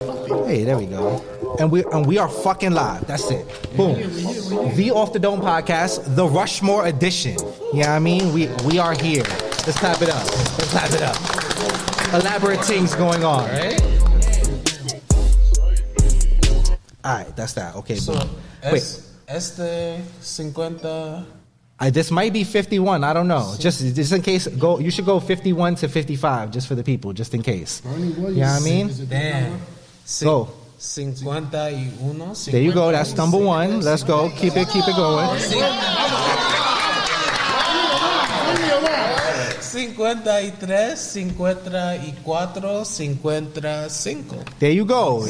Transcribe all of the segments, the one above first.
Hey, there we go. And we are fucking live. That's it. Boom. The Off the Dome podcast, the Rushmore edition. You know what I mean? We are here. Let's clap it up. Let's clap it up. Elaborate things going on. Right? Alright, that's that. Okay, So, boom. Wait. Este 50. This might be 51. I don't know. Just in case, go. You should go 51 to 55 just for the people, just in case. You know what I mean? Damn. Go. 51. There you go. That's number one. Let's go. Keep it going. 53, 54, 55. There you go.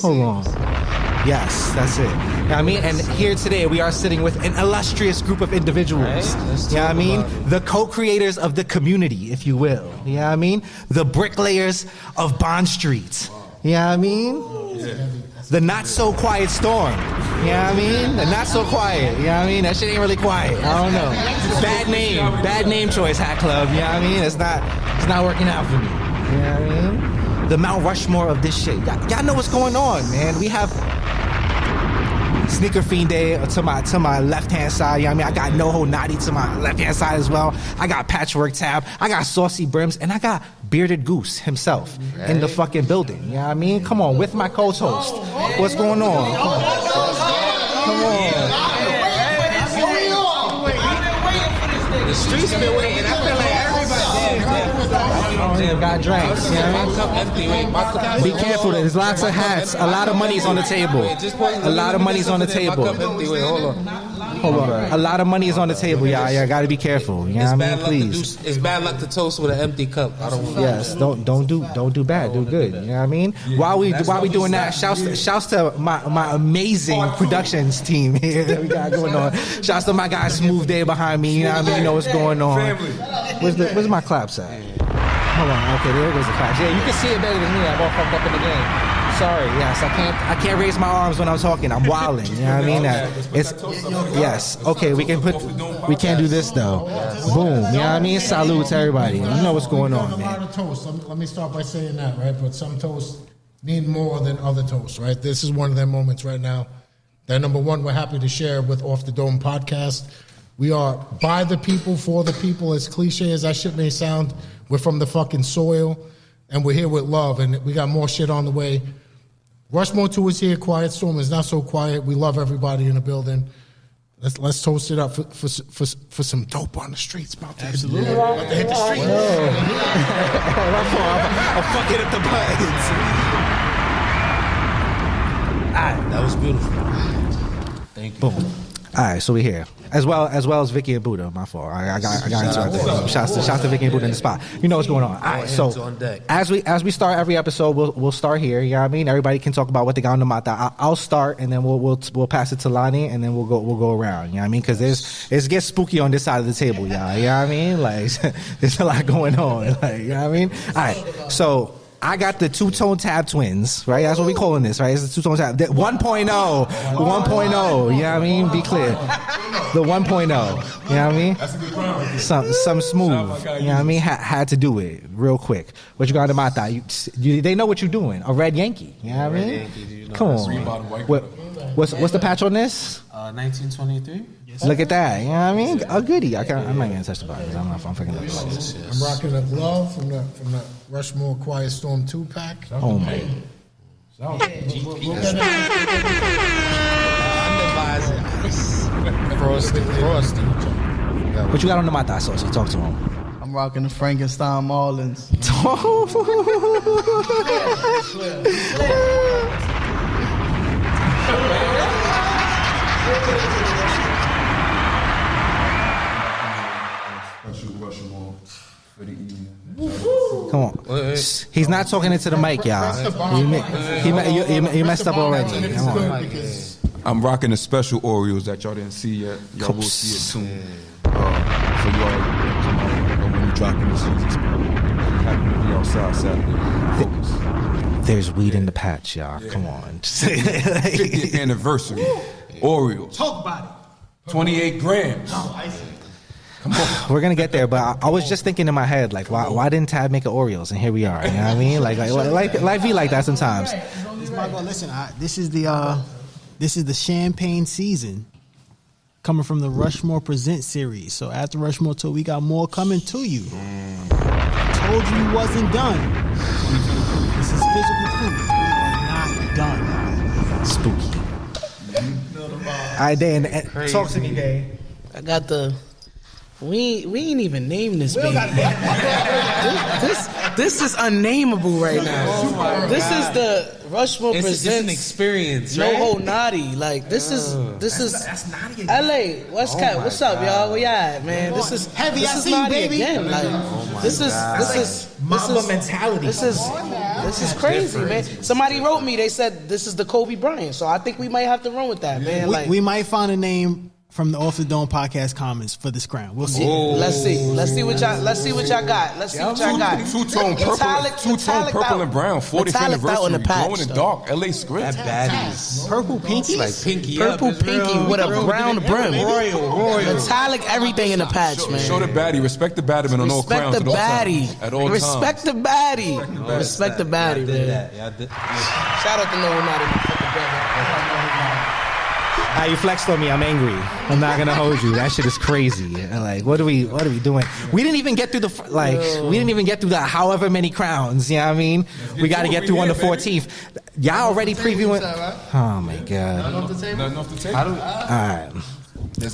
Hold on. Yes, that's it. You know what I mean? And here today we are sitting with an illustrious group of individuals. Right? You know what I mean? The co-creators of the community, if you will. You know what I mean? The bricklayers of Bond Street. You know what I mean? The not so quiet storm. You know what I mean? The not so quiet. You know what I mean? That shit ain't really quiet. I don't know. Bad name choice, Hatclub. You know what I mean? It's not working out for me. You know what I mean? The Mount Rushmore of this shit. Y'all know what's going on, man. We have Sneakerfeenday to my left hand side. You know what I mean? I got Noho Nati to my left hand side as well. I got Pvtchwork Tab. I got Saucy Brims, and I got Beardedgoose himself in the fucking building. You know what I mean? Come on, with my co-host. What's going on? Come on. The streets been waiting. I feel like everybody Got drinks. You know what I mean? My cup empty. Wait, my cup. Be careful. There's lots of hats. A lot of money's on the table. A lot of money's on the table. My cup empty. Wait, hold on. Hold on. A lot of money is on the table, y'all. Y'all gotta be careful. You know what I mean? Please. It's bad luck to toast with an empty cup. I don't want. Yes, don't do bad. Do good. You know what I mean? While we doing that, shouts to my amazing productions team here that we got going on. Shouts to my guy Smooth Day behind me. You know what I mean? You know what's going on. Where's my claps at? Hold on. Okay, there goes the claps. Yeah, you can see it better than me. I'm all fucked up in the game. Sorry, yes, I can't raise my arms when I'm talking. I'm wilding. You know what I mean? Yes. Okay, we can't do this though. Boom. You know what I mean? Salute to everybody. You know what's going on, man. Toast. Let me start by saying that, right? But some toasts need more than other toasts, right? This is one of them moments right now that, number one, we're happy to share with Off the Dome podcast. We are by the people, for the people. As cliche as that shit may sound, we're from the fucking soil, and we're here with love, and we got more shit on the way. Rushmore 2 is here. Quiet Storm is not so quiet. We love everybody in the building. Let's toast it up for some dope on the streets. Absolutely. About to hit the streets. I'm fucking up the buttons. That was beautiful. Thank you. Boom. All right, so we're here. As well as Vicky and Buddha. My fault. I got interrupted. Shouts to Vicky and Buddha in the spot. You know what's going on. All right, so as we start every episode, we'll start here. You know what I mean? Everybody can talk about what they got on the mata. I'll start, and then we'll pass it to Lonnie, and then we'll go around. You know what I mean? Because it gets spooky on this side of the table, y'all. You know what I mean? Like there's a lot going on. Like, you know what I mean? All right, so I got the two-tone tab twins, right? That's what we calling this, right? It's the two-tone tab. 1.0. 1.0. You know what I mean? Be clear. The 1.0. You know what I mean? That's a good crown. Some smooth. You know what I mean? Had to do it real quick. What you got in my thigh? They know what you're doing. A red Yankee. You know what I mean? Come on. What's the patch on this? 1923. Look at that. You know what I mean? A goodie. I'm not gonna touch the buttons. I'm fucking up the buttons. I'm rocking a glove from the Rushmore Quiet Storm 2 pack. Oh man. Frosty. What you got on the mata, Saucy? Talk to him. I'm rocking the Frankenstein Marlins. Special Rushmore for the evening. Come on. He's not talking into the mic, y'all. You messed up already. Come on. I'm rocking the special Oreos that y'all didn't see yet. Y'all will see it soon. For y'all, come on, when you dropping this season. Happy to be outside Saturday. Focus. There's weed in the patch, y'all. Yeah. Come on. 50th anniversary. Oreos. Talk about it. 28 grams. We're gonna get there, but I was just thinking in my head, like, why didn't Tab make an Oreos? And here we are. You know what I mean? Like life be like that sometimes. Listen, this is the champagne season coming from the Rushmore Present series. So after Rushmore Tour, we got more coming to you. I told you wasn't done. This is physical proof. We are not done. Spooky. All right, Dan, talk to me, Dan. I got the. We ain't even named this baby. This is unnameable right now. This is the Rushmore presents. It's an experience, right? Noho Nati. Like this is That's Nati LA. What's up, y'all? Where y'all at, man? This is Heavy, this I is see you, Nati baby. again. Like this is Mamba mentality. This is crazy, man. Somebody wrote me. They said this is the Kobe Bryant. So I think we might have to run with that, man. We might find a name from the Off the Dome podcast comments for this crown. We'll see. Let's see what y'all got. Let's see what y'all got. Two-tone purple and brown. 40th anniversary. Glowing in the dark. LA script. That baddie. Purple pinky? Like pinky Purple up. pinky with a brown brim. Royal. Metallic everything in the patch, man. Show the baddie. Respect the baddie on all crowns. Respect the baddie. At all times. Respect the baddie. Respect the baddie, man. Shout out to Noho Nati, my fucking brother. You flexed on me. I'm angry. I'm not gonna hold you. That shit is crazy. Like, what are we doing? We didn't even get through the however many crowns. You know what I mean? We got to get through on the 14th. Y'all already previewing. Oh my god. Nothing off the table.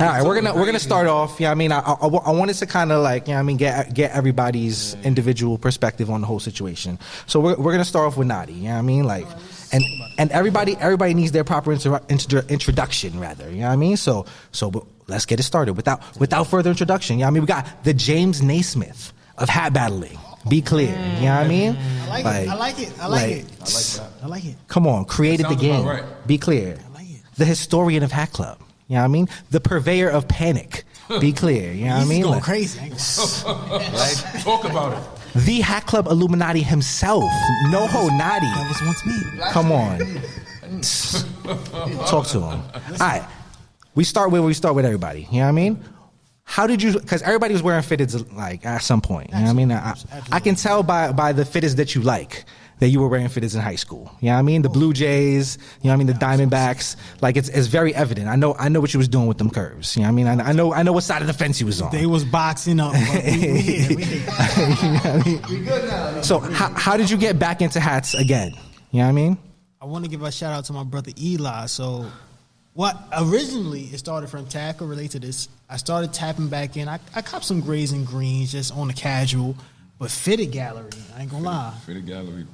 All right, we're gonna start off. Yeah, I mean, I wanted to kind of like, you know what I mean, get everybody's individual perspective on the whole situation. So we're gonna start off with Nati. You know what I mean, like, and everybody needs their proper introduction, rather. You know what I mean? So but let's get it started without further introduction. You know what I mean? We got the James Naismith of hat battling. Be clear. You know what I mean? I like it. Come on, created the game. Right. Be clear. I like it. The historian of Hatclub. You know what I mean? The purveyor of panic. Be clear. You know what I mean? He's going Like, crazy. I ain't gonna Talk about it. the Hatclub Illuminati himself, Noho Nati. That was once me. Come on. Talk to him. All right. We start with everybody. You know what I mean? How did you, because everybody was wearing fitteds like at some point. You know what I mean? I can tell by the fitteds that you like that you were wearing fitteds in high school. You know what I mean? The Blue Jays, you know what I mean? The Diamondbacks. Like it's very evident. I know what you was doing with them curves. You know what I mean? I know what side of the fence you was on. They was boxing up. But we here. You know what I mean? We good now. So how did you get back into hats again? You know what I mean? I want to give a shout out to my brother Eli. So, originally it started from tackle related to this. I started tapping back in. I copped some grays and greens just on the casual, but fitted gallery. I ain't gonna lie. Fitted gallery.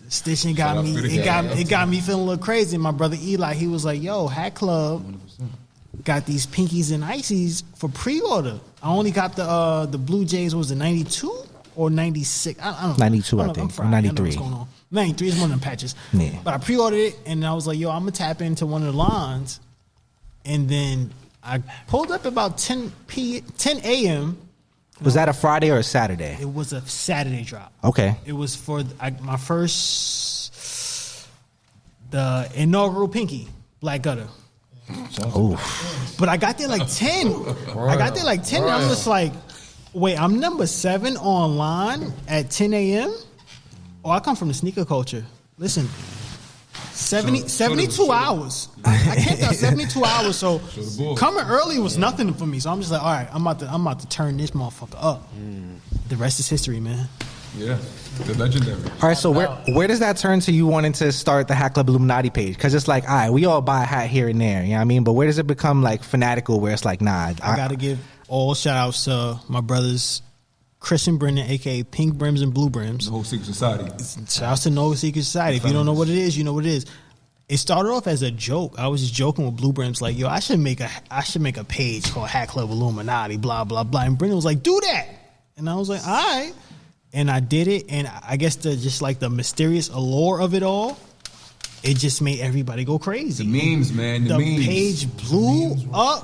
The stitching got me. It got me feeling a little crazy. My brother Eli, he was like, "Yo, Hatclub got these pinkies and ices for pre-order." I only got the Blue Jays. Was it 92 or 96? I don't know. 92, I think, or 93. I know what's going on. 93 is one of them patches. Yeah. But I pre-ordered it, and I was like, yo, I'm going to tap into one of the lines. And then I pulled up about 10 a.m. Was that a Friday or a Saturday? It was a Saturday drop. Okay. It was for my the inaugural pinky, Black Gutter. Oh. But I got there like 10. I got there like 10, and I'm just like, wait, I'm number 7 online at 10 a.m.? Oh, I come from the sneaker culture. Listen, 72 hours. I camped out 72 hours, so coming early was nothing for me. So I'm just like, all right, I'm about to turn this motherfucker up. The rest is history, man. Yeah, the legendary. All right, so where does that turn to you wanting to start the Hatclub Illuminati page? Because it's like, all right, we all buy a hat here and there, you know what I mean? But where does it become like fanatical where it's like, nah. I got to give all shout outs to my brothers, Chris and Brendan, a.k.a. Pink Brims and Blue Brims. The whole Secret Society. Shout out to Noho Secret Society. If you don't know what it is, you know what it is. It started off as a joke. I was just joking with Blue Brims, like, yo, I should make a page called Hatclub Illuminati, blah, blah, blah. And Brendan was like, do that. And I was like, all right. And I did it. And I guess the mysterious allure of it all, it just made everybody go crazy. The memes, man. The memes. Page blew up.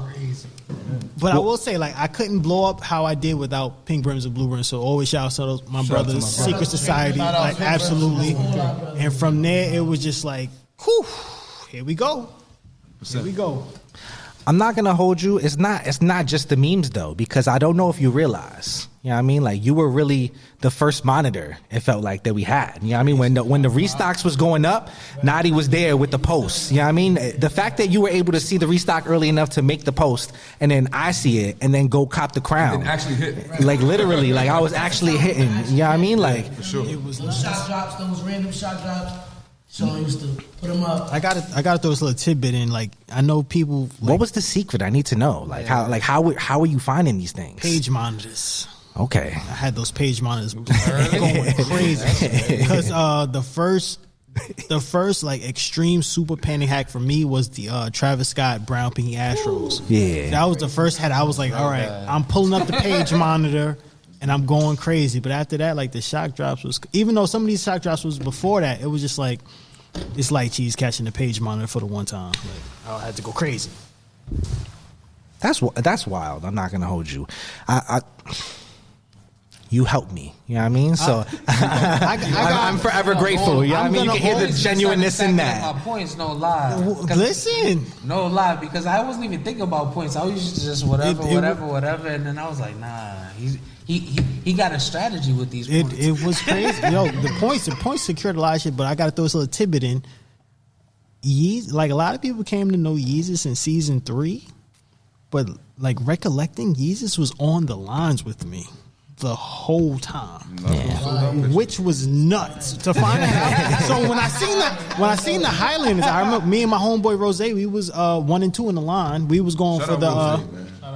But I will say, like, I couldn't blow up how I did without Pink Brims and Blue Brims. So always shout out to those, my brothers, Secret Society, like, absolutely. And from there, it was just like, whew, here we go. Here we go. I'm not gonna hold you. It's not just the memes though, because I don't know if you realize. You know what I mean? Like you were really the first monitor. It felt like that we had. You know what I mean? When the restocks was going up, Nati was there with the posts. You know what I mean? The fact that you were able to see the restock early enough to make the post, and then I see it, and then go cop the crown. And actually hit. Like literally, like I was actually hitting. You know what I mean? Like For sure. It was those shot drops, those random shot drops. So I used to put them up. I gotta throw this little tidbit in. Like I know people. Like, what was the secret? I need to know. Like how are you finding these things? page monitors? Okay. I had those page monitors going crazy because the first like extreme super panic hack for me was the Travis Scott Brown Pinky Astros. Yeah. That was the first hat. I was like, all right, I'm pulling up the page monitor and I'm going crazy. But after that, like the shock drops was, even though some of these shock drops was before that, it was just like it's like cheese catching the page monitor for the one time. Like I had to go crazy. That's wild. I'm not gonna hold you. You helped me. You know what I mean? So I'm forever grateful. You know what I mean? You can hear the genuineness in that. My points, no lie. Listen, No lie, because I wasn't even thinking about points. I was just whatever, and then I was like, nah, he got a strategy with these points. It was crazy. Yo, the points secured a lot of shit, but I got to throw this little tidbit in. Like a lot of people came to know Yeezus in season 3, but like recollecting Yeezus was on the lines with me the whole time, which was nuts to find out. So when I seen the Highlanders, I remember me and my homeboy Rose, we was 1 and 2 in the line. We was going for the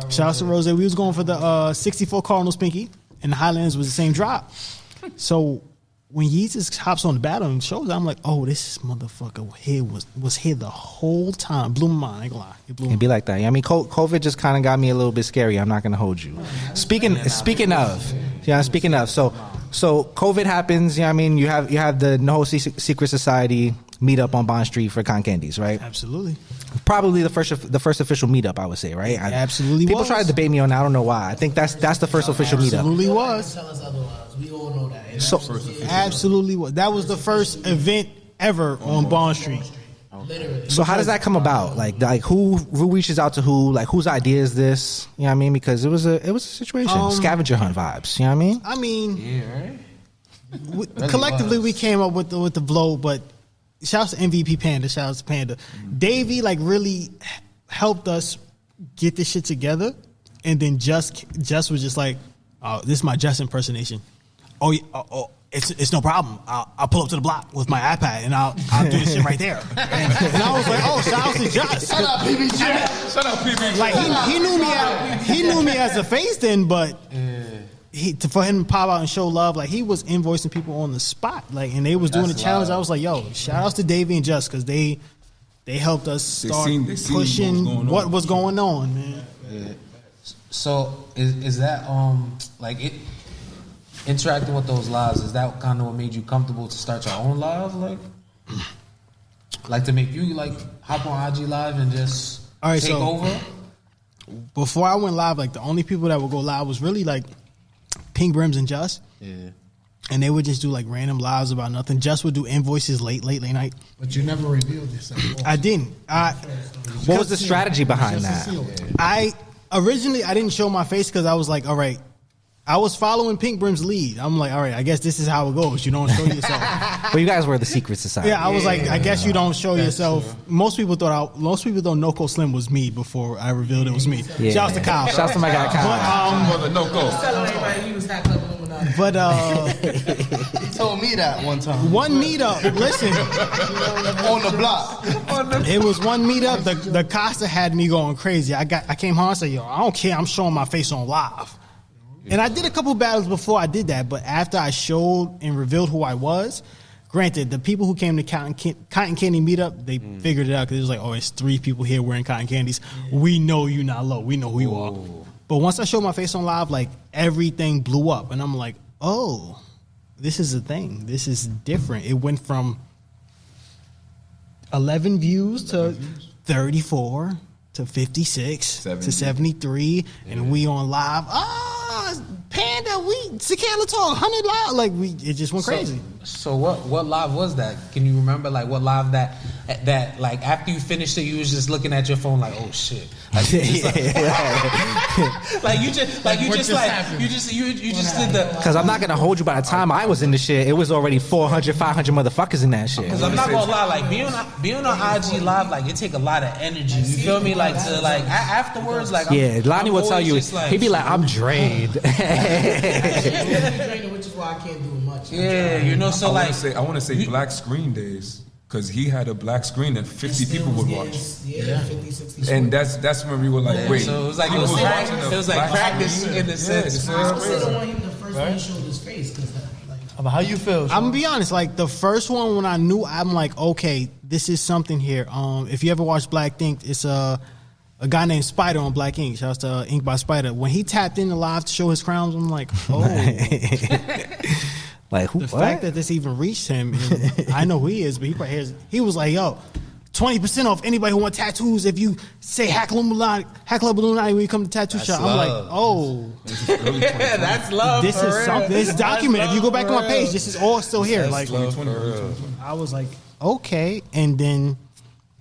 shout out to Rose. We was going for the 64 Cardinals Pinky, and the Highlanders was the same drop. So when Yeezus hops on the battle and shows, I'm like, oh, this motherfucker here was here the whole time. Blew my mind. I ain't gonna lie. It blew my It'd be like that. I mean, COVID just kind of got me a little bit scary. I'm not gonna hold you. Speaking of, so COVID happens. You know what I mean? You have the Noho Secret Society meetup on Bond Street for Con Candies, right? Absolutely. Probably the first official meetup, I would say, right? Absolutely. People was. try to debate me on that. I don't know why. I think that's the first official meetup. Absolutely was. Tell us otherwise. We all know that. So Absolutely was. That was the first event ever on Bond Street. Literally. So how does that come about? Like who reaches out to who? Like whose idea is this? You know what I mean? Because it was a situation, scavenger hunt vibes. You know what I mean? I mean, Yeah, right? collectively we came up with the blow, but shouts to MVP Panda, shouts to Panda. Davey like really helped us get this shit together, and then Just was just like, oh, this is my Just impersonation. Oh, it's no problem. I'll pull up to the block with my iPad and I'll do this shit right there. And I was like, oh, shout out to Just. Shut up, PVTchwork. Shut up, Pvtchwork. Like he knew me as a face then, but for him to pop out and show love, like he was invoicing people on the spot, like, and they was doing the challenge. I was like, yo, shout outs to Davey and Just because they helped us start pushing what was going on, man. Yeah. So is that like it? Interacting with those lives, is that kind of what made you comfortable to start your own live? Like to make you like hop on IG Live and just take over? Before I went live, like the only people that would go live was really like Pink Brims and Just. Yeah. And they would just do like random lives about nothing. Just would do invoices late night. But you never revealed yourself. I didn't. What was the strategy behind that? I didn't show my face because I was like, all right, I was following Pink Brim's lead. I'm like, all right, I guess this is how it goes. You don't show yourself. But you guys were the Secret Society. Yeah, I was like, I guess you don't show yourself. True. Most people thought Noko Slim was me before I revealed it was me. Yeah. Shouts to Kyle. Shouts to my guy Kyle. But Noko. Telling everybody he was Hatclub Illuminati. But He told me that one time. one meetup, listen, On the block. it was one meetup. The Costa had me going crazy. I came home and said, yo, I don't care. I'm showing my face on live. And I did a couple battles before I did that, but after I showed and revealed who I was, granted, the people who came to Cotton Candy meetup, they figured it out because it was like, oh, it's 3 people here wearing cotton candies. We know you not low. We know who you are. But once I showed my face on live, like everything blew up, and I'm like, oh, this is a thing. This is different. It went from 11 views to 34 to 56 to 73, and we on live. Panda, we Cicala talk 100 live, like it just went crazy. So what live was that? Can you remember like what live that that like after you finished it, you was just looking at your phone like, oh shit, like, you just did the. Because I'm not gonna hold you. By the time I was in the shit, it was already 400, 500 motherfuckers in that shit. Because I'm not gonna lie, like being on IG live, like it take a lot of energy. You feel me? Like to like afterwards, like Lonnie will tell you, like, he'd be like, I'm drained. Which is why I can't do much. Yeah, you know. So I want to say Black Screen Days. Because he had a black screen that 50 people would watch. Yeah, 50, 60. And that's when we were like, wait. So it was like practice in the sense. I still don't want him the first one he showed his face. How you feel? I'm gonna be honest. Like the first one, when I knew, I'm like, okay, this is something here. If you ever watch Black Ink, it's a guy named Spider on Black Ink. Shouts to Ink by Spider. When he tapped in the live to show his crowns, I'm like, oh. Like who? The fact that this even reached him, and I know who he is, but he was like, yo, 20% off anybody who want tattoos if you say Hatclub Illuminati when you come to tattoo shop. I'm like, oh. That's love. This is something. This is documented. If you go back on my page, this is all still here. Like, I was like, okay. And then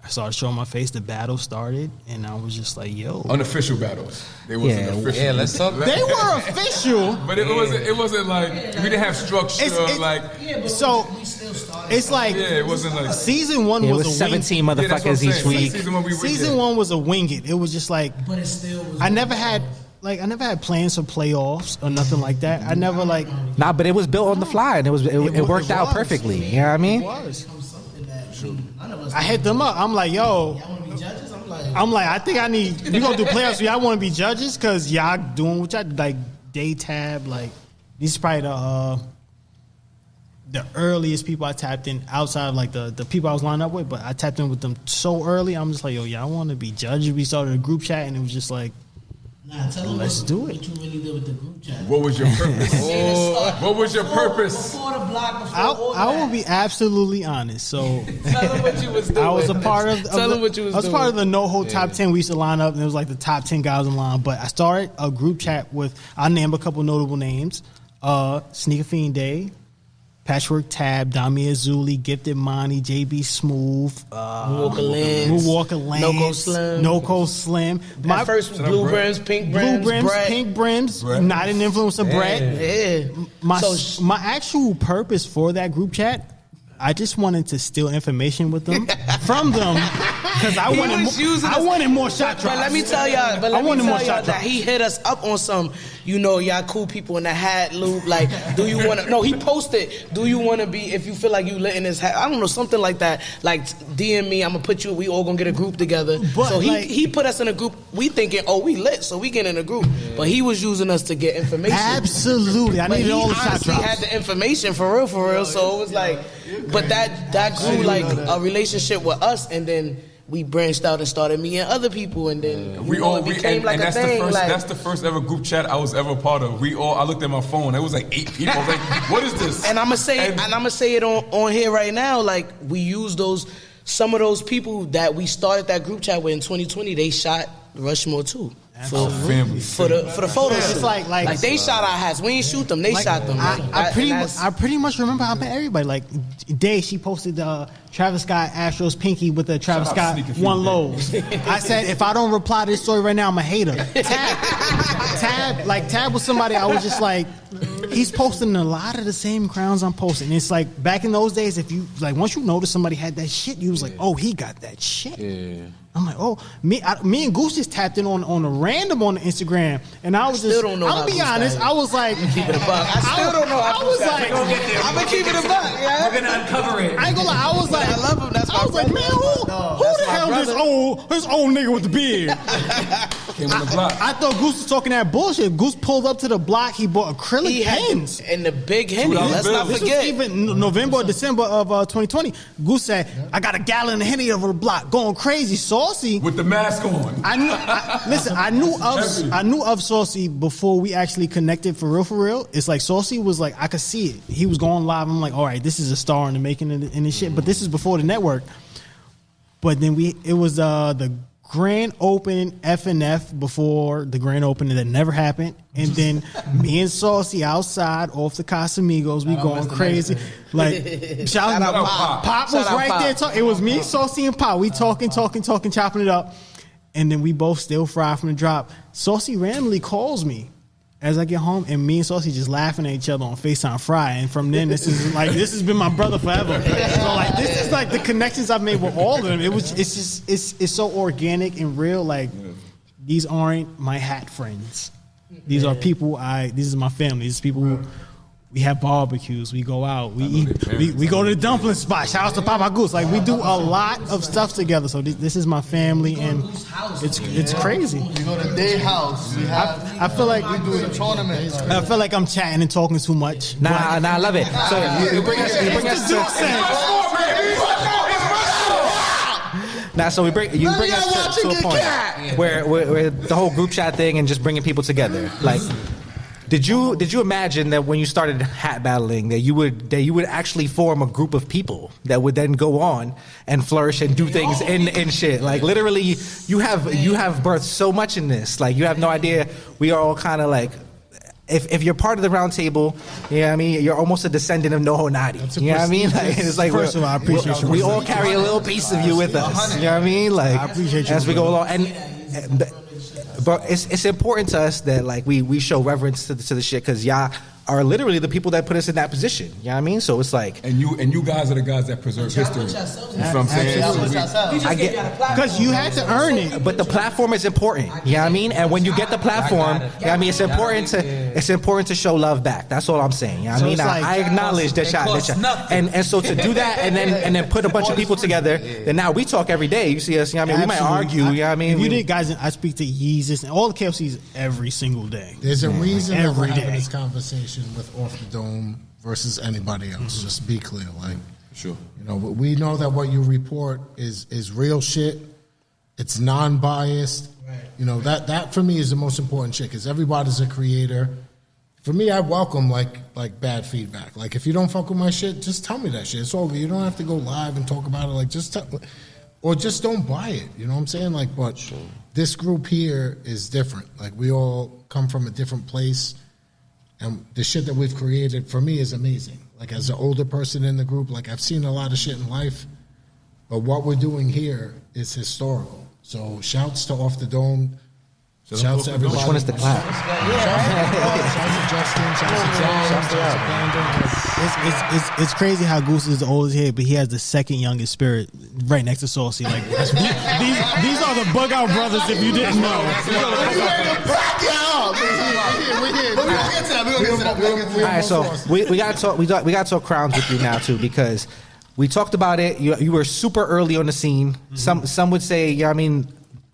I started showing my face. The battle started, and I was just like, "Yo." Unofficial battles. They wasn't official. Yeah, let's talk. They were official, but it wasn't like we didn't have structure. So it's like it wasn't like season one was a 17 motherfuckers each week. Season one was a wing it. It was just like, but it still was. I never had plans for playoffs or nothing like that. I never like. Nah, but it was built on the fly, and it worked out perfectly. You know what I mean? It was. I hit them up. I'm like, yo. Y'all want to be judges? I'm like, I think we gonna do playoffs. So y'all want to be judges because y'all doing what y'all like. Day tab, like these is probably the earliest people I tapped in outside of like the people I was lined up with. But I tapped in with them so early. I'm just like, yo, y'all want to be judges? We started a group chat and it was just like, nah, tell them let's do it. What you really did with the group chat. What was your purpose? What was your purpose? Before the block, I will be absolutely honest. So tell them what you was doing. I was a part of. Tell them what you was doing. I was part of the Noho top 10. We used to line up, and it was like the top 10 guys in line. But I started a group chat with. I named a couple notable names: Sneakerfeenday, Patchwork Tab, Dami Azuli, Gifted Monty, JB Smooth, Moonwalker Lance, Noko Slim. My first Blue Brims, Pink Brims, Brett. Not an influencer, Brett. Yeah. My actual purpose for that group chat, I just wanted to steal information with them from them because I wanted more shot drops. But let me tell y'all, that he hit us up on some, y'all cool people in the hat loop. Like, do you want to? No, he posted. Do you want to be? If you feel like you lit in his hat, I don't know, something like that. Like DM me, I'm gonna put you. We all gonna get a group together. But so he put us in a group. We thinking, we lit, so we get in a group. Yeah. But he was using us to get information. Absolutely, I needed all the shot drops. He had the information for real. So it was like. But that grew like a relationship with us, and then we branched out and started meeting other people, and then it became like a thing. That's the first ever group chat I was ever part of. I looked at my phone. It was like 8 people. I was like, "What is this?" And I'm gonna say it on here right now. Like we use some of those people that we started that group chat with in 2020. They shot Rushmore too. For the photo shoot. It's like they shot our hats. We didn't shoot them. They shot them. I pretty much remember how everybody like Day. She posted Travis Scott Astros pinky with the Travis Scott one lows. I said if I don't reply to this story right now, I'm a hater. Tab was somebody I was just like, he's posting a lot of the same crowns I'm posting. It's like back in those days, if you like once you noticed somebody had that shit, you was like, oh, he got that shit. Yeah. I'm like, oh, me and Goose just tapped in on a random on the Instagram, and I was just. Don't know. I'll be honest. I was like, keep it a buck. I still don't know. I was like, I'm gonna keep it a buck. Yeah? We're gonna uncover it. I ain't gonna lie. I was like, I love him. That's I was like, man, who the hell this old nigga with the beard? Came on the block. I thought Goose was talking that bullshit. Goose pulled up to the block. He bought acrylic pens and the big Henny. Let's not forget. This was even November or December of 2020. Goose said, I got a gallon of Henny over the block, going crazy. Saucy with the mask on. I knew of Saucy before we actually connected for real. It's like Saucy was like, I could see it. He was going live. I'm like, all right, this is a star in the making in this shit. But this is before the network. But then it was the grand opening F&F before the grand opening that never happened, and then me and Saucy outside off the Casamigos, we going crazy. Like shout out Pop. Pop was right there. It was me, Saucy, and Pop. We talking, chopping it up, and then we both still fried from the drop. Saucy randomly calls me as I get home, and me and Saucy just laughing at each other on FaceTime Fry. And from then, this has been my brother forever. So like, this is like the connections I've made with all of them. It's so organic and real. Like, these aren't my hat friends. These are people this is my family. These people who, we have barbecues, we go out, we eat, we go to the dumpling spot. Shout out to Papa Goose. Like, we do a lot of stuff together. So this is my family, and it's crazy. We go to their house. I feel like we do the tournament. I feel like I'm chatting and talking too much. Nah, I love it. So you bring us so you bring us to a point where the whole group chat thing and just bringing people together. Like, did you imagine that when you started hat battling that you would actually form a group of people that would then go on and flourish and do things and shit? Like, literally, you have birthed so much in this. Like, you have no idea. We are all kind of like, if you're part of the round table, you know what I mean, you're almost a descendant of Noho Nati. You know what I mean? Like, it's like, first of all, I appreciate you. We all carry a little piece of you with us. You know what I mean? Like, I appreciate you as we go along. But it's important to us that, like, we show reverence to the shit, because y'all are literally the people that put us in that position. You know what I mean? So it's like, and you guys are the guys that preserve history. You know what I'm saying? I get, because you had to earn it. But the platform is important. You know what I mean? And when you get the platform, you know what I mean, it's important to show love back. That's all I'm saying. You know what I mean? I acknowledge that y'all, and so to do that and then put a bunch of people together, then now we talk every day. You see us, you know what I mean? We might argue, you know what I mean? If you did, guys, I speak to Yeezus and all the KFCs every single day. There's a reason that we're having this conversation with Off the Dome versus anybody else. Just be clear, like, sure. You know, we know that what you report is real shit. It's non-biased. Right. You know, that for me is the most important shit, because everybody's a creator. For me, I welcome like bad feedback. Like, if you don't fuck with my shit, just tell me that shit. It's over. You don't have to go live and talk about it. Like, just tell, or just don't buy it. You know what I'm saying? Like, but this group here is different. Like, we all come from a different place. And the shit that we've created, for me, is amazing. Like, as an older person in the group, like, I've seen a lot of shit in life, but what we're doing here is historical. So shouts to Off the Dome. Shouts to everybody. Which one is the clap? Shouts to Justin. Shouts to Brandon. It's crazy how Goose is the oldest here, but he has the second youngest spirit right next to Saucy. Like, these are the bug out brothers, if you didn't know. All right, so we gotta talk crowns with you now too, because we talked about it. You were super early on the scene. Some would say, yeah, I mean,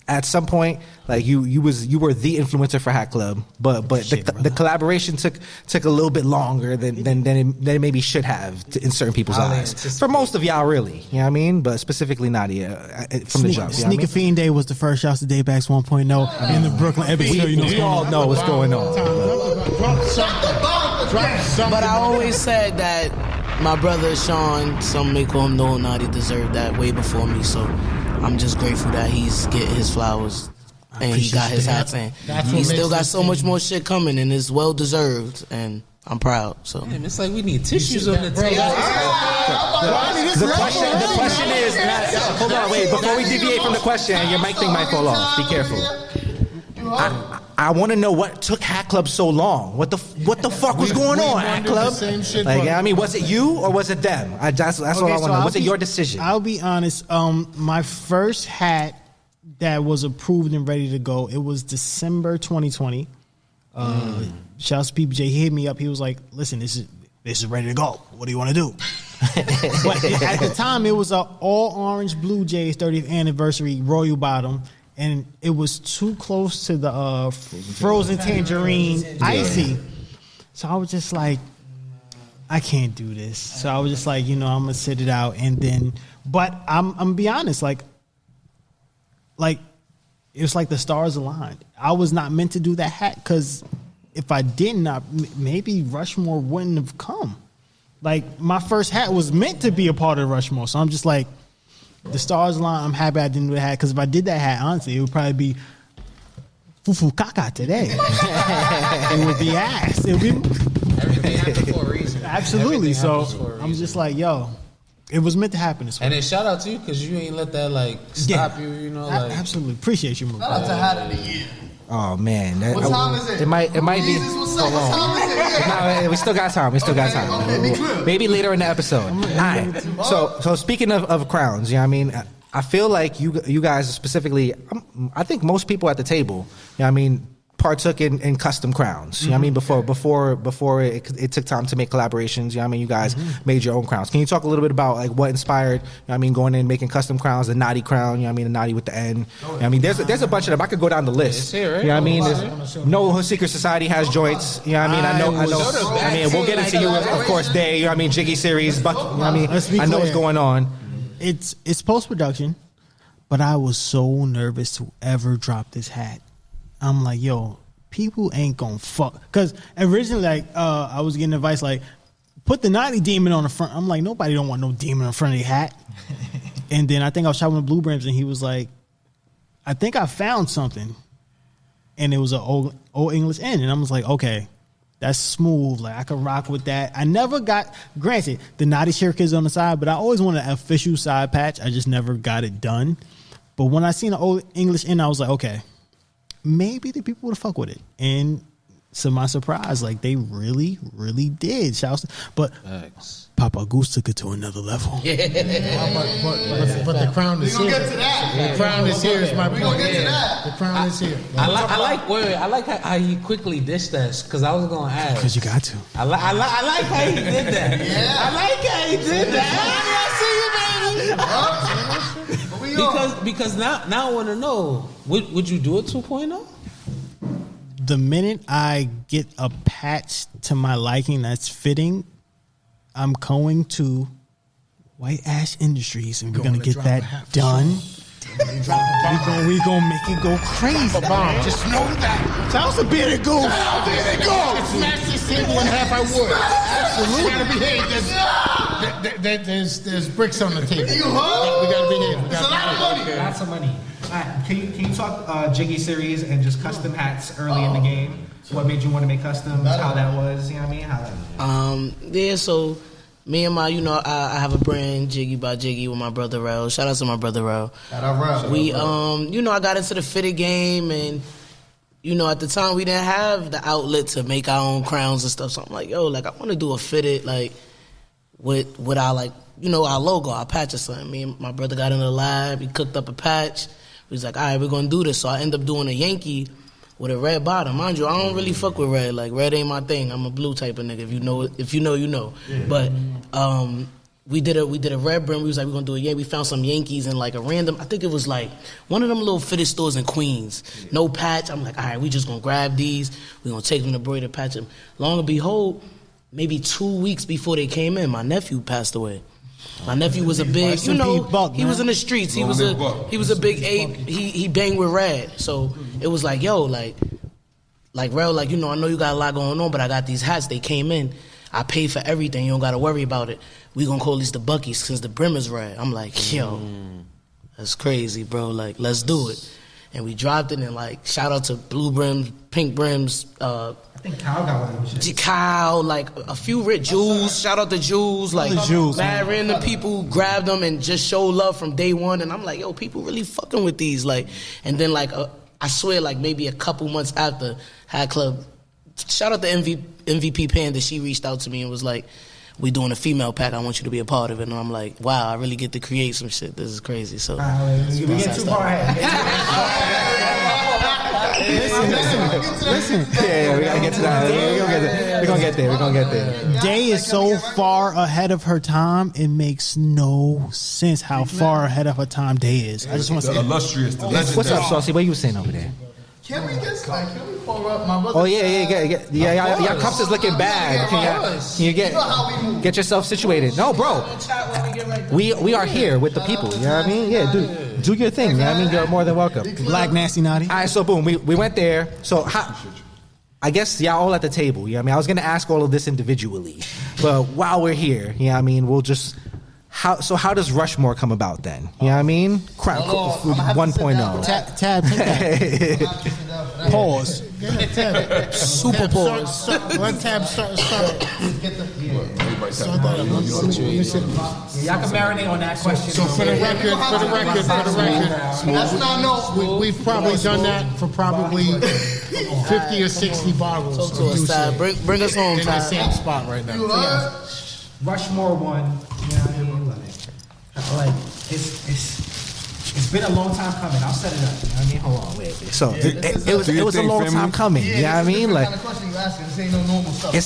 at some point, like you were the influencer for Hatclub, but the collaboration took a little bit longer than it maybe should have in certain people's eyes. For most of y'all, really, you know what I mean? But specifically Nadia from the jump. Sneakerfeenday was the first Shouts to Daybacks 1.0 in the Brooklyn Epic. We all know what's going on. But I always said that my brother Sean, some may call him Noho Nati, deserved that way before me. So I'm just grateful that he's getting his flowers and he got his hats in. He still got so much more shit coming, and it's well deserved, and I'm proud. So man, it's like we need tissues on the table. The question is, hold on, wait, before we deviate from the question, your mic thing might fall off. Be careful. I want to know what took Hatclub so long. What the fuck was going on, Hatclub? Like, I mean, was it you or was it them? That's all I want to know. Was it your decision? I'll be honest. My first hat that was approved and ready to go, it was December 2020. Shouts to Pvtchwork. He hit me up. He was like, "Listen, this is ready to go. What do you want to do?" But at the time, it was a all orange Blue Jays 30th anniversary Royal Bottom. And it was too close to the frozen tangerine icy. So I was just like, I can't do this. So I was just like, I'm going to sit it out. And then, but I'm going to be honest, like, it was like the stars aligned. I was not meant to do that hat, because if I didn't, maybe Rushmore wouldn't have come. Like, my first hat was meant to be a part of Rushmore. So I'm just like, the stars line. I'm happy I didn't do the hat because if I did that hat, honestly, it would probably be fufu kaka today. It would be ass. It would be Everything happens for a reason. absolutely. Everything So happens for a I'm reason. just like, yo, it was meant to happen this way. And then shout out to you because you ain't let that like stop you. You know, like Absolutely appreciate you, my Shout out to Hat of the Year. Oh man, What time is it? It might be. Jesus, what's up? What time is it? Yeah. No, we still got time. Okay, be clear. Maybe later in the episode. All right. So speaking of crowns, you know what I mean? I feel like you guys specifically, I think most people at the table, you know what I mean, partook in custom crowns. You know what I mean? Before it took time to make collaborations, you know what I mean? You guys made your own crowns. Can you talk a little bit about like what inspired, you know what I mean, going in making custom crowns, the Nati crown, you know what I mean, the Nati with the N. You know what I mean? There's a bunch of them. I could go down the list. It's here, right? You know what I mean? Noho Secret Society has joints. You know what I mean? I mean, we'll get into you, of course, Day, you know what I mean, Jiggy Series, Bucky, you know what I mean? Let's be I know clear. what's going on. It's post-production, but I was so nervous to ever drop this hat. I'm like, yo, people ain't gonna fuck. Because originally, like, I was getting advice, like, put the Nati demon on the front. I'm like, nobody don't want no demon in front of their hat. And then I think I was shopping with Blue Brims, and he was like, I think I found something. And it was an old English N. And I was like, okay, that's smooth. Like, I can rock with that. I never got, granted, the Nati shirk is on the side, but I always wanted an official side patch. I just never got it done. But when I seen an old English N, I was like, okay, maybe the people would fuck with it. And to my surprise, like, they really, really did. Shouts, but Papa Goose took it to another level. But the crown is We here. gonna get to that. The crown is here. Is my We point. gonna get to that. The crown is here. I like how he quickly dished that because I was gonna ask. Because you got to. I like how he did that. Yeah. I like how he did that. But we on. Because now I want to know, would you do a 2.0? The minute I get a patch to my liking that's fitting, I'm going to White Ash Industries and we're going to get drop a that hat for done. We gonna make it go crazy. Just know that. Shout out to Beardedgoose. There they go. Smash this table in half. I would. Absolutely. We gotta behave. There's bricks on the table. You heard? We gotta behave. It's a lot of money. Lots of money. Can you talk Jiggy Series and just custom hats early in the game? What made you want to make customs? How that was? You know what I mean? Yeah, so me and my, I have a brand, Jiggy by Jiggy, with my brother Rel. Shout out to my brother Rel. We, I got into the fitted game, and, at the time we didn't have the outlet to make our own crowns and stuff. So I'm like, yo, like, I want to do a fitted, like, with our, like, our logo, our patch or something. Me and my brother got in the lab, he cooked up a patch. We was like, all right, we're going to do this. So I end up doing a Yankee with a red bottom. Mind you, I don't really fuck with red. Like, red ain't my thing. I'm a blue type of nigga. If you know, you know. Yeah. But we did a red brim. We was like, we're gonna do a Yankee. We found some Yankees in like a random, I think it was like one of them little fitted stores in Queens. No patch. I'm like, all right, we just gonna grab these. We're gonna take them to Broider patch them. Long and behold, maybe 2 weeks before they came in, my nephew passed away. My nephew was a big, he was in the streets. He was a big ape. He banged with Red. So it was like, yo, like Rel, like, I know you got a lot going on, but I got these hats. They came in. I paid for everything. You don't got to worry about it. We gonna call these the Buckies since the brim is red. I'm like, yo, that's crazy, bro. Like, let's do it. And we dropped it, and like, shout out to blue brims, pink brims. I think Kyle got one of them shit. Kyle, like a few rich Jews. Shout out to Jews. Like, mad random people grabbed them and just showed love from day one. And I'm like, yo, people really fucking with these. Like, and then like, I swear, like maybe a couple months after, Hatclub, shout out to MVP Panda. She reached out to me and was like, we doing a female pack. I want you to be a part of it. And I'm like, wow, I really get to create some shit. This is crazy. So we get too far ahead. Listen. Yeah, we gotta get to that. We're gonna get there. Day is so far ahead of her time, it makes no sense how far ahead of her time Day is. I just want to say, illustrious. What's up, Saucy? What you saying over there? Can we pour up my brother? Oh yeah. Y'all cups is looking bad. Can you get yourself situated? No, bro. We are here with the people. You know what I mean? Yeah, do your thing. You know what I mean? You're more than welcome. Black Nasty Naughty. All right, so boom, we went there. So I guess y'all all at the table. You know what I mean? I was gonna ask all of this individually, but while we're here, you know what I mean? We'll just how does Rushmore come about then? You know what I mean? 1.0. Tab, take that. Pause. Super pause. Let Tab start. Y'all can marinate on that question. So for the record, we've probably done that for probably 50 or 60 bottles. Talk to us, Ty. Bring us home, in the Ty. same spot right now. Rushmore won. You know what I mean? Like it's been a long time coming. I'll set it up. You know what I mean? Hold on, wait. So it was a long time coming. You know what I mean? Like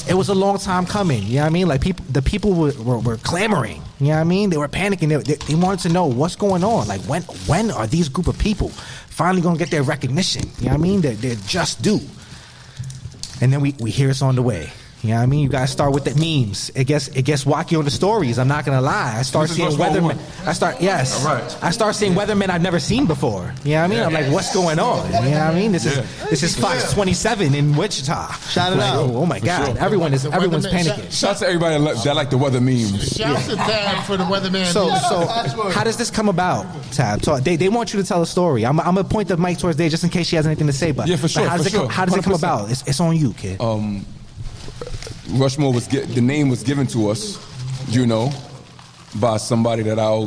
it was a long time coming. You know what I mean? Like the people were clamoring. You know what I mean? They were panicking. They wanted to know what's going on. Like when are these group of people finally gonna get their recognition? You know what I mean? They're just due. And then we hear it's on the way. You know what I mean? You guys start with the memes. It gets wacky on the stories. I'm not gonna lie. I start seeing weathermen. I start seeing weathermen I've never seen before. You know what I mean? I'm like, what's going on? You know what I mean? This is Fox 27 in Wichita. Shout it out. Oh my God! Sure. Everyone's panicking. Shout out to everybody that like the weather memes. Shout out to Tab for the weatherman. So how does this come about, Tab? So they want you to tell a story. I'm gonna point the mic towards Day just in case she has anything to say. But yeah, for sure. How does it come about? It's on you, kid. Rushmore the name was given to us, by somebody that I'll,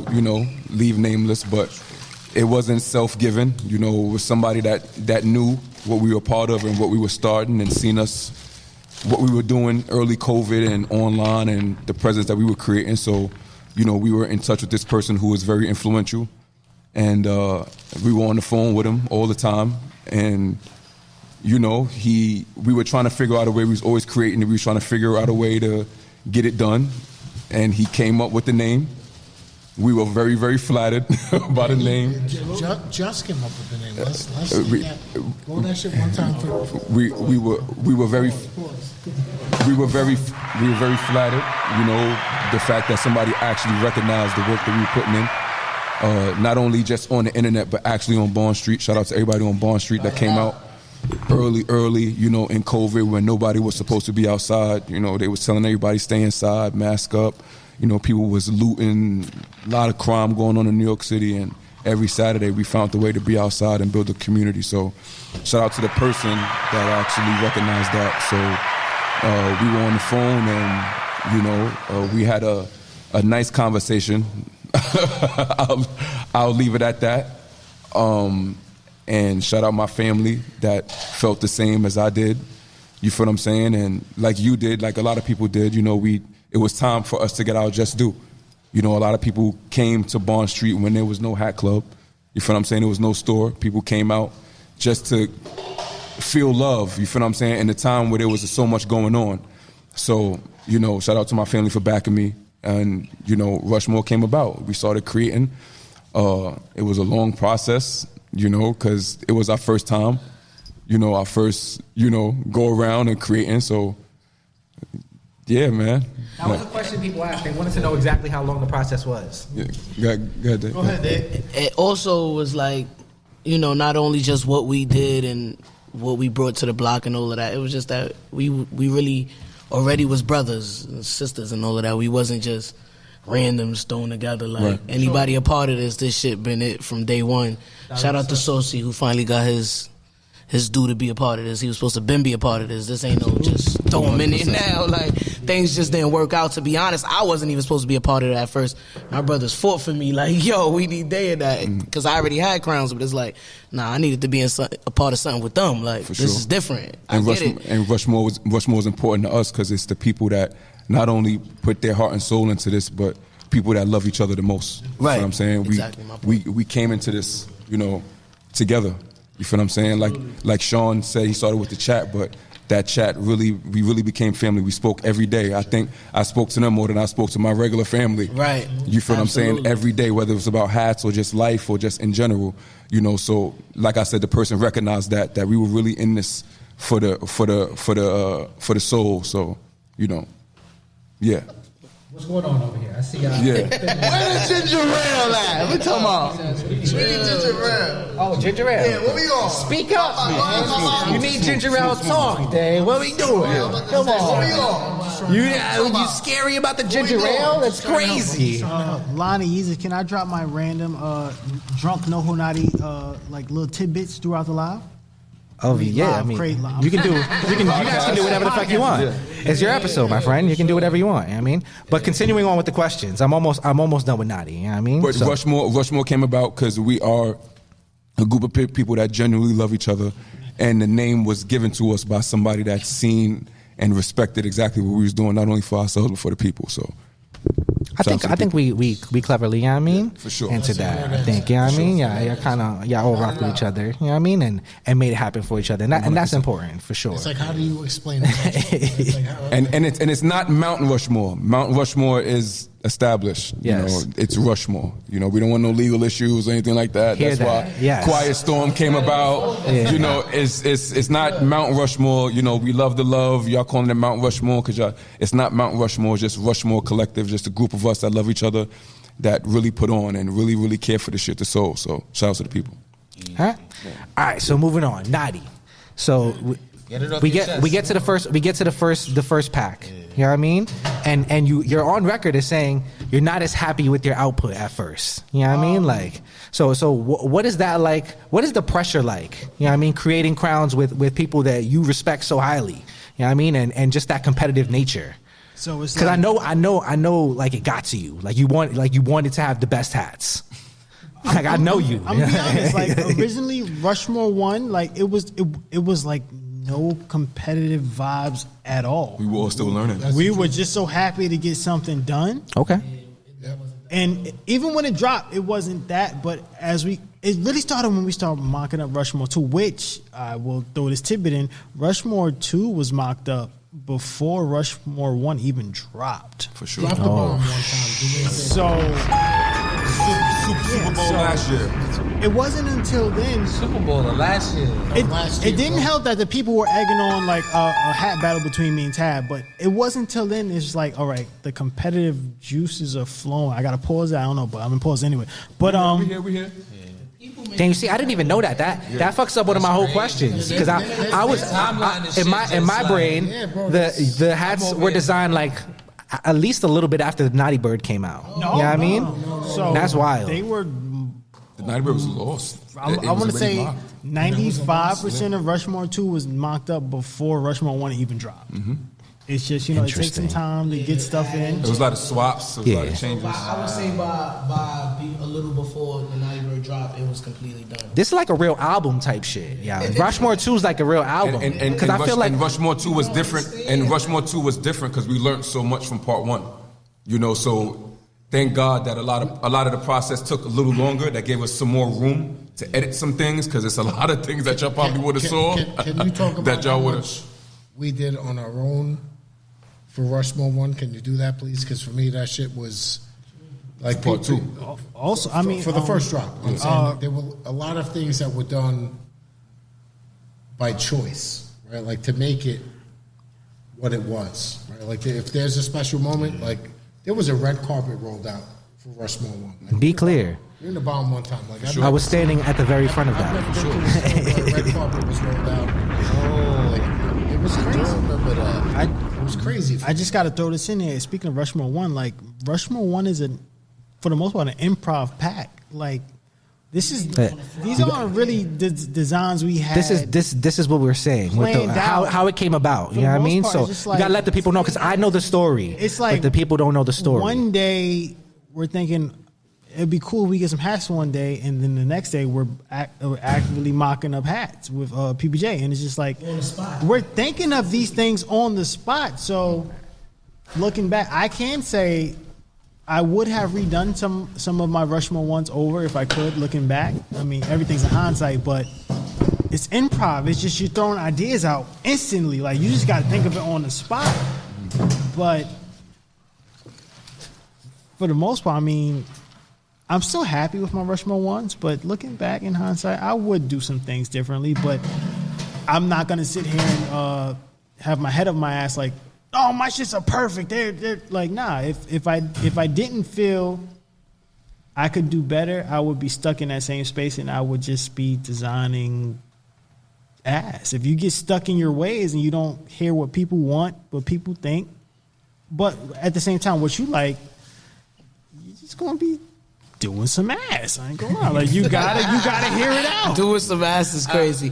leave nameless, but it wasn't self-given. It was somebody that knew what we were part of and what we were starting and seen us, what we were doing early COVID and online and the presence that we were creating. So, we were in touch with this person who was very influential, and we were on the phone with him all the time, and we were trying to figure out a way. We was always creating. We were trying to figure out a way to get it done, and he came up with the name. We were very, very flattered by the name. Just came up with the name. Let's see that. Go that shit one time. We were very flattered. The fact that somebody actually recognized the work that we were putting in. Not only just on the internet, but actually on Bond Street. Shout out to everybody on Bond Street that came out early, in COVID when nobody was supposed to be outside. They was telling everybody stay inside, mask up. People was looting, a lot of crime going on in New York City, and every Saturday we found the way to be outside and build a community. So shout out to the person that actually recognized that. So we were on the phone and, we had a nice conversation. I'll leave it at that. And shout out my family that felt the same as I did. You feel what I'm saying? And like you did, like a lot of people did, it was time for us to get our just due. A lot of people came to Bond Street when there was no Hatclub. You feel what I'm saying? There was no store. People came out just to feel love. You feel what I'm saying? In a time where there was so much going on. So, shout out to my family for backing me. And, Rushmore came about. We started creating. It was a long process. Because it was our first time, our first, go around and creating. So, yeah, man. That was a question people asked. They wanted to know exactly how long the process was. Yeah. Go ahead, Dave. Go ahead, Dave. It also was like, not only just what we did and what we brought to the block and all of that. It was just that we really already was brothers and sisters and all of that. We wasn't just randoms thrown together. Like anybody a part of this shit been it from day one. Shout out to Saucy who finally got his due to be a part of this. He was supposed to be a part of this. This ain't no just throw him in there now. Like things just didn't work out. To be honest, I wasn't even supposed to be a part of that at first. My brothers fought for me like, yo, we need Day in that because I already had crowns, but it's like, nah, I needed to be a part of something with them. Like this is different. And Rushmore was important to us because it's the people that not only put their heart and soul into this, but people that love each other the most. Right. You know what I'm saying? Exactly, my point. We came into this, together. You feel what I'm saying? Like Sean said, he started with the chat, but that chat we really became family. We spoke every day. I think I spoke to them more than I spoke to my regular family. Right. You feel what I'm saying? Every day, whether it was about hats or just life or just in general. So like I said, the person recognized that we were really in this for the soul. So, yeah. What's going on over here? I see y'all. Yeah. Where the ginger ale at? We talking about. We need ginger ale. Oh, ginger ale. Yeah, what we on? Speak up, man. You need ginger ale talk, Dave. What we doing? Come What we on. on? You scary about the ginger ale? That's crazy. Lonnie, easy. Can I drop my random drunk Noho Nati like little tidbits throughout the live? Oh yeah, I mean, you guys can do whatever the fuck you want. It's your episode, my friend. You can do whatever you want. You know what I mean, but continuing on with the questions, I'm almost done with Nati. You know what I mean, But Rushmore came about because we are a group of people that genuinely love each other, and the name was given to us by somebody that's seen and respected exactly what we was doing, not only for ourselves but for the people. So. I think we cleverly, you know what I mean? For sure. Into that. I think, you know what I mean? Yeah, y'all all rock with each other, you know what I mean? And made it happen for each other. And that's important for sure. It's like, how do you explain it? Like, And it's not Mount Rushmore. Mount Rushmore is established. Yes. You know, it's Rushmore. You know, we don't want no legal issues or anything like that. Hear That's that. why Yes. Quiet Storm came about. Yeah. You know, it's not Mount Rushmore. You know, we love the love. Y'all calling it Mount Rushmore because it's not Mount Rushmore. It's just Rushmore Collective, just a group of us that love each other, that really put on and really, really care for the shit to soul. So shout out to the people. Huh? All right, so moving on. Nati. So we get to the first pack. You know what I mean? And you're on record as saying you're not as happy with your output at first. You know what I mean? Like, so what is that like? What is the pressure like? You know what I mean? Creating crowns with people that you respect so highly. You know what I mean? And just that competitive nature. So it's because like, I know like it got to you. Like you wanted to have the best hats. Like I know you. I'm gonna be honest. Like originally, Rushmore 1, like it was like no competitive vibes at all. We were all still learning. We were just so happy to get something done. Okay. And even when it dropped, it wasn't that. But it really started when we started mocking up Rushmore 2, which I will throw this tidbit in. Rushmore 2 was mocked up before Rushmore 1 even dropped. For sure. Drop the bomb one time. Super Bowl last year. It wasn't until then. Super Bowl of last year. It didn't help that the people were egging on like a hat battle between me and Tab, but it wasn't until then. It's like, all right, the competitive juices are flowing. I gotta pause that. I don't know, but I'm gonna pause anyway. But We here. Damn, you see, I didn't even know that. That fucks up one of my whole questions because I was in my brain the hats were designed like at least a little bit after the Naughty Bird came out. You know what I mean? So that's wild. They were. The Naughty Bird was lost. I want to say 95% of Rushmore 2 was mocked up before Rushmore 1 even dropped. Mm-hmm. It's just, it takes some time to get stuff in. There was a lot of swaps. There was a lot of changes. I would say by a little before the Naughty Bird drop, it was completely done. This is like a real album type shit. Yeah, Rushmore 2 is like a real album. Because I feel like Rushmore 2 was different. And Rushmore 2 was different because we learned so much from part 1. So thank God that a lot of the process took a little longer. That gave us some more room to edit some things because it's a lot of things that y'all probably would have saw. Can you talk about that y'all would have? We did on our own for Rushmore 1. Can you do that, please? Because for me, that shit was like part 2. Also, I mean, for the first drop, I'm saying there were a lot of things that were done by choice, right? Like to make it what it was, right? Like if there's a special moment, like there was a red carpet rolled out for Rushmore 1. Like, Be clear. You're in the bomb one time. Like I was standing at the very front of I've that. never been to a store where a red carpet was rolled out. Like, it was crazy. I remember that. It was crazy. I just got to throw this in there. Speaking of Rushmore 1, like Rushmore 1 is for the most part, an improv pack. Like these aren't really designs we had. This is what we're saying with how it came about. You know what I mean? So you gotta let the people know because I know the story. It's like but the people don't know the story. One day we're thinking it'd be cool if we get some hats one day, and then the next day we're actively mocking up hats with PBJ, and it's just like we're thinking of these things on the spot. So looking back, I can say I would have redone some of my Rushmore ones over if I could. Looking back, I mean everything's in hindsight, but it's improv. It's just you're throwing ideas out instantly. Like you just got to think of it on the spot. But for the most part, I mean, I'm still happy with my Rushmore ones, but looking back in hindsight, I would do some things differently, but I'm not going to sit here and have my head up my ass like, oh, my shits are perfect. They're like, nah. If I didn't feel I could do better, I would be stuck in that same space, and I would just be designing ass. If you get stuck in your ways and you don't hear what people want, what people think, but at the same time, what you like, you're just gonna be doing some ass. I ain't gonna lie. Like you gotta hear it out. Doing some ass is crazy.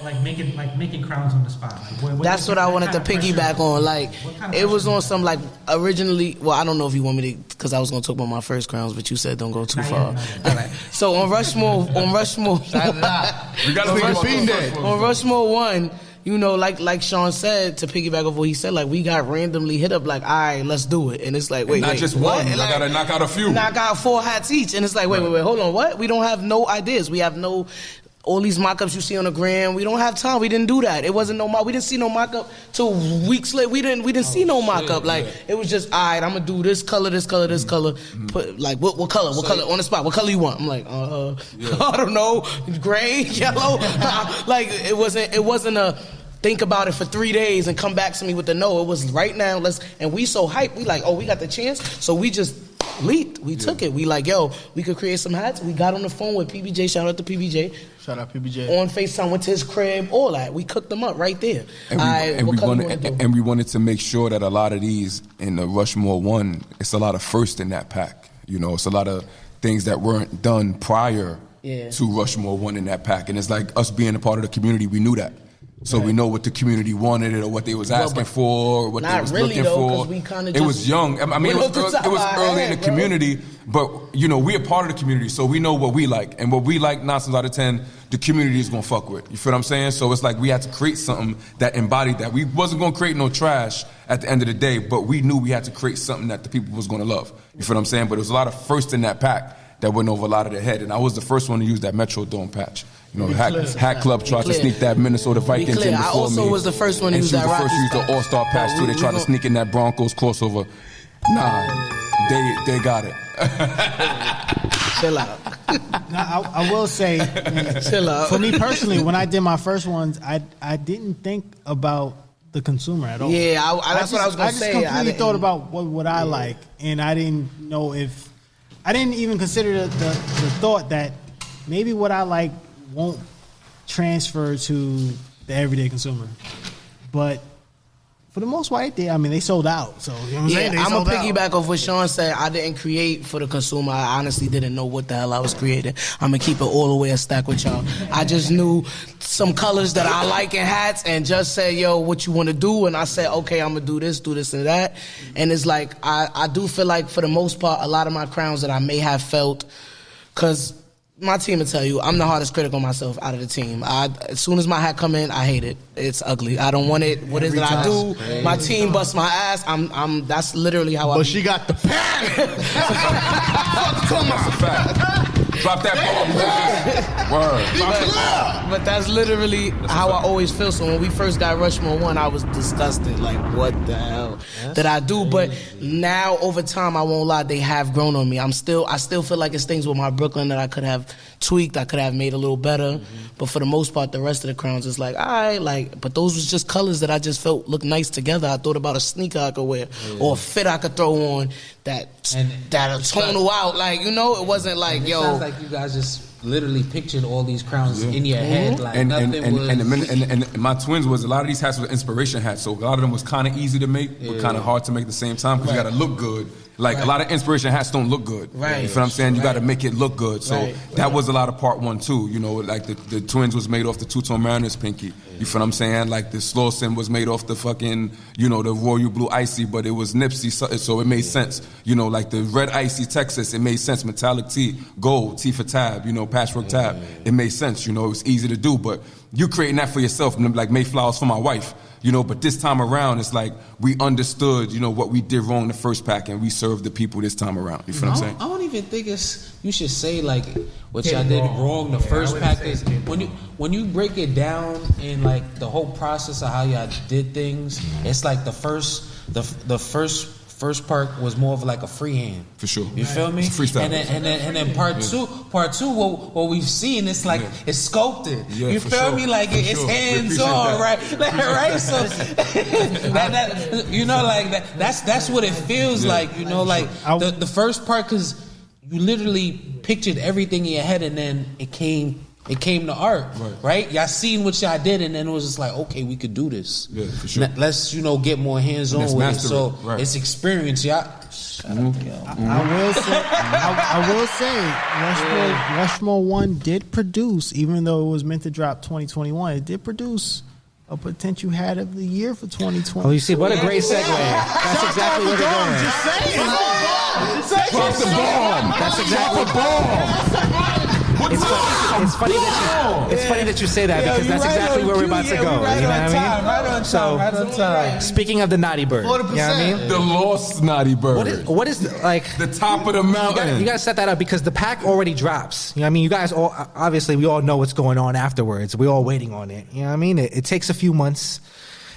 Like making crowns on the spot. Like, that's what I wanted to piggyback on. Like, it was on some, like, originally, well, I don't know if you want me to, because I was going to talk about my first crowns, but you said don't go too far. All right. So on Rushmore, We got to Sneakerfeenday. on Rushmore 1, you know, like Sean said, to piggyback off what he said, like, we got randomly hit up, like, all right, let's do it. And it's like, wait, Not wait, just what? one. I Like, got to knock out a few. knock out 4 hats each. And it's like, wait, hold on, what? We don't have no ideas. We have no... All these mock-ups you see on the gram, we don't have time. We didn't do that. It wasn't no mock. We didn't see no mock-up till weeks later. We didn't see no mock-up. Like, it was just, all right, I'm gonna do this color, this color, this color. Put like what color? What color on the spot? What color you want? I'm like, I don't know, gray, yellow. Like it wasn't a think about it for 3 days and come back to me with the no. It was right now. And we so hyped. We like, oh, we got the chance. So we just leaped. We took it. We like, yo, we could create some hats. We got on the phone with PBJ. Shout out to PBJ. Shout out PBJ. On FaceTime, went to his crib, all that. We cooked them up right there. And we wanted to make sure that a lot of these in the Rushmore 1, it's a lot of first in that pack. You know, it's a lot of things that weren't done prior to Rushmore 1 in that pack. And it's like us being a part of the community, we knew that. So we know what the community wanted or what they was asking for, or what they was looking for. It was young. I mean, it was early in the community, but you know, we a part of the community, so we know what we like. And what we like, 9 times out of 10, the community is gonna fuck with. You feel what I'm saying? So it's like we had to create something that embodied that. We wasn't gonna create no trash at the end of the day, but we knew we had to create something that the people was gonna love. You feel what I'm saying? But there was a lot of first in that pack that went over a lot of their head, and I was the first one to use that Metro Dome patch. You know, Hatclub tried to sneak that Minnesota Vikings in before me. I also was the first one to use that. And she was the first to use the All-Star patch too. They tried to sneak in that Broncos crossover. Nah, they got it. Chill out. Now, I will say, Chill out. For me personally, when I did my first ones, I didn't think about the consumer at all. Yeah, that's what I was going to say. I just completely thought about what I like, and I didn't know if... I didn't even consider the thought that maybe what I like won't transfer to the everyday consumer. But for the most part, they sold out. So, you know what I'm saying? I'm going to piggyback off what Sean said. I didn't create for the consumer. I honestly didn't know what the hell I was creating. I'm going to keep it all the way a stack with y'all. I just knew some colors that I like in hats and just said, yo, what you want to do? And I said, okay, I'm going to do this and that. And it's like, I do feel like for the most part, a lot of my crowns that I may have felt, because my team will tell you, I'm the hardest critic on myself out of the team. As soon as my hat come in, I hate it. It's ugly. I don't want it. What is it I do? My team busts my ass. That's literally how I... But she got the pattern. That's a fact. Drop that ball. Word. But that's literally how I always feel. So when we first got Rushmore 1, I was disgusted. Like, what the hell did I do? But now, over time, I won't lie, they have grown on me. I still feel like it's things with my Brooklyn that I could have tweaked, I could have made a little better. But for the most part, the rest of the crowns is like, all right, but those was just colors that I just felt looked nice together. I thought about a sneaker I could wear or a fit I could throw on that'll tonal out. Like, you know, it wasn't like, it yo. sounds like you guys just literally pictured all these crowns in your head. Like and my twins was, a lot of these hats were inspiration hats, so a lot of them was kind of easy to make, but kind of hard to make at the same time because you got to look good. Like a lot of inspiration hats don't look good. Right. You feel what I'm saying? You got to make it look good. So that was a lot of part 1 too. You know, like the twins was made off the Two-Tone Mariners pinky. You feel what I'm saying? Like the Slauson was made off the fucking, you know, the Royal Blue Icy, but it was Nipsey, so it made sense. You know, like the Red Icy Texas, it made sense. Metallic T, Gold, T for Tab, you know, Patchwork Tab. It made sense. You know, it was easy to do, but you creating that for yourself, like Mayflowers for my wife. You know, but this time around, it's like we understood, you know, what we did wrong the first pack, and we served the people this time around. You feel what I'm saying? I don't even think you should say like what y'all did wrong the first pack. Is when you break it down in like the whole process of how y'all did things, it's like the first first part was more of like a freehand. For sure. You feel me? It's freestyle. And then part two, what we've seen, it's like it's sculpted. Yeah, you for feel sure. me? Like For it's sure. hands on, right? Right. So that you know, like that's what it feels like. You know, like the first part, because you literally pictured everything in your head, and then it came to art, right? Y'all seen what y'all did, and then it was just like, okay, we could do this. Yeah, for sure. Let's get more hands on with it. So it's experience, y'all. I will say, Rushmore 1 did produce, even though it was meant to drop 2021, it did produce a potential hat of the year for 2020. Oh, you see, what a great segue. That's exactly where they're going. Just saying. Drop the bomb. That's exactly the bomb. It's funny that you say that, because that's exactly where we're about to go. You know what I mean? Right on time. Speaking of the Naughty Bird, you know what I mean? The lost Naughty Bird. What is like the top of the mountain? You gotta set that up, because the pack already drops. You know what I mean? You guys all, obviously, we all know what's going on afterwards. We're all waiting on it. You know what I mean? It takes a few months.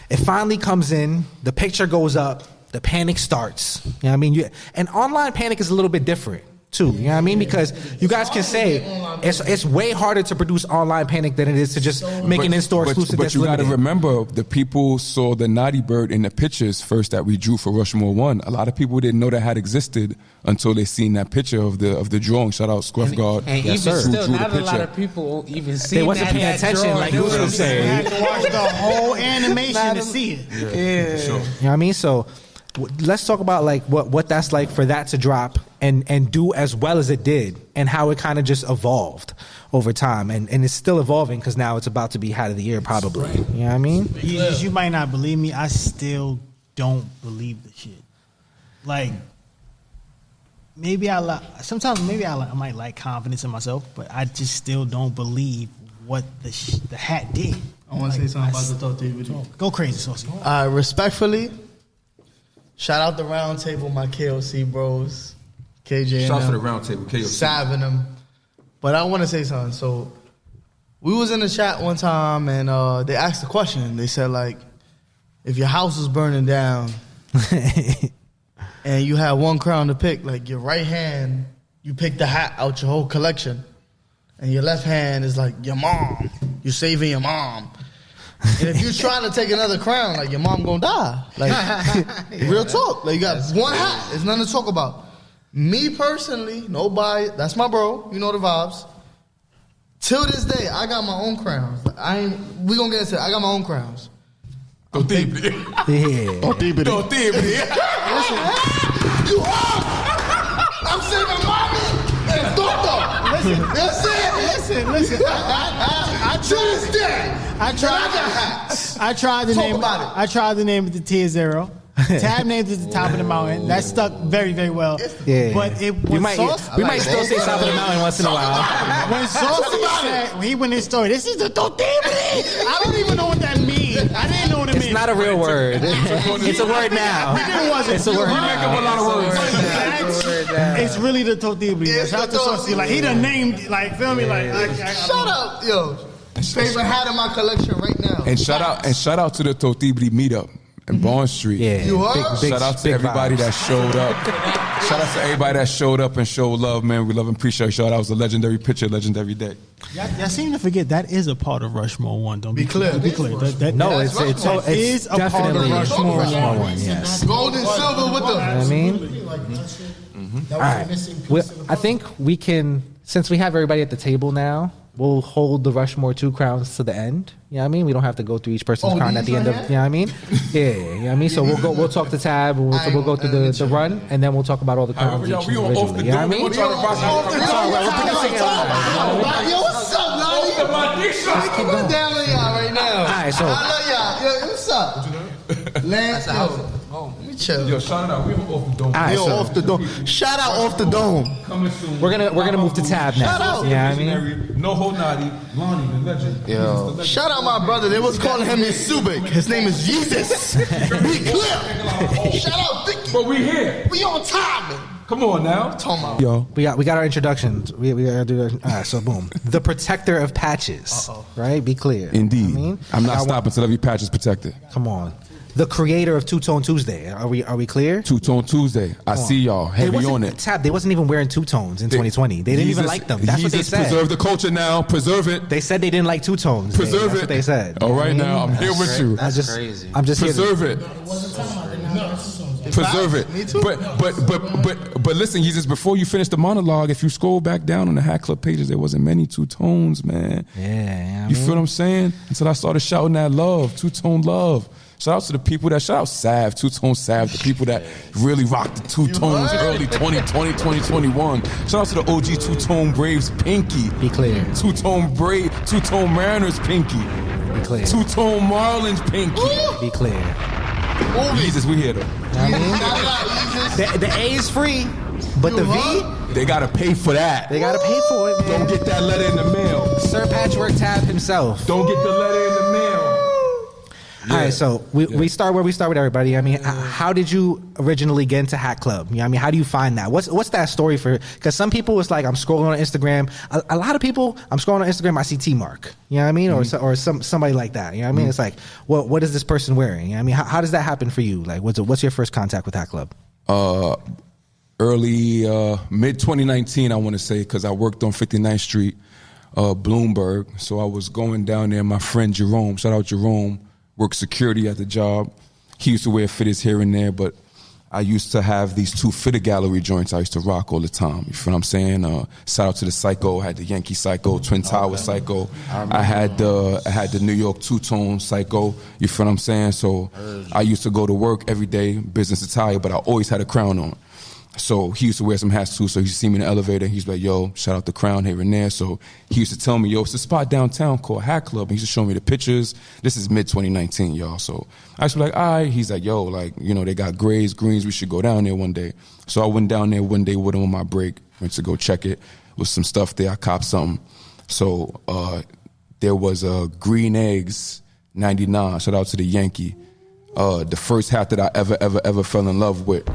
It finally comes in. The picture goes up. The panic starts. You know what I mean? And online panic is a little bit different too. You know what I mean? Because you guys can say it's way harder to produce online panic than it is to just make an in-store exclusive. But you got to remember, the people saw the Naughty Bird in the pictures first that we drew for Rushmore 1. A lot of people didn't know that had existed until they seen that picture of the drawing. Shout out Scruff Guard. And even still, not a lot of people even see. They wasn't paying attention, like Goose was saying. You had to watch the whole animation to see it. Yeah. Sure. You know what I mean? So let's talk about like what that's like for that to drop and do as well as it did, and how it kind of just evolved over time, and it's still evolving, because now it's about to be hat of the year probably. You know what I mean? You might not believe me, I still don't believe the shit. Like, sometimes I might lack confidence in myself, but I just still don't believe what the hat did. I want to say something about the Throw DVD. Go crazy, Saucy. Respectfully, shout out the round table, my KOC bros, KJ. Shout out to the round table, KOC. Saving them. But I want to say something. So we was in the chat one time, and they asked a question. They said, like, if your house was burning down and you had one crown to pick, like your right hand, you pick the hat out your whole collection, and your left hand is like your mom. You're saving your mom. And if you're trying to take another crown, like, your mom gonna die. Like, real talk. Like, you got one hat. There's nothing to talk about. Me personally, nobody, that's my bro. You know the vibes. Till this day, I got my own crowns. We gonna get into it. I got my own crowns. Don't think it. Don't think it. Listen, you are. I'm saying my mommy and Toto. Listen. That's it. Listen. I to this day. I tried to name it the Tier Zero. Tab named it the Top of the Mountain. That stuck very, very well. Yeah. But we might still say Top of the Mountain once in a while. When Saucy said, when he went in his story, this is the Totibri. I don't even know what that means. I didn't know what it meant. It's not a real word. It's a word now. It wasn't. It's a word now. We make up a lot of words. It's really the Totibri. Shout out to Saucy. Like, he done named, like, feel me? Like, shut up, yo. Favorite hat in my collection right now. And shout out to the Totibri meetup in Bond Street. Yeah. You are? Shout out to everybody that showed up. Shout out to everybody that showed up and showed love, man. We love and appreciate y'all. That was a legendary picture, legendary day. Y'all seem to forget that is a part of Rushmore 1. Don't be clear. Be clear. No, it's definitely a part of Rushmore 1. Yes. Gold and silver with them. You know what I mean? All right. I think we can, since we have everybody at the table now, we'll hold the Rushmore 2 crowns to the end. You know what I mean? We don't have to go through each person's crown at the end of, you know what I mean? Yeah, you know what I mean? So we'll talk to Tab, we'll go through the run, and then we'll talk about all the crowns individually. You know what I mean? Yo, what's up, Lonnie? We're down with y'all right now. All right, so I love y'all. Yo, what's up? Lance, let me chill. Yo, shout out. We off the dome. all right, Yo, so off the dome. Shout out off the dome. we're gonna move to Tab now. Shout out. You know what I mean? Noho Nati, Lonnie, the legend. Yo. Shout out my brother. They was calling him Yusubik. His name is Jesus. Be clear. Shout out Vicky. But we here. We on time, man. Come on now. Talking about. Yo. We got our introductions. We gotta do that. All right, so boom. The protector of patches. Right? Be clear. Indeed. You know what I mean? I'm not stopping until every patch is protected. Come on. the creator of Two Tone Tuesday. Are we clear? Two Tone Tuesday. I see y'all heavy on it. Tab, they wasn't even wearing two tones in 2020. They didn't even like them. That's what they said. Preserve the culture now. Preserve it. They said they didn't like two tones. Preserve That's it. what they said. All right, now I'm here with you. That's crazy. I'm just preserve it. Preserve it. Me too. But listen, Jesus, before you finish the monologue, if you scroll back down on the Hatclub pages, there wasn't many two tones, man. Yeah. You feel what I'm saying? Until I started shouting that love, two tone love. Shout out to the people that shout out Sav, Two Tone Sav, the people that really rocked the two tones early 2020, 2021. Shout out to the OG Two Tone Braves Pinky. Be clear. Two Tone Mariners Pinky. Be clear. Two Tone Marlins Pinky. Be clear. Jesus, we here though. The A is free, but the V, they gotta pay for that. they gotta pay for it, man. Don't get that letter in the mail. Sir Patchwork Tab himself. Don't get the letter in the mail. All right, so we start where we start with everybody. I mean, how did you originally get into Hatclub? You know, I mean, how do you find that? What's that story for? Because some people, it's like I'm scrolling on Instagram. A lot of people, I'm scrolling on Instagram, I see T-Mark. You know what I mean, or somebody like that. You know what I mean? It's like, what is this person wearing? You know what I mean, how does that happen for you? Like, what's your first contact with Hatclub? Early mid 2019, I want to say, because I worked on 59th Street, Bloomberg. So I was going down there. My friend Jerome, shout out Jerome, worked security at the job. He used to wear fitteds here and there, but I used to have these two fitted gallery joints I used to rock all the time. You feel what I'm saying? Shout out to the Psycho. I had the Yankee Psycho, Twin Tower Psycho. I had the New York two-tone Psycho. You feel what I'm saying? So I used to go to work every day, business attire, but I always had a crown on. So he used to wear some hats too, so he used to see me in the elevator. He's like, yo, shout out the Crown here and there. So he used to tell me, yo, it's a spot downtown called Hatclub. And he used to show me the pictures. This is mid-2019, y'all. So I used to be like, all right. He's like, yo, like, you know, they got grays, greens. We should go down there one day. So I went down there one day with him on my break. Went to go check it. With some stuff there. I copped something. So there was Green Eggs 99. Shout out to the Yankee. The first hat that I ever fell in love with.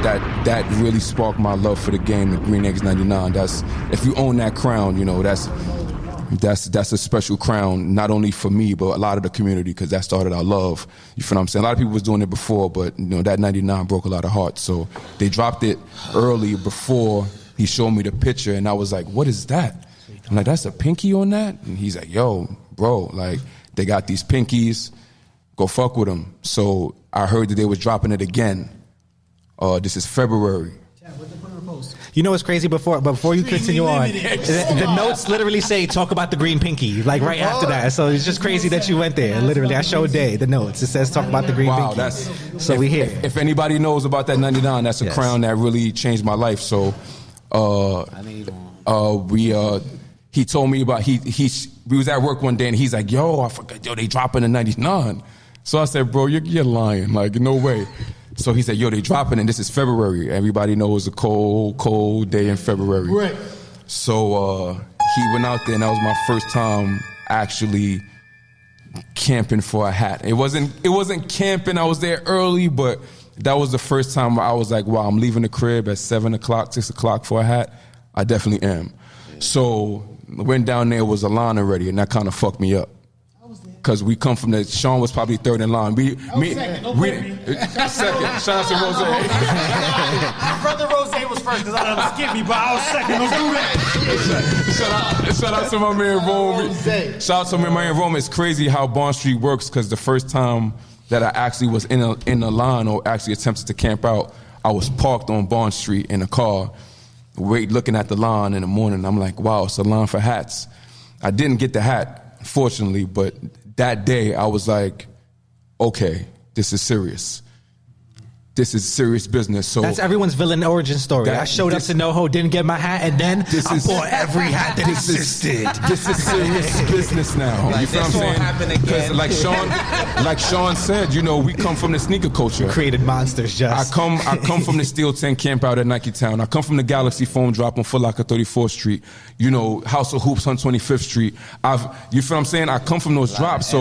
That really sparked my love for the game, the Green Eggs 99. That's, if you own that crown, you know, that's a special crown, not only for me, but a lot of the community, because that started our love. You feel what I'm saying? A lot of people was doing it before, but you know, that 99 broke a lot of hearts. So they dropped it early before he showed me the picture, and I was like, what is that? I'm like, that's a pinky on that? And he's like, yo, bro, like, they got these pinkies, go fuck with them. So I heard that they was dropping it again. This is February. You know what's crazy? Before you continue on, the notes literally say talk about the green pinky, like right after that. So it's just crazy that you went there. Literally, I showed Day the notes. It says talk about the green pinky. So we here. If anybody knows about that 99, that's a crown that really changed my life. So he told me about we was at work one day and he's like, yo, I forgot, yo, they dropping a 99. So I said, bro, you're lying. Like, no way. So he said, yo, they dropping and this is February. Everybody knows a cold day in February. Right. So he went out there and that was my first time actually camping for a hat. It wasn't camping, I was there early, but that was the first time where I was like, wow, I'm leaving the crib at 7 o'clock, 6 o'clock for a hat. I definitely am. So went down there, was a line already, and that kind of fucked me up. Because we come from Sean was probably third in line. Second. Shout out to Rose. My brother Rose was first because I don't skip me, but I was second. Don't do that. Shout out to my man Rome. Shout out to my man Rome. It's crazy how Bond Street works because the first time that I actually was in a line or actually attempted to camp out, I was parked on Bond Street in a car, looking at the line in the morning. I'm like, wow, it's a line for hats. I didn't get the hat, unfortunately, but that day, I was like, okay, this is serious. This is serious business. So that's everyone's villain origin story. I showed up to NoHo, didn't get my hat, and then I bought every hat that existed. This is serious business now. Like, you feel what I'm saying? Happen again. Like Sean said, you know, we come from the sneaker culture. We created monsters. Just I come from the Steel 10 camp out at Nike Town. I come from the Galaxy Foam drop on Foot Locker 34th Street. You know, House of Hoops on 25th Street. You feel what I'm saying? I come from those drops.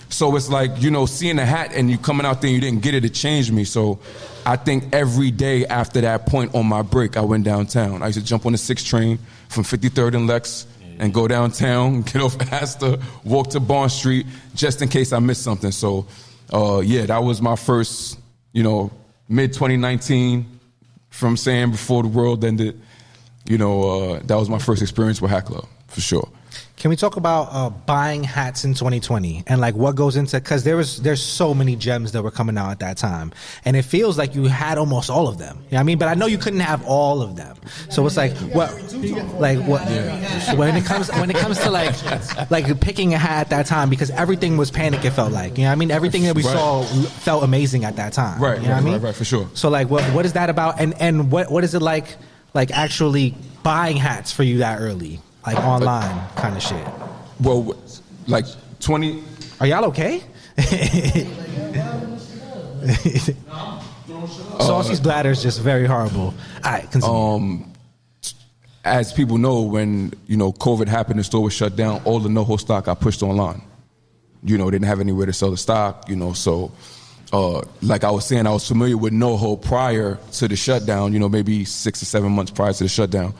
So it's like, you know, seeing the hat and you coming out there and you didn't get it, it changed me. So I think every day after that point on my break, I went downtown. I used to jump on the 6 train from 53rd and Lex and go downtown, get off Astor, walk to Bond Street, just in case I missed something. So that was my first, mid 2019, from saying before the world ended, that was my first experience with Hatclub, for sure. Can we talk about buying hats in 2020 and like what goes into, because there's so many gems that were coming out at that time, and it feels like you had almost all of them. You know what I mean? But I know you couldn't have all of them. So it's like what when it comes to like picking a hat at that time, because everything was panic. It felt like, you know what I mean? Everything that we saw felt amazing at that time. Right. You know what I mean? Right, for sure. So like what is that about? And what is it like actually buying hats for you that early? Like online kind of shit. Well, like 20. Are y'all okay? Saucy's bladder is just very horrible. All right, continue. As people know, when COVID happened, the store was shut down. All the Noho stock got pushed online. Didn't have anywhere to sell the stock. So like I was saying, I was familiar with Noho prior to the shutdown. Maybe 6 or 7 months prior to the shutdown.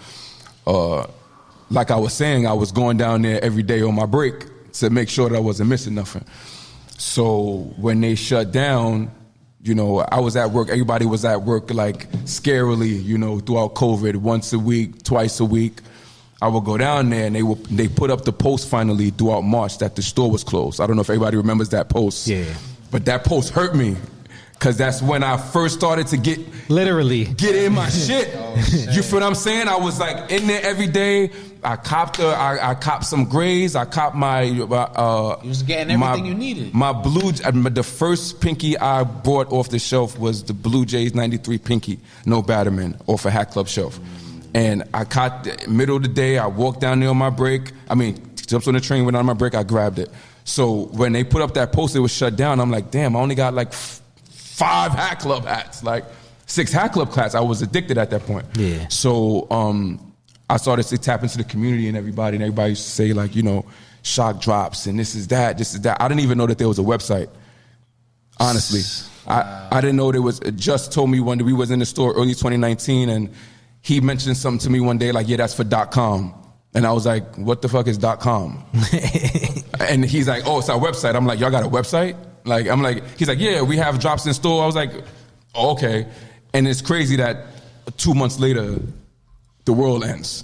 Like I was saying, I was going down there every day on my break to make sure that I wasn't missing nothing. So when they shut down, I was at work. Everybody was at work like scarily, throughout COVID, once a week, twice a week. I would go down there and they put up the post finally throughout March that the store was closed. I don't know if everybody remembers that post. Yeah. But that post hurt me. Because that's when I first started to get in my shit. You feel what I'm saying? I was like in there every day. I copped some grays. I copped my. You was getting everything you needed. The first pinky I bought off the shelf was the Blue Jays 93 pinky, no Batterman, off a Hatclub shelf. And I caught middle of the day. I walked down there on my break. Jumped on the train, went on my break. I grabbed it. So when they put up that post, it was shut down. I'm like, damn, I only got like 5 Hatclub hats, like 6 Hatclub hats. I was addicted at that point. Yeah. So I started to tap into the community and everybody used to say like, shock drops and this is that. I didn't even know that there was a website. Honestly, I didn't know there was. Just told me one day we was in the store early 2019 and he mentioned something to me one day like, yeah, that's for .com. And I was like, what the fuck is .com? And he's like, oh, it's our website. I'm like, y'all got a website? He's like, yeah, we have drops in store. I was like, oh, okay. And it's crazy that 2 months later, the world ends.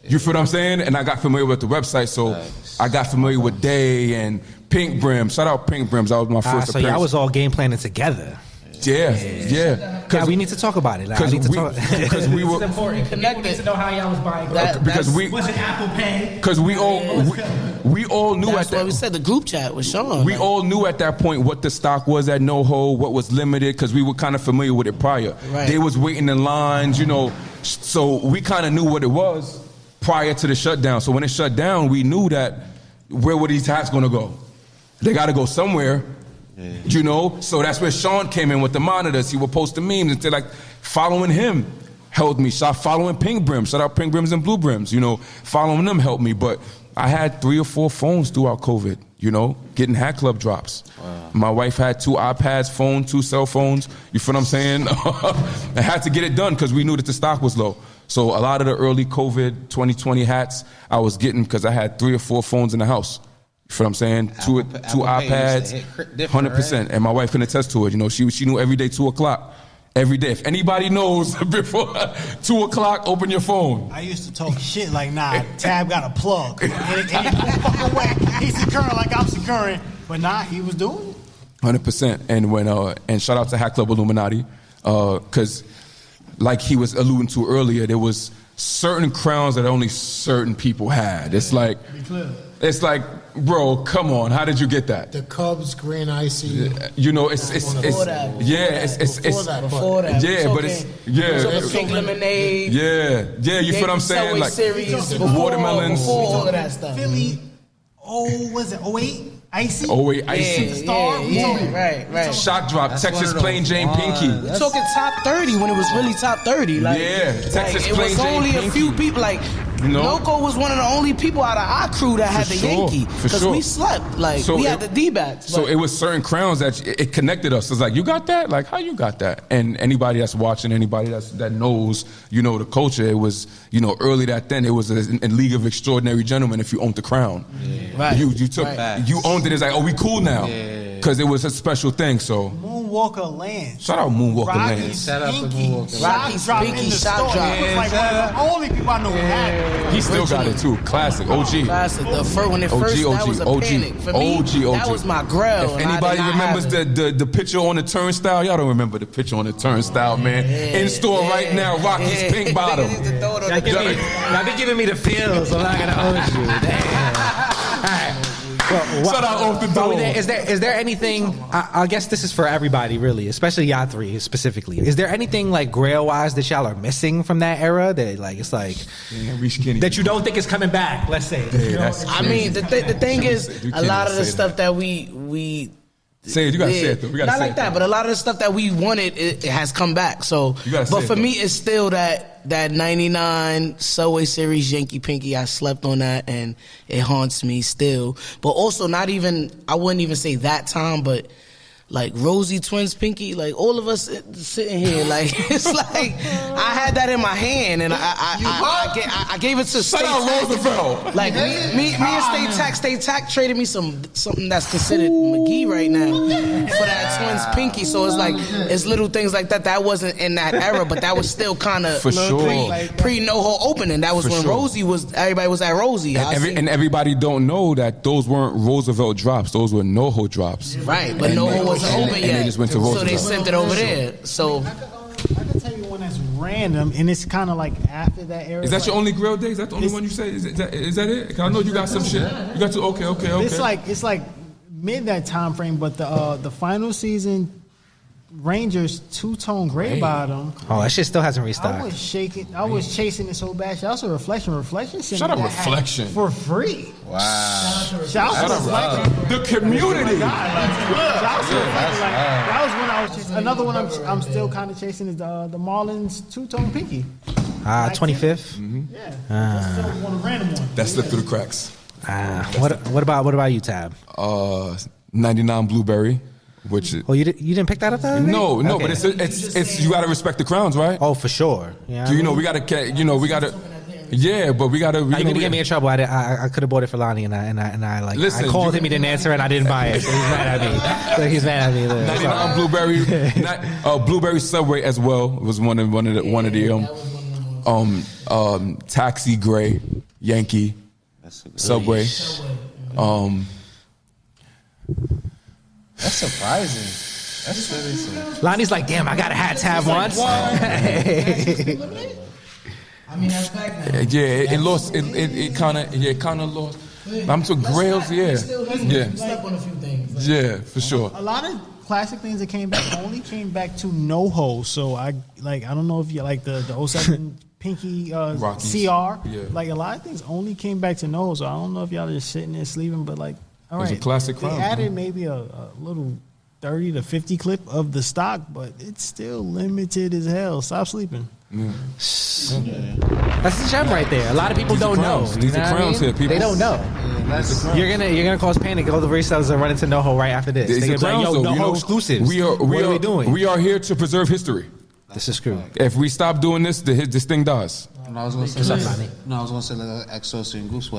You feel what I'm saying? And I got familiar with the website, so I got familiar with Day and Pink Brim. Shout out Pink Brims. That was my first appearance. So y'all was all game planning together. Yeah. We need to talk about it. Because we were important. People need to know how y'all was buying. Was it Apple Pay? Because we all knew that's why we said the group chat was showing. We all knew at that point what the stock was at Noho, what was limited, because we were kind of familiar with it prior. Right. They was waiting in lines, so we kind of knew what it was prior to the shutdown. So when it shut down, we knew that where were these hats going to go? They got to go somewhere. So that's where Sean came in with the monitors. He would post the memes and say like, following him helped me. Following Pink Brims, shout out Pink Brims and Blue Brims, following them helped me. But I had 3 or 4 phones throughout COVID, getting Hatclub drops. Wow. My wife had 2 iPads, phone, 2 cell phones. You feel what I'm saying? I had to get it done because we knew that the stock was low. So a lot of the early COVID 2020 hats I was getting because I had 3 or 4 phones in the house. You feel what I'm saying? Apple 2 iPads, 100%. Right? And my wife can attest to it. She knew every day 2 o'clock. Every day. If anybody knows before 2 o'clock, open your phone. I used to talk shit like, nah, Tab got a plug. Any fucking way. He's securing like I'm securing. But nah, he was doing it. 100%. And when and shout out to Hatclub Illuminati, because like he was alluding to earlier, there was certain crowns that only certain people had. It's like, bro, come on, how did you get that? The Cubs green icy. Before that. Yeah, but it's the pink lemonade. Yeah, you feel what I'm saying? Like series watermelons. Before all of that stuff. Philly, was it 08? Icy? 08 Icy. Star? Right. Shock drop, Texas Plain Jane Pinky. We're talking top 30 when it was really top 30. Texas Plain Jane Pinky. It was only a few people, Loco was one of the only people out of our crew that had the Yankee. Because we slept. We had the D-backs. So it was certain crowns that it connected us. It's like, you got that? Like, how you got that? And anybody that's watching, anybody that knows, the culture, it was, early that then, it was a league of extraordinary gentlemen if you owned the crown. Yeah. Right. You owned it. It's like, oh, we cool now. Yeah. because it was a special thing. So Moonwalker Land. shout out Moonwalker Land. Shout out to Moonwalker. Rocky's Pinky shot drop. He was like one of the only people I know who had it. He still got it too. Classic, OG. Classic. The first, when it first, that was a panic. For me, that was my grill. If anybody remembers the picture on the turnstile, y'all don't remember the picture on the turnstile, man. In store right now, Rocky's pink bottom. Y'all be giving me the feels, so I'm not gonna hold you. Damn. All right. Well, Shut out off the door. Is there anything? I guess this is for everybody, really, especially y'all three specifically. Is there anything like grail wise that y'all are missing from that era that that you don't think is coming back? Let's say. I mean, the thing is, a lot of the stuff that we. Say it. You gotta say it though. We gotta not say like that, but a lot of the stuff that we wanted, it has come back. So, but for me, it's still that 99 Subway Series Yankee Pinky. I slept on that, and it haunts me still. But also, I wouldn't even say that time, but like Rosie Twins Pinky, like all of us sitting here, like it's like I had that in my hand, and I gave it to State Tac. Like me and State Tac traded me something that's considered McGee right now for that Twins Pinky. So it's like it's little things like that wasn't in that era, but that was still kind of pre Noho opening. That was when Rosie everybody was at Rosie, and everybody don't know that those weren't Roosevelt drops; those were Noho drops. Right, but Noho was open yet, they just went to so they sent it over there. So I can tell you one that's random, and it's kind of like after that era. Is that your only grill day? Is that the only one you say? Is that it? Cause I know you got some shit. You got to okay. It's like mid that time frame, but the final season Rangers two-tone gray bottom. Oh, that shit still hasn't restocked. I was chasing it so bad. Shout out to Reflection. Shout out Reflection for free. Wow. Shout out to Reflection. The community. That was when I was chasing. Another one I'm still kind of chasing is the Marlins two-tone pinky. 25th. Mm-hmm. Yeah. That's still one random one. That slipped through the cracks. What about you, Tab? 99 Blueberry. Which you didn't pick that up though? No, okay. But it's you gotta respect the crowns, right? Oh, for sure. Yeah. We gotta. Yeah, but we gotta. You're gonna get me in trouble. I could have bought it for Lonnie, and I like. Listen, I called him, he didn't answer, and I didn't buy it. So he's mad at me. 99 Blueberry, Blueberry Subway as well was one of the Taxi Gray Yankee Subway. That's surprising. That's really surprising. Lonnie's like, damn, I got a hat tab once. I mean, that's back now. Yeah, it lost. It kind of lost. I'm to Grails, yeah. Slept on a few things. Yeah, for sure. A lot of classic things that came back only came back to Noho. So I don't know if you like the 07 Pinky CR. Yeah. Like a lot of things only came back to Noho. So I don't know if y'all are just sitting there sleeping, but like. All right. It was a classic crowd. They added maybe a little 30 to 50 clip of the stock, but it's still limited as hell. Stop sleeping. Yeah. That's the gem right there. A lot of people don't know. These are crowns here, people. They don't know. You're gonna cause panic. All the resellers are running to Noho right after this. They're gonna be like, yo, Noho exclusives. What are we doing? We are here to preserve history. This is true. If we stop doing this, this thing dies. I was gonna say like Saucy and Goose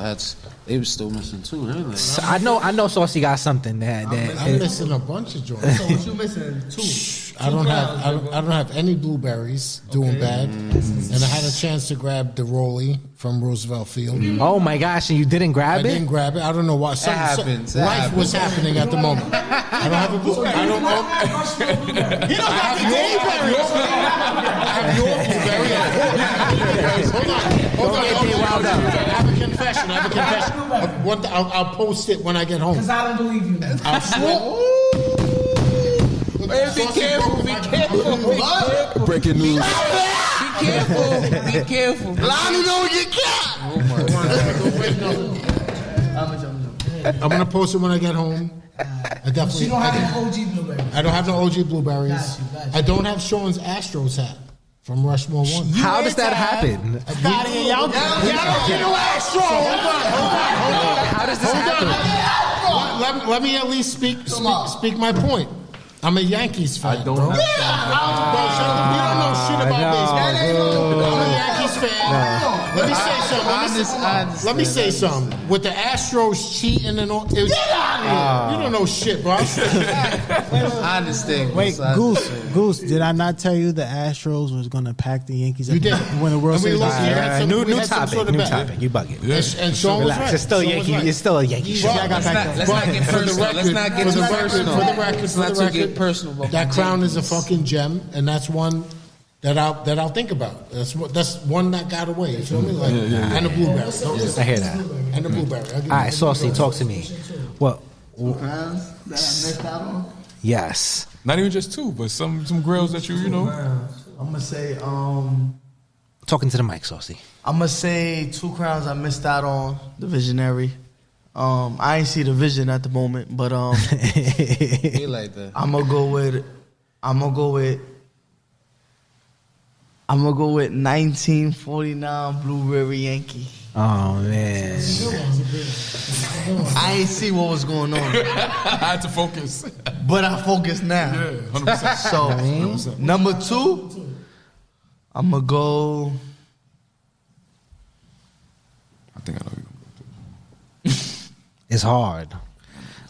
they were still missing too. Really. So I know Saucy got something that I'm missing a bunch of joints. So what you missing? Two. I don't have any blueberries doing bad, and I had a chance to grab the Rolly from Roosevelt Field. Oh my gosh! And you didn't grab it? I didn't grab it. I don't know why. Life was happening at the moment. I don't have a blueberry. I don't know. He don't have the blueberries. I have your blueberry. Hold on. I have a confession. I'll post it when I get home. Because I don't believe you. I'll swear. Be careful. Breaking news. Be careful. Lonnie don't get caught. I'm gonna post it when I get home. I definitely. You don't have no OG blueberries. I don't have no OG blueberries. Got you. I don't have Sean's Astros hat from Rushmore 1. How does that happen? Y'all don't get no Astro. How does this happen? Let me at least speak my point. I'm a Yankees fan. I don't bro. have Bro, you don't know shit about baseball. I'm a Yankees fan. Let me say something. Let me say something. With the Astros cheating and all, get out of here! You don't know shit, bro. I understand. Wait, Goose, did I not tell you the Astros was going to pack the Yankees? You did. When the World Series. New topic. You bugging. And Sean was relax. right. It's still Yankee. It's still a Yankee show. Let's not get personal. Let's not get too personal. For the record, Let's not get personal. That crown is a fucking gem, and that's one that I'll think about. That's one that got away. You feel me? Like, and the blueberry. I hear that. And the blueberry. All right, Saucy, talk to me. Well, Crowns that I missed out on. yes. Not even just two, but some grills that you know. I'm gonna say Talking to the mic, Saucy. I'm gonna say 2 crowns I missed out on. The Visionary. I ain't see the vision at the moment, but Be like that. I'm gonna go with 1949 Blueberry Yankee. Oh man. I ain't see what was going on, I had to focus. but I focus now. Yeah, 100%. So 100%. number 2, I'm gonna go. I think I know you. It's hard.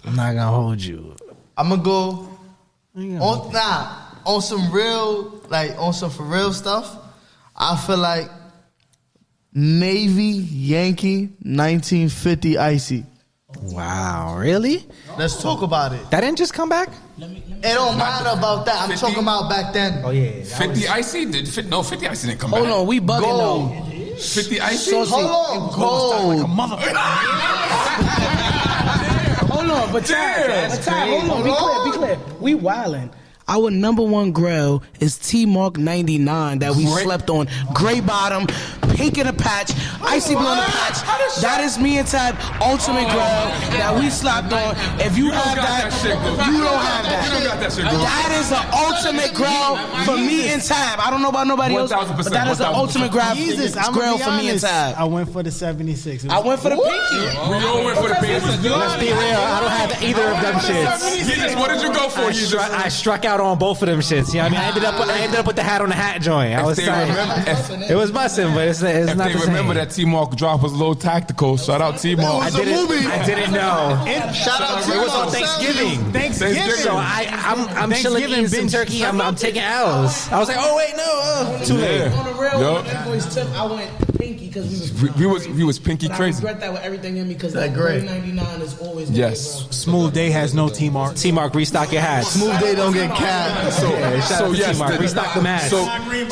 I'm not gonna hold you. I'm gonna go on some real, like on some for real stuff. I feel like Navy Yankee 1950 Icy. Wow, really? Let's talk about it. That didn't just come back? It don't matter about that. I'm 50? talking about back then. Oh yeah. 50 Icy? 50 Icy didn't come Hold back. on, we bugging Gold. though. 50 Icy? Hold on, gold. Hold on, but time, hold on, be clear. We wildin'. Our number 1 grill is T-Mark 99 that we slept on. Gray bottom, pink in a patch, icy blue in a patch. That is me and Tab ultimate grill that we slept on. If you have that, you don't have that. You don't got that shit, bro. That is an ultimate grill for me and Tab. I don't know about nobody else, 1000%, but that is an 1000%. ultimate grill for me and Tab. I went for the 76. I went for the pinky. We all went for the Panthers. Let's be real. I don't have either of them shits. Yeezus, what did you go for? I struck out on both of them shits. You know what I mean? I ended up with the hat on the hat joint. I was sorry. It was busting, but it's not If the they same. remember that T-Mark drop was a little tactical, shout out T-Mark. I didn't know. Shout out to It was on Thanksgiving. So I'm chilling eating some turkey. I'm taking L's. I was like, oh wait, no, too late. On the real invoice tip, I went pinky because We was pinky But crazy. I regret that with everything in me because that gray 99 is always gonna Yes. be Smooth Day has no T-Mark. T-Mark, restock your hats. Smooth Day don't get capped. Shout out to T-Mark. Restock them hats.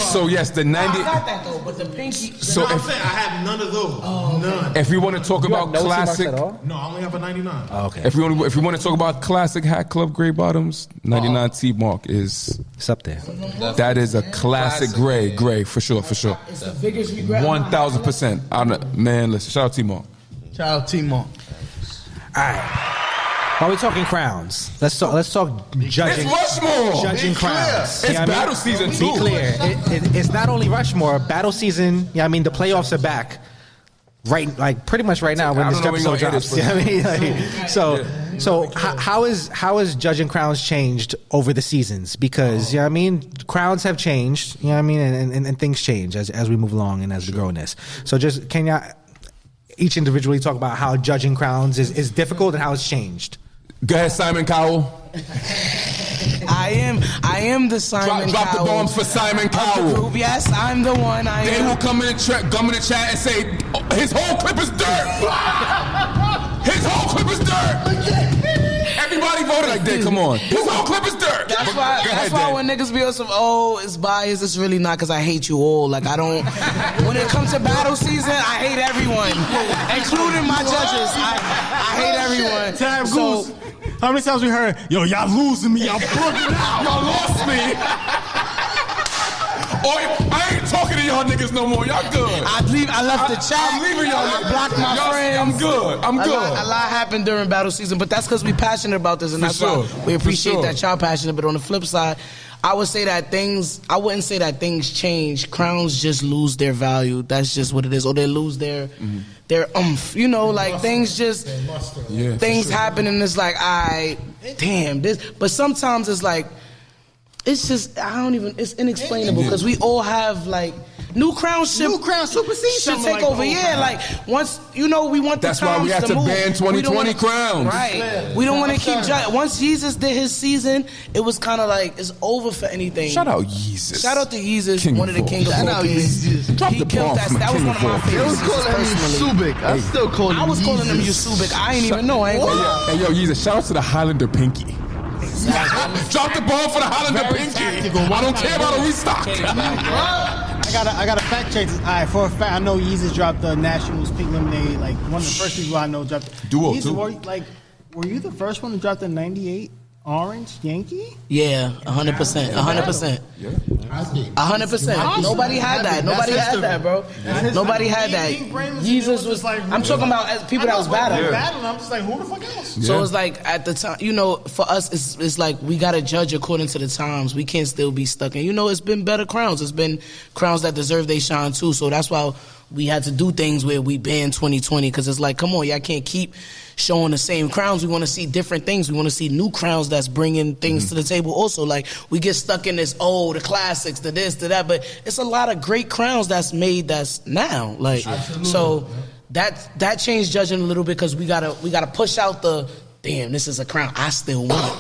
So yes, the 90. I got that though, but the pinky. So I'm saying I have none of those. None. if we want to talk about No T-Marks classic, at all? No, I only have a 99. Oh, okay. if we want to talk about classic Hatclub gray bottoms, 99 T-Mark is It's up there. that is a classic gray for sure. It's the biggest regret. 1000%. Man, listen, shout out T-Mark. Shout out T-Mark. All right. While we're talking crowns, let's talk judging. It's Rushmore. Judging crowns. It's You know what I battle mean? season Be too. clear. It's not only Rushmore. Battle season. Yeah, I mean the playoffs are back. Right, like pretty much right now when I this don't know when episode you're drops. gonna You know what I mean? So how is judging crowns changed over the seasons? Because you know what I mean, crowns have changed. You know what I mean, and things change as we move along and as we grow in this. So just can y'all each individually talk about how judging crowns is difficult and how it's changed? Go ahead, Simon Cowell. I am the Simon Drop the Cowell bombs for Simon of the Cowell. group. Yes, I'm the one. They will come in the chat and say, oh, his whole clip is dirt. His whole clip is dirt. Everybody voted like that. Come on. His whole clip is dirt. That's why. Go ahead, That's why Dan. when niggas be on some, oh, it's biased. It's really not because I hate you all. Like I don't. When it comes to battle season, I hate everyone, including my judges. I hate everyone. Time So- Goose. How many times we heard, yo, y'all losing me, y'all bugging out. Y'all lost me. I ain't talking to y'all niggas no more. Y'all good. I left the chat. I'm leaving y'all. I blocked my Y'all- friends. I'm good. I'm A good. lot happened during battle season, but that's because we passionate about this, and For that's sure. why we For appreciate sure. that y'all passionate. But on the flip side, I wouldn't say that things change. Crowns just lose their value. That's just what it is. Or they lose their oomph. You know, like things just Yeah, for things sure. happen, and it's like, damn this. But sometimes it's like, it's just it's inexplainable because we all have like New crowns supersede should take over. Like once we want. That's why we had to ban 2020 crowns. Right. We don't want to keep judging. Once Yeezus did his season, it was kind of like it's over for anything. Shout out Yeezus. Shout out to Yeezus, one of the king of all kings. He killed that. That was one of my favorites. They was calling him Yusubik. I still call him. I was calling him Yusubik. I ain't even know. I ain't gonna lie. Hey yo, Yeezus, shout out to the Highlander Pinky. Drop the ball for the Highlander Pinky. I don't care about a restock. I got a fact check. All right, for a fact, I know Yeezus dropped the Nationals Pink Lemonade. Like one of the first people I know dropped. Duo Yeezus, too. Were you the first one to drop the '98 Orange Yankee? Yeah, 100%. 100%. Yeah. 100%. Nobody had that. Nobody had that, bro. Nobody had that. Yeezus was like. I'm talking about people that was battling. I'm just like, who the fuck else? So it's like at the time, for us, it's like we gotta judge according to the times. We can't still be stuck in. It's been better crowns. It's been crowns that deserve they shine too. So that's why we had to do things where we banned 2020 because it's like, come on, y'all can't keep showing the same crowns. We want to see different things. We want to see new crowns that's bringing things to the table also. Like, we get stuck in this, the classics, the this, the that, but it's a lot of great crowns that's made that's now. Like, so that changed judging a little bit because we gotta push out the, damn, this is a crown I still want.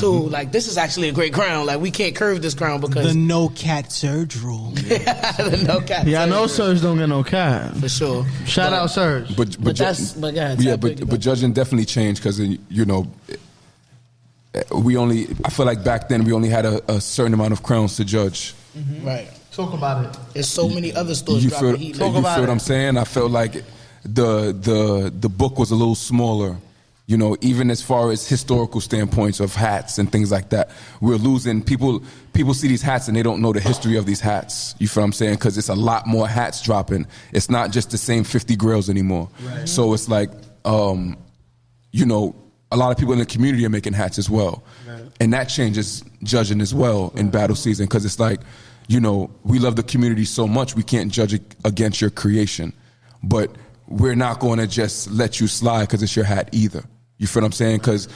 To like, this is actually a great crown. Like, we can't curve this crown because the no cat Surge rule. The no cat. Yeah, I know Surge don't get no cat for sure. Shout out Surge. But judging definitely changed because I feel like back then we only had a certain amount of crowns to judge. Right. Talk about it. There's so many other stores. You feel what I'm saying? I felt like the book was a little smaller. Even as far as historical standpoints of hats and things like that, we're losing people see these hats and they don't know the history of these hats. You feel what I'm saying? Because it's a lot more hats dropping. It's not just the same 50 grails anymore. Right. So it's like, a lot of people in the community are making hats as well. Right. And that changes judging as well in battle season because it's like, we love the community so much we can't judge it against your creation. But we're not going to just let you slide because it's your hat either. You feel what I'm saying? Because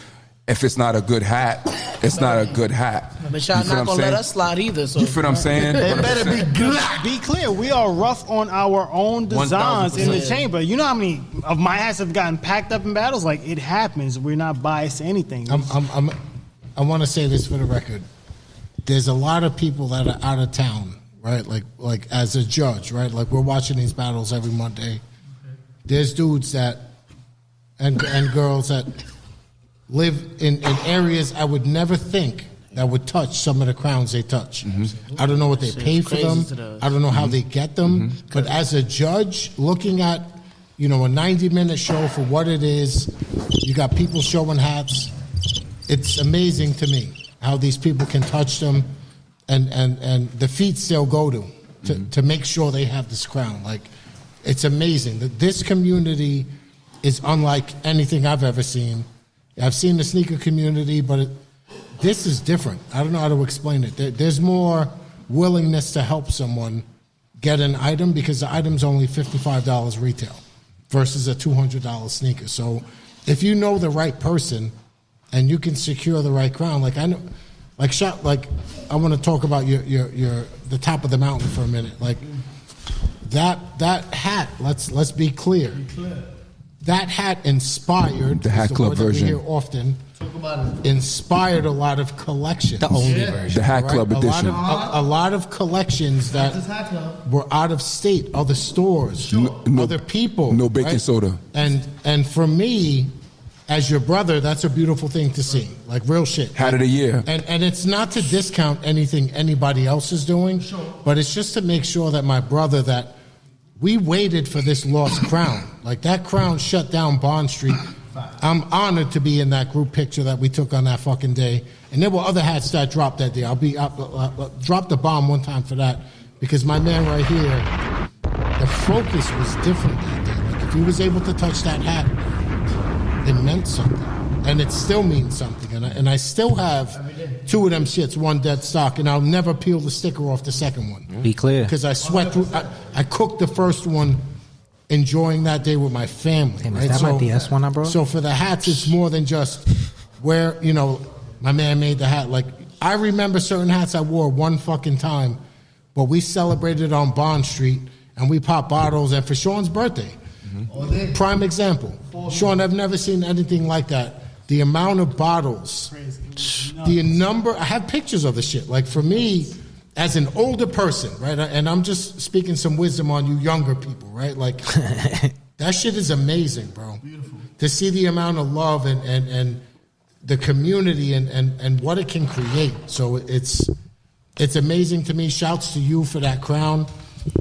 if it's not a good hat, it's not a good hat. But y'all not going to let us slide either. So. You feel what I'm saying? It better be good. Be clear, we are rough on our own designs in the chamber. You know how many of my hats have gotten packed up in battles? Like, it happens. We're not biased to anything. I want to say this for the record. There's a lot of people that are out of town, right? Like as a judge, right? Like, we're watching these battles every Monday. There's dudes that and girls that live in areas I would never think that would touch some of the crowns they touch. I don't know what they pay for them. I don't know how they get them. But as a judge, looking at a 90-minute show for what it is, you got people showing hats. It's amazing to me how these people can touch them, and the feet still go to make sure they have this crown. Like, it's amazing that this community is unlike anything I've ever seen. I've seen the sneaker community, but this is different. I don't know how to explain it. There's more willingness to help someone get an item because the item's only $55 retail versus a $200 sneaker. So if you know the right person and you can secure the right crown, I want to talk about the top of the mountain for a minute. Like, that hat, let's be clear. That hat inspired the Hatclub version. We hear often. Talk about it. Inspired a lot of collections. The only version. The Hatclub edition. A lot of collections that were out of state, other stores, other people. No baking soda. And for me, as your brother, that's a beautiful thing to see. Like, real shit. Hat of the year. And it's not to discount anything anybody else is doing, but it's just to make sure that my brother, that we waited for this lost crown. Like, that crown shut down Bond Street. I'm honored to be in that group picture that we took on that fucking day. And there were other hats that dropped that day. I'll drop the bomb one time for that, because my man right here, the focus was different that day. Like, if he was able to touch that hat, it meant something. And it still means something. And I still have two of them shits, one dead stock, and I'll never peel the sticker off the second one. Be clear. Because I sweat through. I cooked the first one, enjoying that day with my family. Damn, right? is that my DS one I brought? So for the hats, it's more than just where, my man made the hat. Like, I remember certain hats I wore one fucking time, but we celebrated on Bond Street and we popped bottles. And for Sean's birthday, prime example. Sean, I've never seen anything like that. The amount of bottles, the number. I have pictures of the shit. Like for me, as an older person, right? And I'm just speaking some wisdom on you younger people, right? Like that shit is amazing, bro. Beautiful. To see the amount of love and the community and what it can create. So it's amazing to me. Shouts to you for that crown.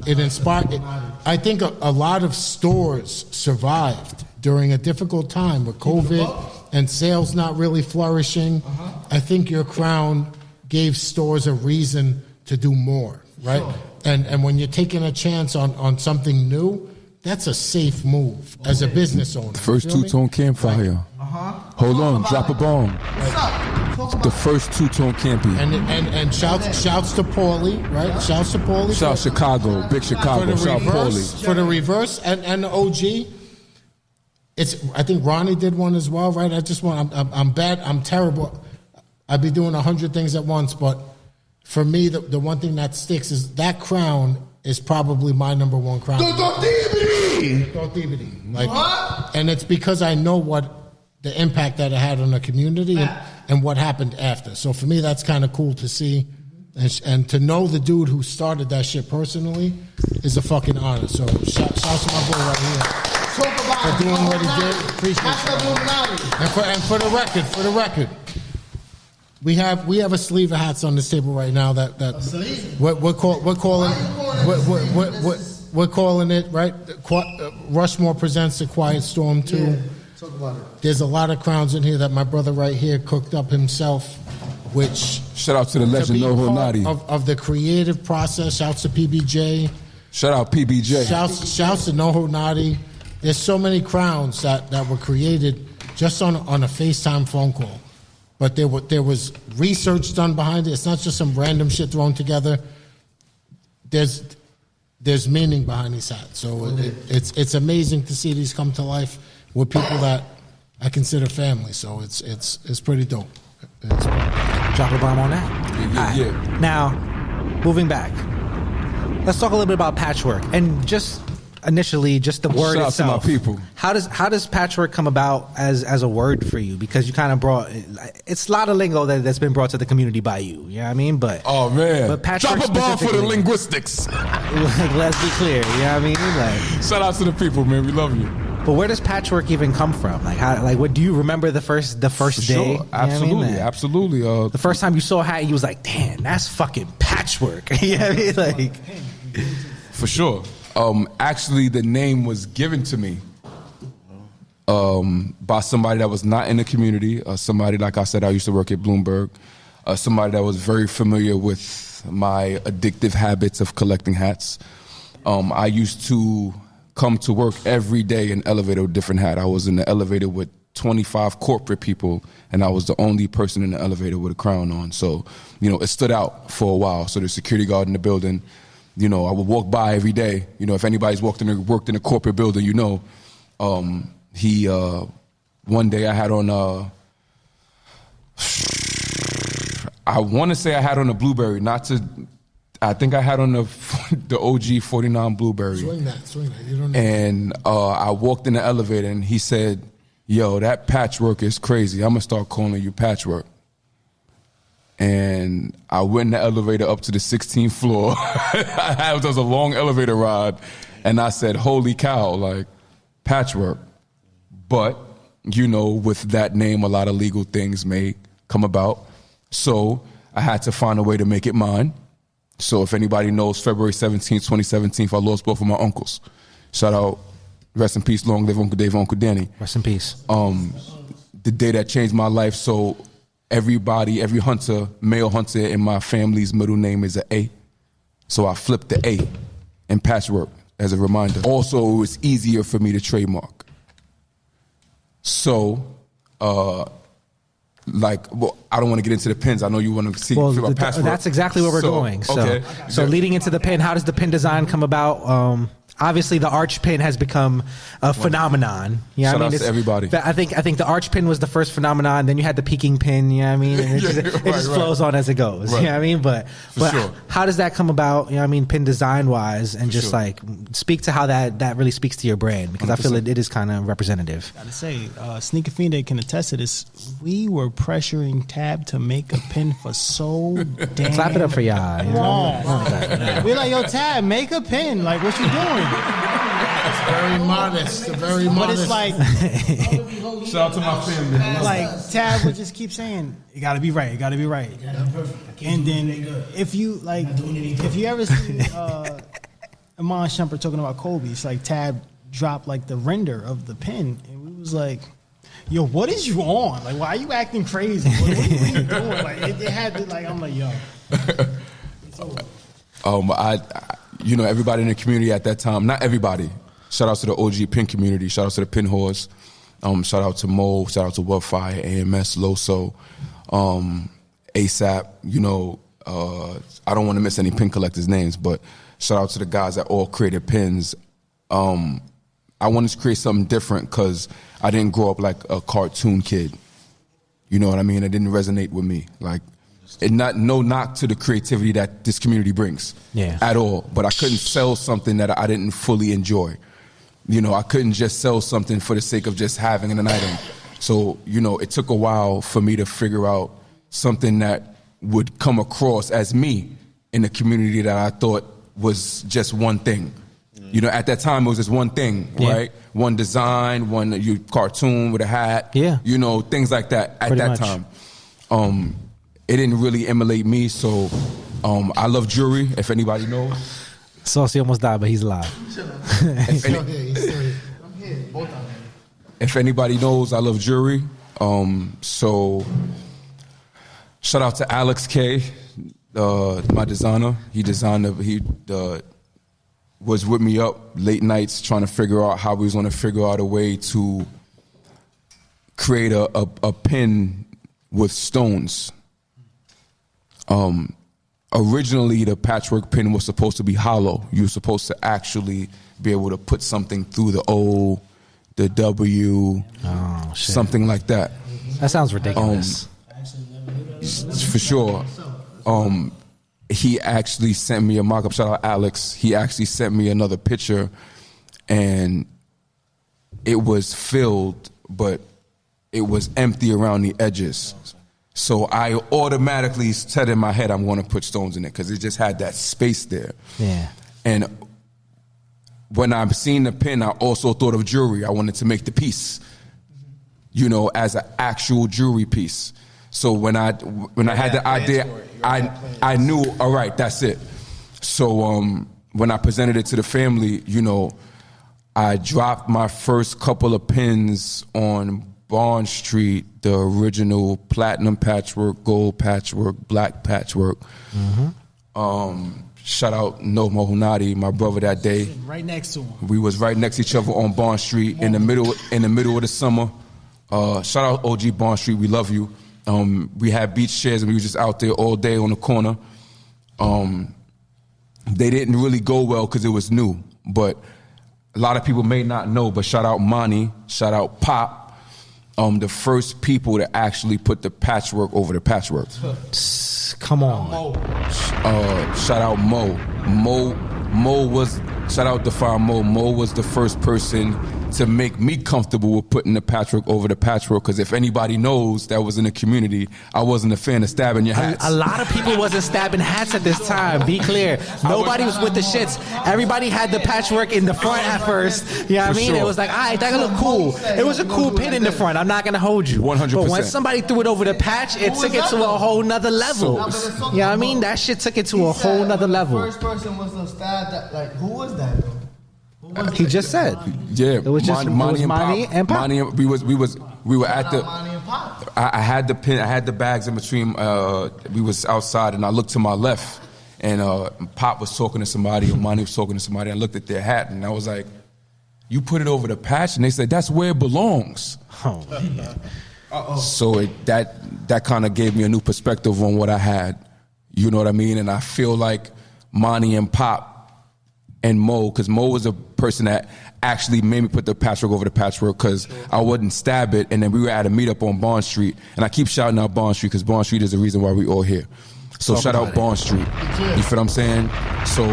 It inspired. I think a lot of stores survived during a difficult time with COVID and sales not really flourishing. I think your crown gave stores a reason to do more, right? Sure. And when you're taking a chance on something new, that's a safe move as a business owner. The first two-tone campfire. Hold on, drop a bomb. The first two-tone campy. And shouts to Paulie, right? Shouts to Paulie. Shout Chicago, big Chicago. Shout Paulie. For the reverse and the OG. I think Ronnie did one as well, right? I'm bad, I'm terrible. I'd be doing 100 things at once, but for me, the one thing that sticks is that crown is probably my number one crown. Like, and it's because I know what the impact that it had on the community and what happened after. So for me, that's kind of cool to see. And to know the dude who started that shit personally is a fucking honor. So shout to my boy right here. For doing what he did. Appreciate it. And for the record, we have a sleeve of hats on this table right now that we're calling it right. Rushmore presents the Quiet Storm 2. Yeah, talk about it. There's a lot of crowns in here that my brother right here cooked up himself. Which shout out to the legend Noho Nati of the creative process. Shouts to PBJ. Shout out PBJ. Shouts to Noho Nati. There's so many crowns that were created just on a FaceTime phone call. But there was research done behind it. It's not just some random shit thrown together. There's meaning behind these hats. So it's amazing to see these come to life with people that I consider family. So it's pretty dope. Drop a bomb on that. Yeah. Now, moving back, let's talk a little bit about patchwork and just initially, just the word Shout itself. out to my people. How does patchwork come about as a word for you? Because you kind of brought it's a lot of lingo that's been brought to the community by you. You know what I mean? But oh man, but patchwork drop a bomb for the linguistics. Let's be clear. You know what I mean? Like, shout out to the people, man. We love you. But where does patchwork even come from? What do you remember the first day? Sure. Absolutely, absolutely. The first time you saw a hat, you was like, "Damn, that's fucking patchwork." You know what I mean? For sure. Actually, the name was given to me by somebody that was not in the community. Somebody, like I said, I used to work at Bloomberg. Somebody that was very familiar with my addictive habits of collecting hats. I used to come to work every day in elevator with a different hat. I was in the elevator with 25 corporate people, and I was the only person in the elevator with a crown on. So, it stood out for a while. So the security guard in the building, I would walk by every day. If anybody's worked in a corporate building, he one day I had on I want to say I had on a Blueberry, I think I had on the OG 49 Blueberry. Swing that. You don't know. And I walked in the elevator and he said, "Yo, that patchwork is crazy. I'm gonna start calling you Patchwork." And I went in the elevator up to the 16th floor. It was a long elevator ride. And I said, "Holy cow, like Patchwork." But, with that name, a lot of legal things may come about. So I had to find a way to make it mine. So if anybody knows, February 17th, 2017, I lost both of my uncles. Shout out, rest in peace, long live Uncle Dave, Uncle Danny. Rest in peace. The day that changed my life. So every hunter, male hunter in my family's middle name is an A. So I flipped the A in Patchwork as a reminder. Also, it was easier for me to trademark. So, I don't want to get into the pins. I know you want to see about Patchwork. That's exactly where we're going. So, okay. So leading into the pin, how does the pin design come about? obviously the arch pin has become a phenomenon. You know Shout what I mean? out to everybody. I think the arch pin was the first phenomenon. Then you had the peaking pin. You know what I mean? And it just flows on as it goes. Right. You know what I mean? But sure. how does that come about? You know what I mean? Pin design wise, and just sure. like speak to how that really speaks to your brand, because 100%. I feel it is kind of representative. Gotta say, Sneakerfeenday can attest to this. We were pressuring Tab to make a pin for so damn. Clap it up for y'all. You know? We're like, yo, Tab, make a pin. Like, what you doing? It's very modest. Very modest. But it's like, shout out to my family. Like Tab would just keep saying, "It got to be right. It got to be right." And then if you ever see Iman Shumpert talking about Kobe, it's like Tab dropped like the render of the pin, and we was like, "Yo, what is you on? Like, why are you acting crazy? What are you doing?" Like, it had to, like, I'm like, yo. Everybody in the community at that time, not everybody. Shout out to the OG pin community. Shout out to the pin whores. Shout out to Mo. Shout out to Wildfire, AMS, Loso, ASAP. I don't want to miss any pin collectors' names, but shout out to the guys that all created pins. I wanted to create something different because I didn't grow up like a cartoon kid. You know what I mean? It didn't resonate with me. Like, no knock to the creativity that this community brings at all. But I couldn't sell something that I didn't fully enjoy. I couldn't just sell something for the sake of just having an item. So, it took a while for me to figure out something that would come across as me in the community that I thought was just one thing. At that time, it was just one thing, right? One design, one cartoon with a hat, things like that at that time. It didn't really emulate me, so I love jewelry, if anybody knows. Saucy almost died, but he's alive. He's still here. I'm here. Both of them. If anybody knows, I love jewelry. So shout out to Alex K, my designer. He was with me up late nights trying to figure out how we was going to figure out a way to create a pin with stones. Originally, the patchwork pin was supposed to be hollow. You were supposed to actually be able to put something through the O, the W, something like that. That sounds ridiculous. For sure. He actually sent me a mock-up. Shout out Alex. He actually sent me another picture, and it was filled, but it was empty around the edges. So I automatically said in my head, I'm going to put stones in it because it just had that space there. Yeah. And when I've seen the pin, I also thought of jewelry. I wanted to make the piece, as an actual jewelry piece. So when I had the idea, I knew, all right, that's it. So when I presented it to the family, I dropped my first couple of pins on Bond Street, the original platinum patchwork, gold patchwork, black patchwork. Shout out Noho Nati, my brother that day. Right next to him. We was right next to each other on Bond Street in the middle of the summer. Shout out OG Bond Street, we love you. We had beach chairs and we were just out there all day on the corner. They didn't really go well because it was new, but a lot of people may not know, but shout out Monty, shout out Pop, the first people to actually put the patchwork over the patchwork. Come on. Shout out Mo. Mo was, shout out Define Mo. Mo was the first person to make me comfortable with putting the patchwork over the patchwork, because if anybody knows that was in the community, I wasn't a fan of stabbing your hats. A lot of people wasn't stabbing hats at this time, be clear. Nobody was with the shits. Everybody had the patchwork in the front at first. You know what I mean? Sure. It was like, all right, that look cool. It was a cool pin in the front. I'm not going to hold you. 100%. But when somebody threw it over the patch, it took it to a whole nother level. You know what I mean? That shit took it to a whole nother level. The first person was the stab that, like, who was that though? He just said. Yeah, it was just Monty and Pop. We were at the. Monty and Pop. I had the pin. I had the bags in between. We was outside, and I looked to my left, and Pop was talking to somebody, or Monty was talking to somebody. I looked at their hat, and I was like, "You put it over the patch," and they said, "That's where it belongs." Oh. So that kind of gave me a new perspective on what I had. You know what I mean? And I feel like Monty and Pop and Mo, because Mo was a person that actually made me put the patchwork over the patchwork because I wouldn't stab it. And then we were at a meetup on Bond Street. And I keep shouting out Bond Street because Bond Street is the reason why we all here. So shout out Bond Street. You feel what I'm saying? So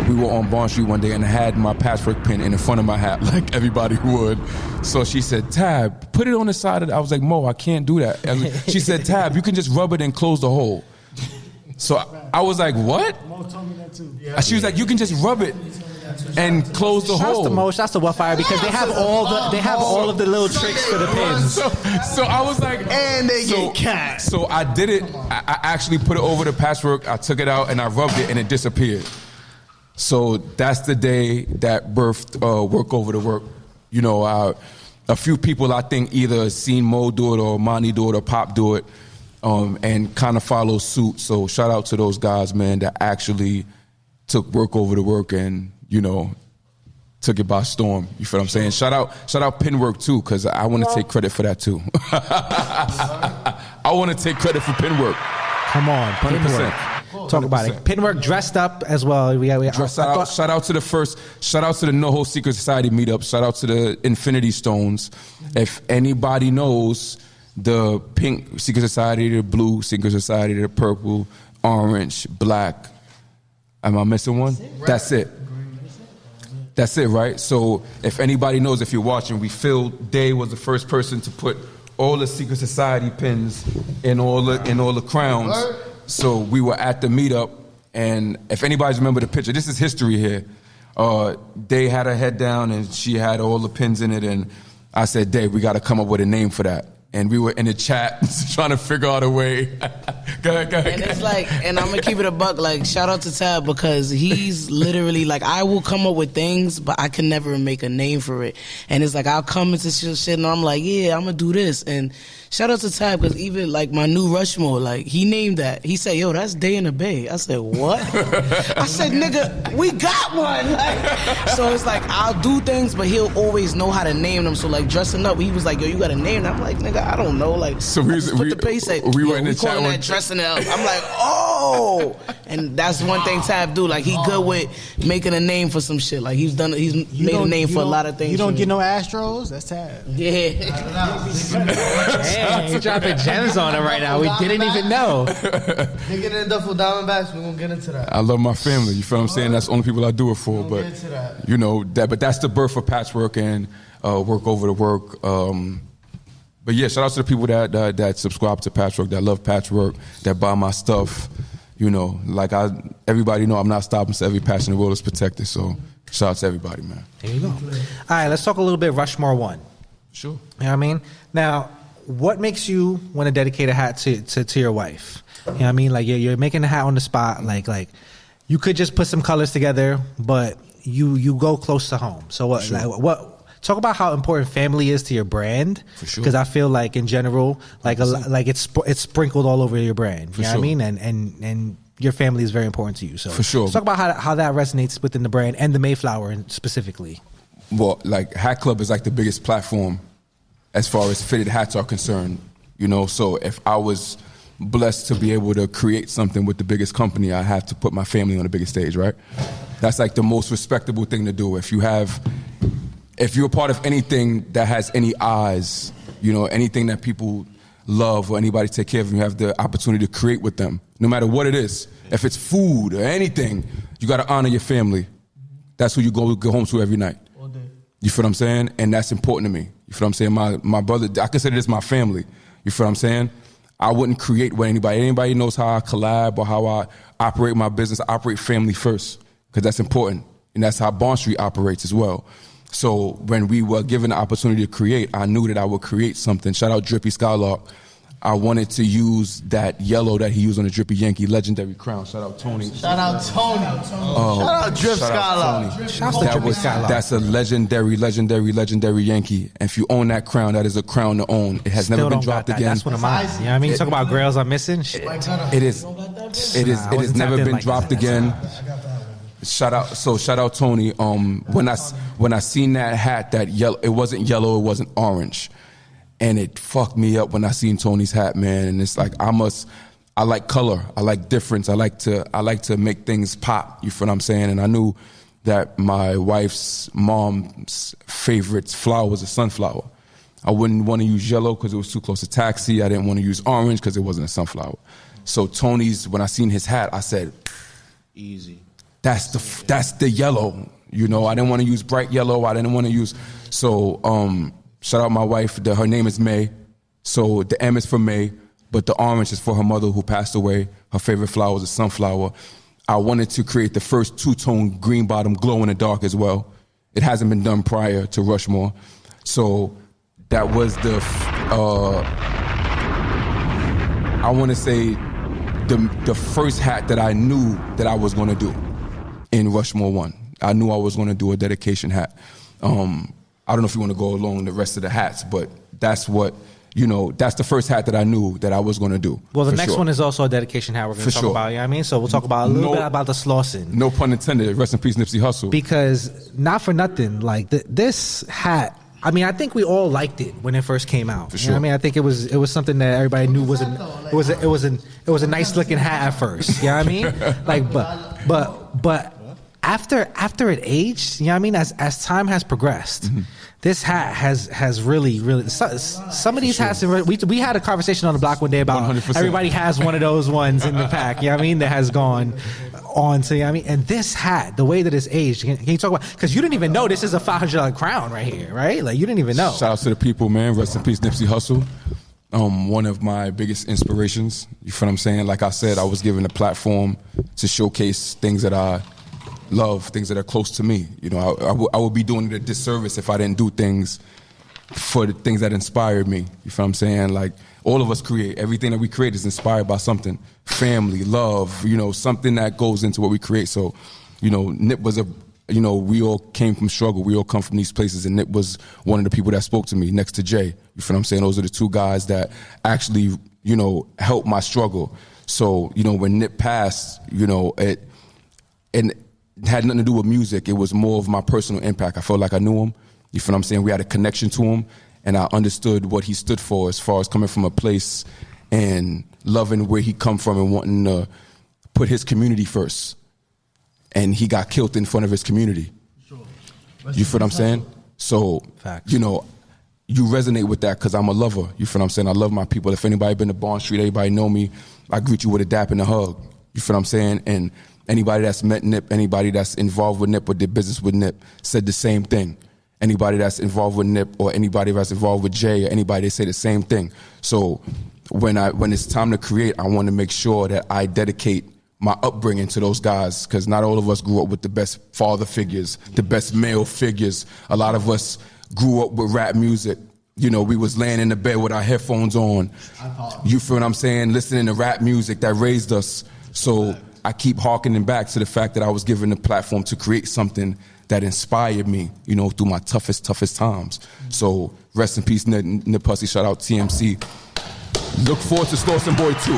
we were on Bond Street one day and I had my patchwork pin in the front of my hat like everybody would. So she said, Tab, put it on the side of it. I was like, Mo, I can't do that. She said, Tab, you can just rub it and close the hole. So I was like, what? Mo told me that too. She was like, you can just rub it and close the hole. Shouts to Mo, shouts to Wildfire because they have all of the little tricks for the pins. So I was like, and they get cat. So I did it. I actually put it over the patchwork. I took it out and I rubbed it and it disappeared. So that's the day that birthed Work Over the Work. You know, a few people I think either seen Mo do it or Monty do it or Pop do it, and kind of follow suit. So shout out to those guys, man, that actually took Work Over the Work and, you know, took it by storm. You feel what I'm saying? Shout out Pinwork too, because I want to take credit for that too. I want to take credit for Pinwork. Come on, Pinwork. Talk about it. Pinwork dressed up as well. Shout out to the Noho Secret Society meetup. Shout out to the Infinity Stones. If anybody knows the pink Secret Society, the blue Secret Society, the purple, orange, black. Am I missing one? That's it. That's it, right? So if anybody knows, if you're watching, we feel Day was the first person to put all the Secret Society pins in all the crowns. So we were at the meetup, and if anybody's remember the picture, this is history here. Day had her head down, and she had all the pins in it, and I said, Day, we got to come up with a name for that. And we were in the chat trying to figure out a way. Go ahead. And it's like, and I'm going to keep it a buck, like, shout out to Tab because he's literally, like, I will come up with things, but I can never make a name for it. And it's like, I'll come into shit and I'm like, yeah, I'm going to do this. And shout out to Tab because even, like, my new Rushmore, like, he named that. He said, yo, that's Day in the Bay. I said, what? I said, nigga, we got one. Like, so it's like, I'll do things, but he'll always know how to name them. So, like, dressing up, he was like, yo, you got to name them. I'm like, nigga, I don't know. Like, so we were in the chat that dressing it up. I'm like, oh, and that's one thing Tab do. Like, he good with making a name for some shit. Like, he's made a name for a lot of things. You don't get no Astros? That's Tab. Yeah. Dang, you dropping gems on him right now. We didn't even know. They get in duffel Diamondbacks. We're gonna get into that. I love my family. You feel what I'm saying? That's the only people I do it for. But you know that. But that's the birth of Patchwork and Work Over the Work. But yeah, shout out to the people that subscribe to Patchwork, that love Patchwork, that buy my stuff. You know, like everybody know I'm not stopping, so every passion in the world is protected. So shout out to everybody, man. There you go. All right, let's talk a little bit Rushmore 1. Sure. You know what I mean? Now, what makes you want to dedicate a hat to your wife? You know what I mean? Like you're making a hat on the spot. Like you could just put some colors together, but you go close to home. So what? Sure. Like, what? Talk about how important family is to your brand. For sure. Because I feel like in general, like it's sprinkled all over your brand. You know what I mean? And your family is very important to you. So for sure. Let's talk about how that resonates within the brand and the Mayflower specifically. Well, like Hatclub is like the biggest platform as far as fitted hats are concerned. You know, so if I was blessed to be able to create something with the biggest company, I have to put my family on the biggest stage, right? That's like the most respectable thing to do. If you're a part of anything that has any eyes, you know, anything that people love or anybody take care of, you have the opportunity to create with them, no matter what it is. If it's food or anything, you got to honor your family. That's who you go home to every night. You feel what I'm saying? And that's important to me. You feel what I'm saying? My brother, I consider this my family. You feel what I'm saying? I wouldn't create with anybody. Anybody knows how I collab or how I operate my business. I operate family first because that's important. And that's how Bond Street operates as well. So when we were given the opportunity to create, I knew that I would create something. Shout out Drippy Skylark. I wanted to use that yellow that he used on the Drippy Yankee legendary crown. Shout out Tony. Shout out Tony. Shout out Drip Skylark. Shout out to Drippy Skylark. That's a legendary Yankee. And if you own that crown, that is a crown to own. It has never been dropped again. That's one of mine. You know what I mean? Talk about grails I'm missing. Shit. It has never been dropped again. Shout out Tony. When I seen that hat, that yellow, it wasn't yellow, it wasn't orange, and it fucked me up when I seen Tony's hat, man. And it's like I like color, I like difference, I like to make things pop. You feel what I'm saying? And I knew that my wife's mom's favorite flower was a sunflower. I wouldn't want to use yellow because it was too close to taxi. I didn't want to use orange because it wasn't a sunflower. So Tony's, when I seen his hat, I said, easy. That's the yellow. You know, I didn't want to use bright yellow. I didn't want to use, so shout out my wife. Her name is May. So the M is for May, but the orange is for her mother who passed away. Her favorite flower was a sunflower. I wanted to create the first two-tone green bottom glow in the dark as well. It hasn't been done prior to Rushmore. So that was the, I want to say the first hat that I knew that I was going to do in Rushmore 1. I knew I was going to do a dedication hat. I don't know if you want to go along the rest of the hats, but that's what, you know, that's the first hat that I knew that I was going to do. Well, the next one is also a dedication hat we're going to talk about, you know what I mean? So we'll talk about a little bit about the Slauson. No pun intended. Rest in peace, Nipsey Hussle. Because, not for nothing, like, this hat, I mean, I think we all liked it when it first came out. For sure. You know what I mean? I think it was something that everybody knew was a nice looking hat at first. You know what I mean? Like, but after it aged, you know what I mean? As time has progressed, this hat has really some of these hats. We had a conversation on the block one day about 100%. Everybody has one of those ones in the pack. You know what I mean? That has gone on to, you know what I mean? And this hat, the way that it's aged, can you talk about? Because you didn't even know this is a $500 crown right here, right? Like, you didn't even know. Shout out to the people, man. Rest in peace, Nipsey Hussle. One of my biggest inspirations. You feel what I'm saying? Like I said, I was given a platform to showcase things that I love, things that are close to me. You know, I would be doing it a disservice if I didn't do things for the things that inspired me. You feel what I'm saying? Like, all of us create. Everything that we create is inspired by something. Family, love, you know, something that goes into what we create. So, you know, Nip was we all came from struggle. We all come from these places, and Nip was one of the people that spoke to me next to Jay. You feel what I'm saying? Those are the two guys that actually, you know, helped my struggle. So, you know, when Nip passed, you know, it had nothing to do with music. It was more of my personal impact. I felt like I knew him. You feel what I'm saying? We had a connection to him, and I understood what he stood for as far as coming from a place and loving where he come from and wanting to put his community first. And he got killed in front of his community. Sure. You feel what I'm saying? So, you know, you resonate with that because I'm a lover. You feel what I'm saying? I love my people. If anybody been to Bond Street, everybody know me. I greet you with a dap and a hug. You feel what I'm saying? And anybody that's met Nip, anybody that's involved with Nip or did business with Nip said the same thing. Anybody that's involved with Nip or anybody that's involved with Jay or anybody, they say the same thing. So when it's time to create, I want to make sure that I dedicate my upbringing to those guys, because not all of us grew up with the best father figures, the best male figures. A lot of us grew up with rap music. You know, we was laying in the bed with our headphones on. You feel what I'm saying? Listening to rap music that raised us. So I keep harkening back to the fact that I was given the platform to create something that inspired me, you know, through my toughest times. So rest in peace, Nip Hussey. Shout out TMC. Look forward to Slauson Boy 2.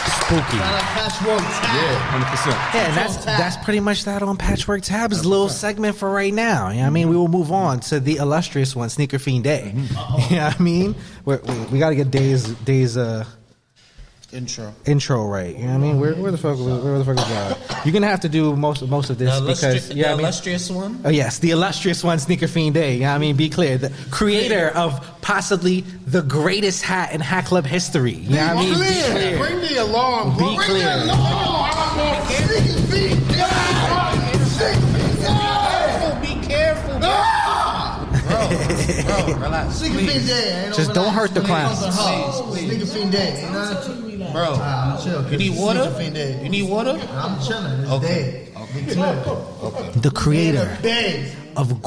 Spooky. Shout out Patchwork Tab. Yeah, 100%. Yeah, and that's pretty much that on Patchwork Tab's little segment for right now. You know what I mean? We will move on to the illustrious one, Sneakerfeenday. You know what I mean? We got to get Day's intro right. You know what I mean? Where the fuck is that? You're gonna have to do most of this because the illustrious one. Oh yes, the illustrious one, Sneakerfeenday. You know what I mean? Be clear, the creator of possibly the greatest hat in Hatclub history. You know what I mean? Be clear. Bring the alarm. Be clear. Be careful. Bro, relax. Sneakerfeenday. Just don't hurt the clowns. Sneakerfeenday. Bro, chill. You need water? Sneakerfeenday. You need water? I'm chilling. It's day. The creator of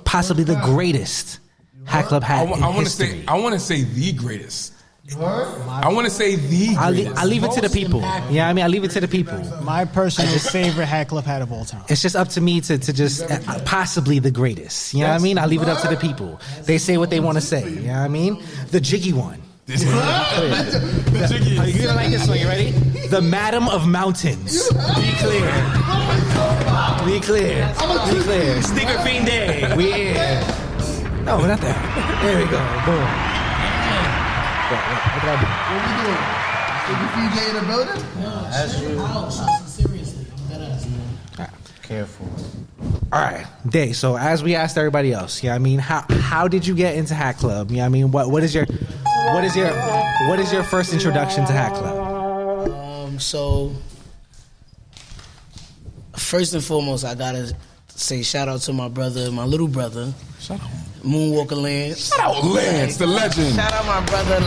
possibly the greatest Hatclub hat in history. I want to say the greatest. I want to say the greatest. I leave it to the people. Yeah, I mean, I leave it to the people. My personal favorite Hatclub hat of all time. It's just up to me to just possibly the greatest. You know what I mean? I leave it up to the people. They say what they want to say. You know what I mean? The jiggy one. You're gonna like this one. You ready? The Madam of Mountains. Be clear. Be clear. Be clear. Sneakerfeenday. We here. No, we're not there. There we go. Boom. What did I do? Sneakerfeenday in the building? Seriously, that ass. Careful. All right, Day. So as we asked everybody else, I mean, how did you get into Hatclub? I mean, what is your first introduction to Hatclub? So first and foremost, I gotta say shout out to my brother, my little brother. Shout out. Moonwalker Lance. Shout out Lance, the legend. Shout out my brother,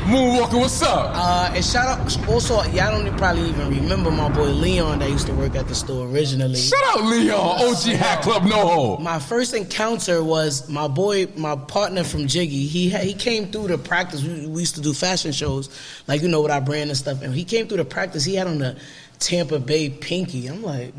Moonwalker, what's up? And shout out also, y'all don't probably even remember my boy Leon that used to work at the store originally. Shout out Leon, OG Hatclub Noho. My first encounter was my partner from Jiggy. He came through the practice. We used to do fashion shows, with our brand and stuff. And he came through the practice. He had on the Tampa Bay Pinky. I'm like,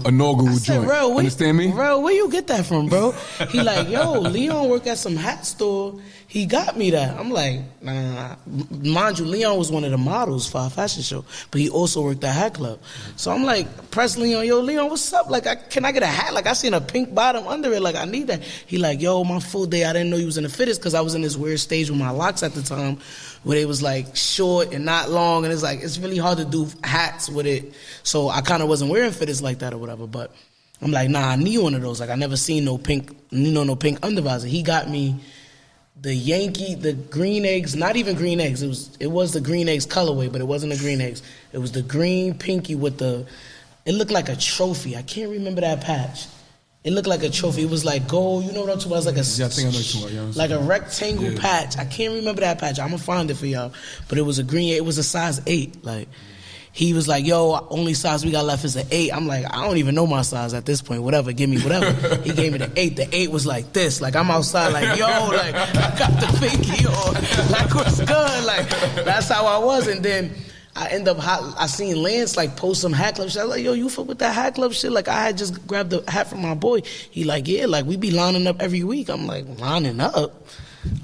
inaugural joint. Understand me? Bro, where you get that from, bro? He like, yo, Leon work at some hat store. He got me that. I'm like, nah. Mind you, Leon was one of the models for our fashion show, but he also worked at Hatclub. So I'm like, press Leon, yo, Leon, what's up? Can I get a hat? I seen a pink bottom under it. I need that. He like, yo, my full day, I didn't know you was in the fittest because I was in this weird stage with my locks at the time where they was short and not long, and it's really hard to do hats with it. So I kind of wasn't wearing fitteds like that or whatever, but I'm like, nah, I need one of those. I never seen no pink undervisor. He got me the green eggs, not even green eggs. It was the green eggs colorway, but it wasn't the green eggs. It was the green pinky with it looked like a trophy. I can't remember that patch. It looked like a trophy. It was gold. You know what I'm talking about? It was I think I know what you're talking about. a rectangle patch. I can't remember that patch. I'm gonna find it for y'all. But it was a green. It was a size 8. He was like, yo, only size we got left is an 8. I'm like, I don't even know my size at this point. Whatever, give me whatever. He gave me the 8. The 8 was like this. I'm outside yo, I got the pinky on. What's good? That's how I was. And then I end up, I seen Lance post some Hatclub shit. I was like, yo, you fuck with that Hatclub shit? I had just grabbed the hat from my boy. He yeah, we be lining up every week. I'm like, lining up?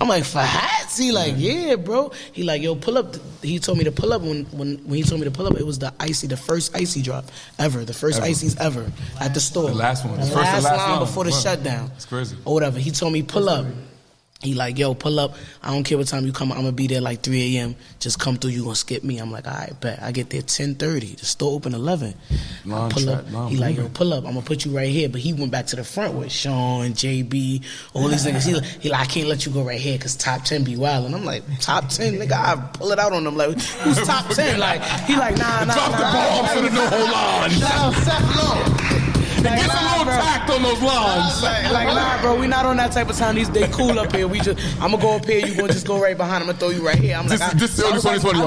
I'm like, for hats? He yeah, bro. He yo, pull up. He told me to pull up. When he told me to pull up, it was the first icy drop ever. The first ices ever at the store. The last one. The last line before the shutdown. It's crazy. Or whatever. He told me, pull up. He yo, pull up. I don't care what time you come. I'm going to be there 3 a.m. Just come through. You going to skip me. I'm like, all right, bet. I get there 10:30. The store open 11. Pull up. He yo, pull up. I'm going to put you right here. But he went back to the front with Sean, JB, all these niggas. He I can't let you go right here because top 10 be wild. And I'm like, top 10? Nigga, I pull it out on them. Who's top 10? He nah. Drop the ball to the Noho line. Seth Low. Get a little tact on those lines. Nah, bro, we not on that type of time. They cool up here. I'm gonna go up here. You gonna just go right behind. I'm gonna throw you right here. I'm like, this early 2020. I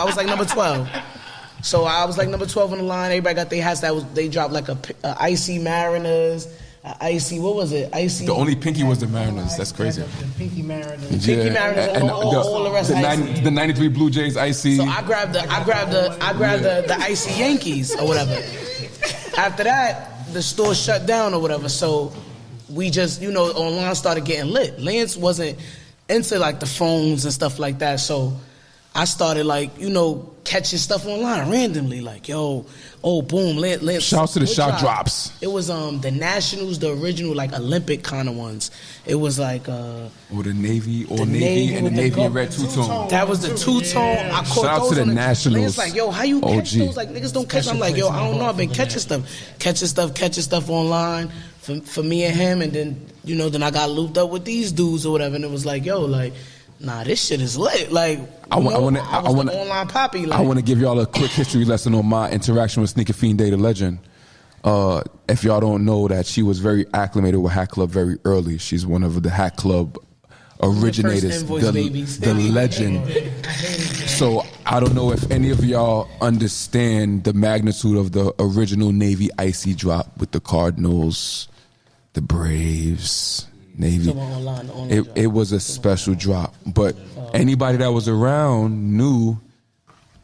was number 12. So I was number 12 on the line. Everybody got their hats. They dropped a Icy Mariners. Icy, what was it? Icy. The only pinky was the Mariners. That's crazy. The Pinky Mariners. Yeah. Pinky Mariners. And all the rest. The 93 Blue Jays Icy. So I grabbed the Icy Yankees or whatever. After that, the store shut down or whatever. So we just, online started getting lit. Lance wasn't into the phones and stuff like that. So I started catching stuff online randomly. Yo, oh boom, Lance. Shouts to the shot drops. It was the Nationals, the original Olympic kind of ones. It was or the Navy and the Navy and red two-tone. That was the two-tone. I caught shout those to the on Nationals. Lance yo, how you catch those? Niggas don't catch. I'm yo, I don't know. I've been catching stuff online for me and him, and then then I got looped up with these dudes or whatever, and it was yo, nah, this shit is lit. I want online poppy. I want to give y'all a quick history lesson on my interaction with Sneakerfeenday, the legend. If y'all don't know that she was very acclimated with Hatclub very early. She's one of the Hatclub originators, the legend. So I don't know if any of y'all understand the magnitude of the original Navy Icy drop with the Cardinals, the Braves, Navy. It was a special drop, but anybody that was around knew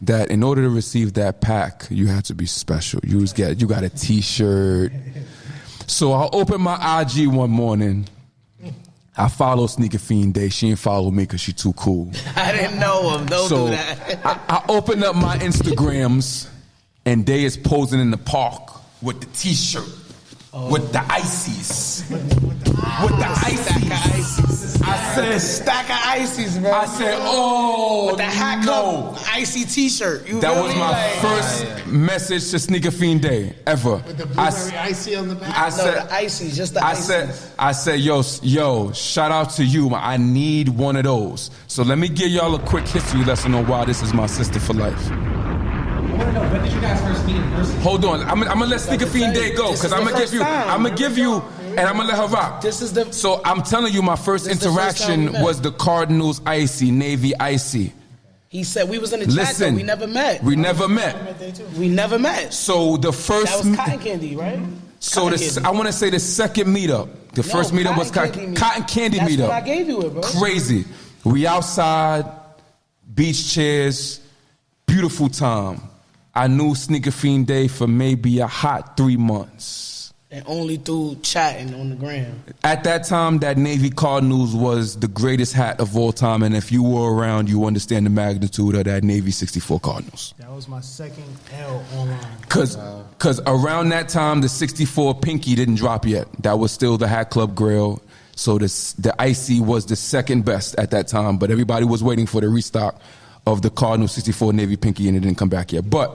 that in order to receive that pack, you had to be special. You got a T-shirt. So I opened my IG one morning. I follow Sneakerfeenday. She didn't follow me because she too cool. I didn't know him. Don't do that. I opened up my Instagrams, and Day is posing in the park with the T-shirt. With the ices. With the ices. I said, stack of ices, bro. I said, oh, with the Hatclub icy T-shirt. That was my first message to Sneakerfeenday ever. With the blueberry icy on the back. The ices, just the ices. I said, yo, shout out to you. I need one of those. So let me give y'all a quick history lesson on why this is my sister for life. I want to know, when did you guys first meet in person? Hold on, I'm gonna let Sneakerfeenday go because I'm gonna give you, and I'm gonna let her rock. So I'm telling you, my first interaction was the Cardinals icy, Navy icy. He said we was in the chat, though. We never met. We never met. We never met. So the first that was cotton candy, right? So I want to say the second meetup. The first meetup was cotton candy That's meetup. What I gave you it, bro. Crazy. We outside, beach chairs, beautiful time. I knew Sneakerfeenday for maybe a hot 3 months. And only through chatting on the gram. At that time, that Navy Cardinals was the greatest hat of all time, and if you were around, you understand the magnitude of that Navy 64 Cardinals. That was my second L online. Because around that time, the 64 Pinky didn't drop yet. That was still the Hatclub Grail. So the Icy was the second best at that time, but everybody was waiting for the restock of the Cardinal 64 Navy Pinky, and it didn't come back yet. But,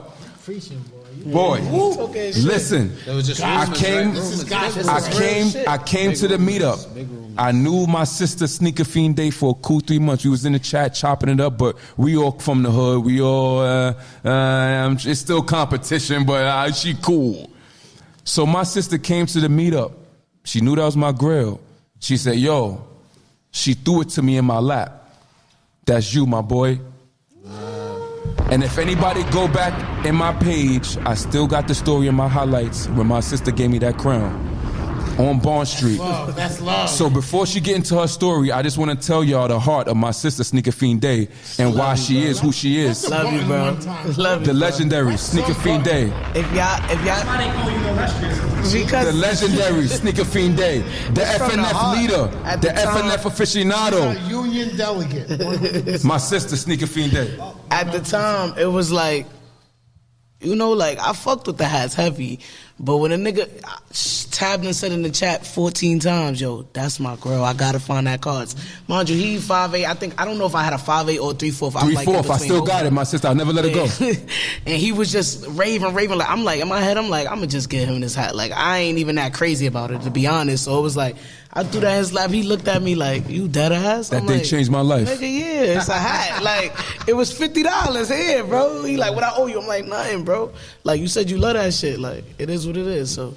boy, listen, I came to the meetup. I knew my sister Sneakerfeenday for a cool 3 months. We was in the chat chopping it up, but we all from the hood. We all, it's still competition, but she cool. So my sister came to the meetup. She knew that was my grill. She said, yo, she threw it to me in my lap. That's you, my boy. And if anybody go back in my page, I still got the story in my highlights when my sister gave me that crown on Bond Street. That's love. So before she get into her story, I just want to tell y'all the heart of my sister Sneakerfeenday and why she is who she is. Love you, bro. Love the legendary Sneakerfeenday. If y'all because the legendary Sneakerfeenday, the FNF leader, the FNF aficionado, union delegate. My sister Sneakerfeenday. At the time, it was like, you know, like I fucked with the hats heavy, but when a nigga tabbed and said in the chat 14 times, yo, that's my girl. I gotta find that cards. Mind you, he 5'8". I don't know if I had a 5'8" or 3'4". 3'4". I still got it, my sister. I never let it go. And he was just raving. Like I'm like in my head, I'm like, I'm gonna just get him this hat. Like I ain't even that crazy about it, to be honest. So it was like, I threw that in his lap. He looked at me like, you dead ass? That day changed my life. Nigga, yeah, it's a hat. Like, it was $50 here, bro. He like, what I owe you? I'm like, nothing, bro. Like, you said you love that shit. Like, it is what it is, so,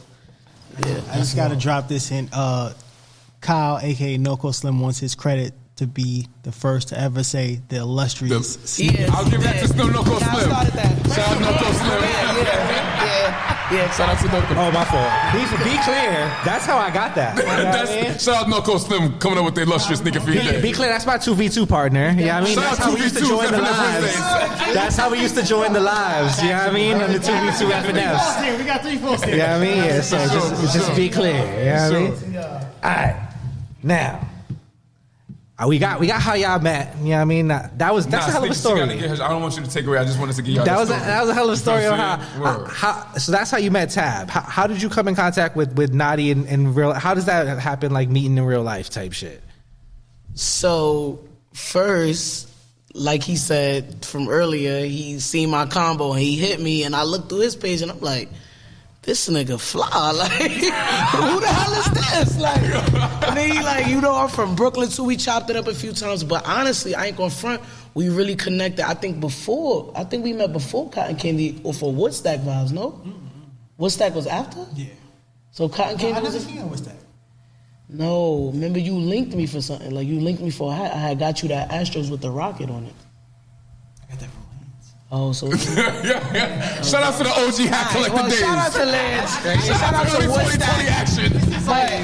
yeah. I just got to drop this in. Kyle, a.k.a. Noko Slim, wants his credit to be the first to ever say the illustrious. I'll give that to Noko Slim. Shout out Noko Slim. Yeah, shout out to Noko. Oh, my fault. Be clear. That's how I got that. Shout out Noko Slim coming up with the illustrious Sneakerfeenday. Be clear. That's my 2v2 partner. You know what I mean? That's how we used to join the lives. That's how we used to join the lives. You know what I mean? And the 2v2 FNFs. We got 3 folks here. You know what I mean? Yeah, so just be clear. You know what I mean? All right. Now. We got how y'all met. You know what I mean? That's a hell of a story. I don't want you to take away. I just wanted to get y'all that was a hell of a story on how so that's how you met Tab. How did you come in contact with Nati in real? How does that happen? Like meeting in real life type shit. So first, like he said from earlier, he seen my combo and he hit me, and I looked through his page and I'm like, this nigga fly, like, who the hell is this? Like, and then he like, you know, I'm from Brooklyn too. We chopped it up a few times, but honestly, I ain't gonna front. We really connected. I think we met before Cotton Candy or for Woodstack vibes. No, Woodstack was after. Yeah. So Cotton Candy was. Woodstack. No, remember you linked me for something. Like you linked me for a hat. I had got you that Astros with the rocket on it. I got that from Lance. Oh, so yeah. Shout out to the OG hat collector days. Shout out to Lance. Shout out to Woodstack. Action.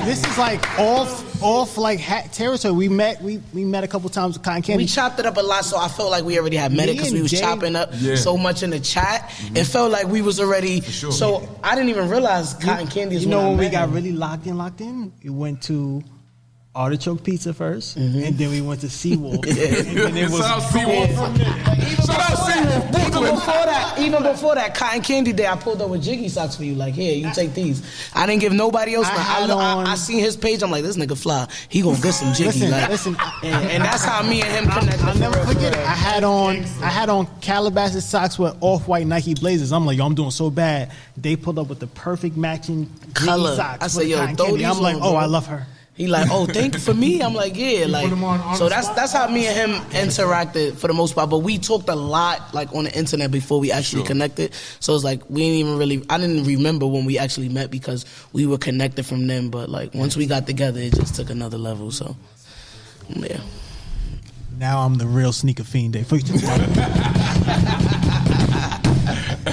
This is like off like hat territory. We met a couple times with Cotton Candy. We chopped it up a lot, so I felt like we already had met it because we was chopping up so much in the chat. Mm-hmm. It felt like we was already. Sure. So I didn't even realize Cotton Candy is. You know when we got really locked in. We went to artichoke pizza first, and then we went to Seawolf. And then it was Even before that, Cotton Candy Day, I pulled up with Jiggy socks for you. Like, here, you take these. I didn't give nobody else. I seen his page. I'm like, this nigga fly. He gonna get some Jiggy. Listen, and that's how me and him connected. I'll never forget it. I had on Calabasas socks with off-white Nike Blazers. I'm like, yo, I'm doing so bad. They pulled up with the perfect matching color socks. I said, yo, throw these. I'm like, oh, I love her. He like, oh, thank you for me. I'm like, yeah, like. So that's how me and him interacted for the most part. But we talked a lot like on the internet before we actually connected. So it's like we didn't even I didn't remember when we actually met because we were connected from them. But like once we got together, it just took another level. So yeah. Now I'm the real Sneakerfeenday.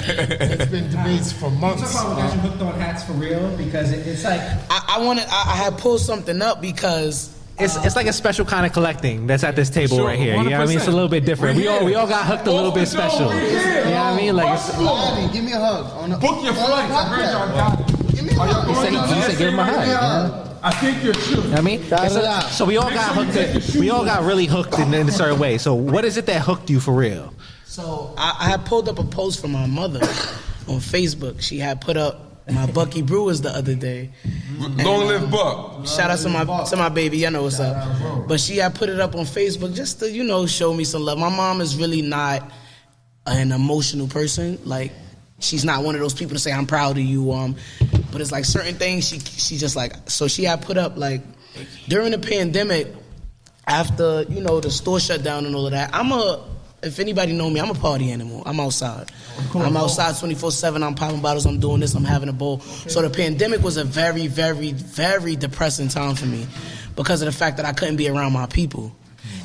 It's been debates for months. Talk about getting hooked on hats for real because it's like I had pulled something up because it's like a special kind of collecting that's at this table right here. You know what I mean? It's a little bit different. We all got hooked a little bit special. You know what I mean? Like Nati, give me a hug. Book your flights. I heard y'all got it. Give me a hug. you said give him a hug. I think you're true. You know what I mean? So we all got hooked. We all got really hooked in a certain way. So what is it that hooked you for real? So I had pulled up a post from my mother on Facebook. She had put up my Bucky Brewers the other day. Long live Buck. Shout out to my baby. Y'all know what's up. But she had put it up on Facebook just to, show me some love. My mom is really not an emotional person. Like, she's not one of those people to say, I'm proud of you. But it's like certain things she just like, so she had put up like, during the pandemic, after, the store shut down and all of that, if anybody know me, I'm a party animal. I'm outside. I'm outside 24/7. I'm popping bottles. I'm doing this. I'm having a bowl. So the pandemic was a very, very, very depressing time for me because of the fact that I couldn't be around my people.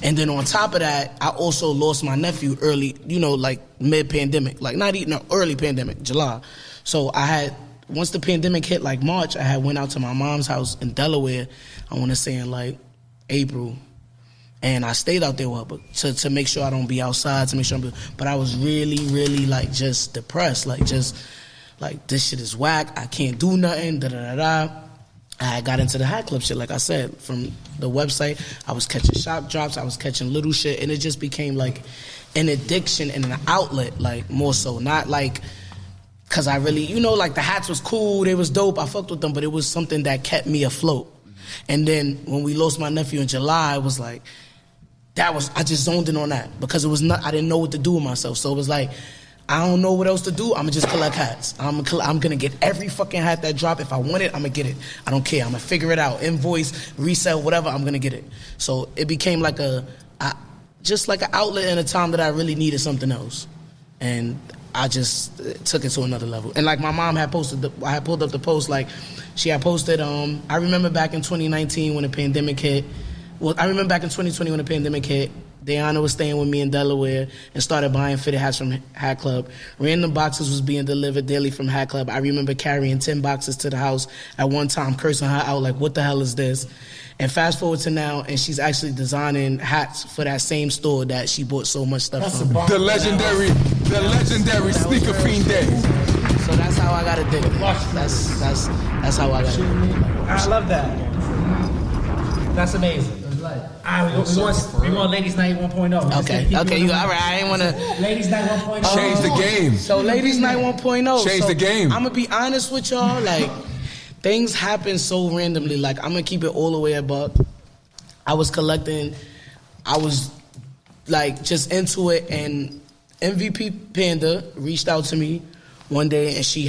And then on top of that, I also lost my nephew early, like mid-pandemic. Like early pandemic, July. So once the pandemic hit like March, I had went out to my mom's house in Delaware, I want to say in like April. And I stayed out there to make sure I don't be outside, but I was really, really like just depressed, like just like this shit is whack. I can't do nothing. I got into the Hatclub shit, like I said, from the website. I was catching shop drops. I was catching little shit, and it just became like an addiction and an outlet, like more so, not like because I really, like the hats was cool, they was dope. I fucked with them, but it was something that kept me afloat. And then when we lost my nephew in July, it was like. I just zoned in on that because I didn't know what to do with myself. So it was like, I don't know what else to do. I'm going to just collect hats. I'm going to get every fucking hat that drop. If I want it, I'm going to get it. I don't care. I'm going to figure it out. Invoice, resell, whatever, I'm going to get it. So it became like just like an outlet in a time that I really needed something else. And I just took it to another level. And like my mom had posted, I had pulled up the post, like she had posted, I remember back in 2019 when the pandemic hit. Well, I remember back in 2020 when the pandemic hit, Deanna was staying with me in Delaware and started buying fitted hats from Hatclub. Random boxes was being delivered daily from Hatclub. I remember carrying 10 boxes to the house at one time, cursing her out like, what the hell is this? And fast forward to now, and she's actually designing hats for that same store that she bought so much stuff from. The legendary Sneakerfeenday. So that's how I got addicted. That's how I got addicted. I love that. That's amazing. We want Ladies Night 1.0. Okay, you all right? I ain't want to. Ladies Night 1.0. Change the game. So Ladies Night 1.0. Change the game. I'm gonna be honest with y'all. Like things happen so randomly. Like I'm gonna keep it all the way at buck. I was collecting. I was like just into it, and MVP Panda reached out to me one day, and she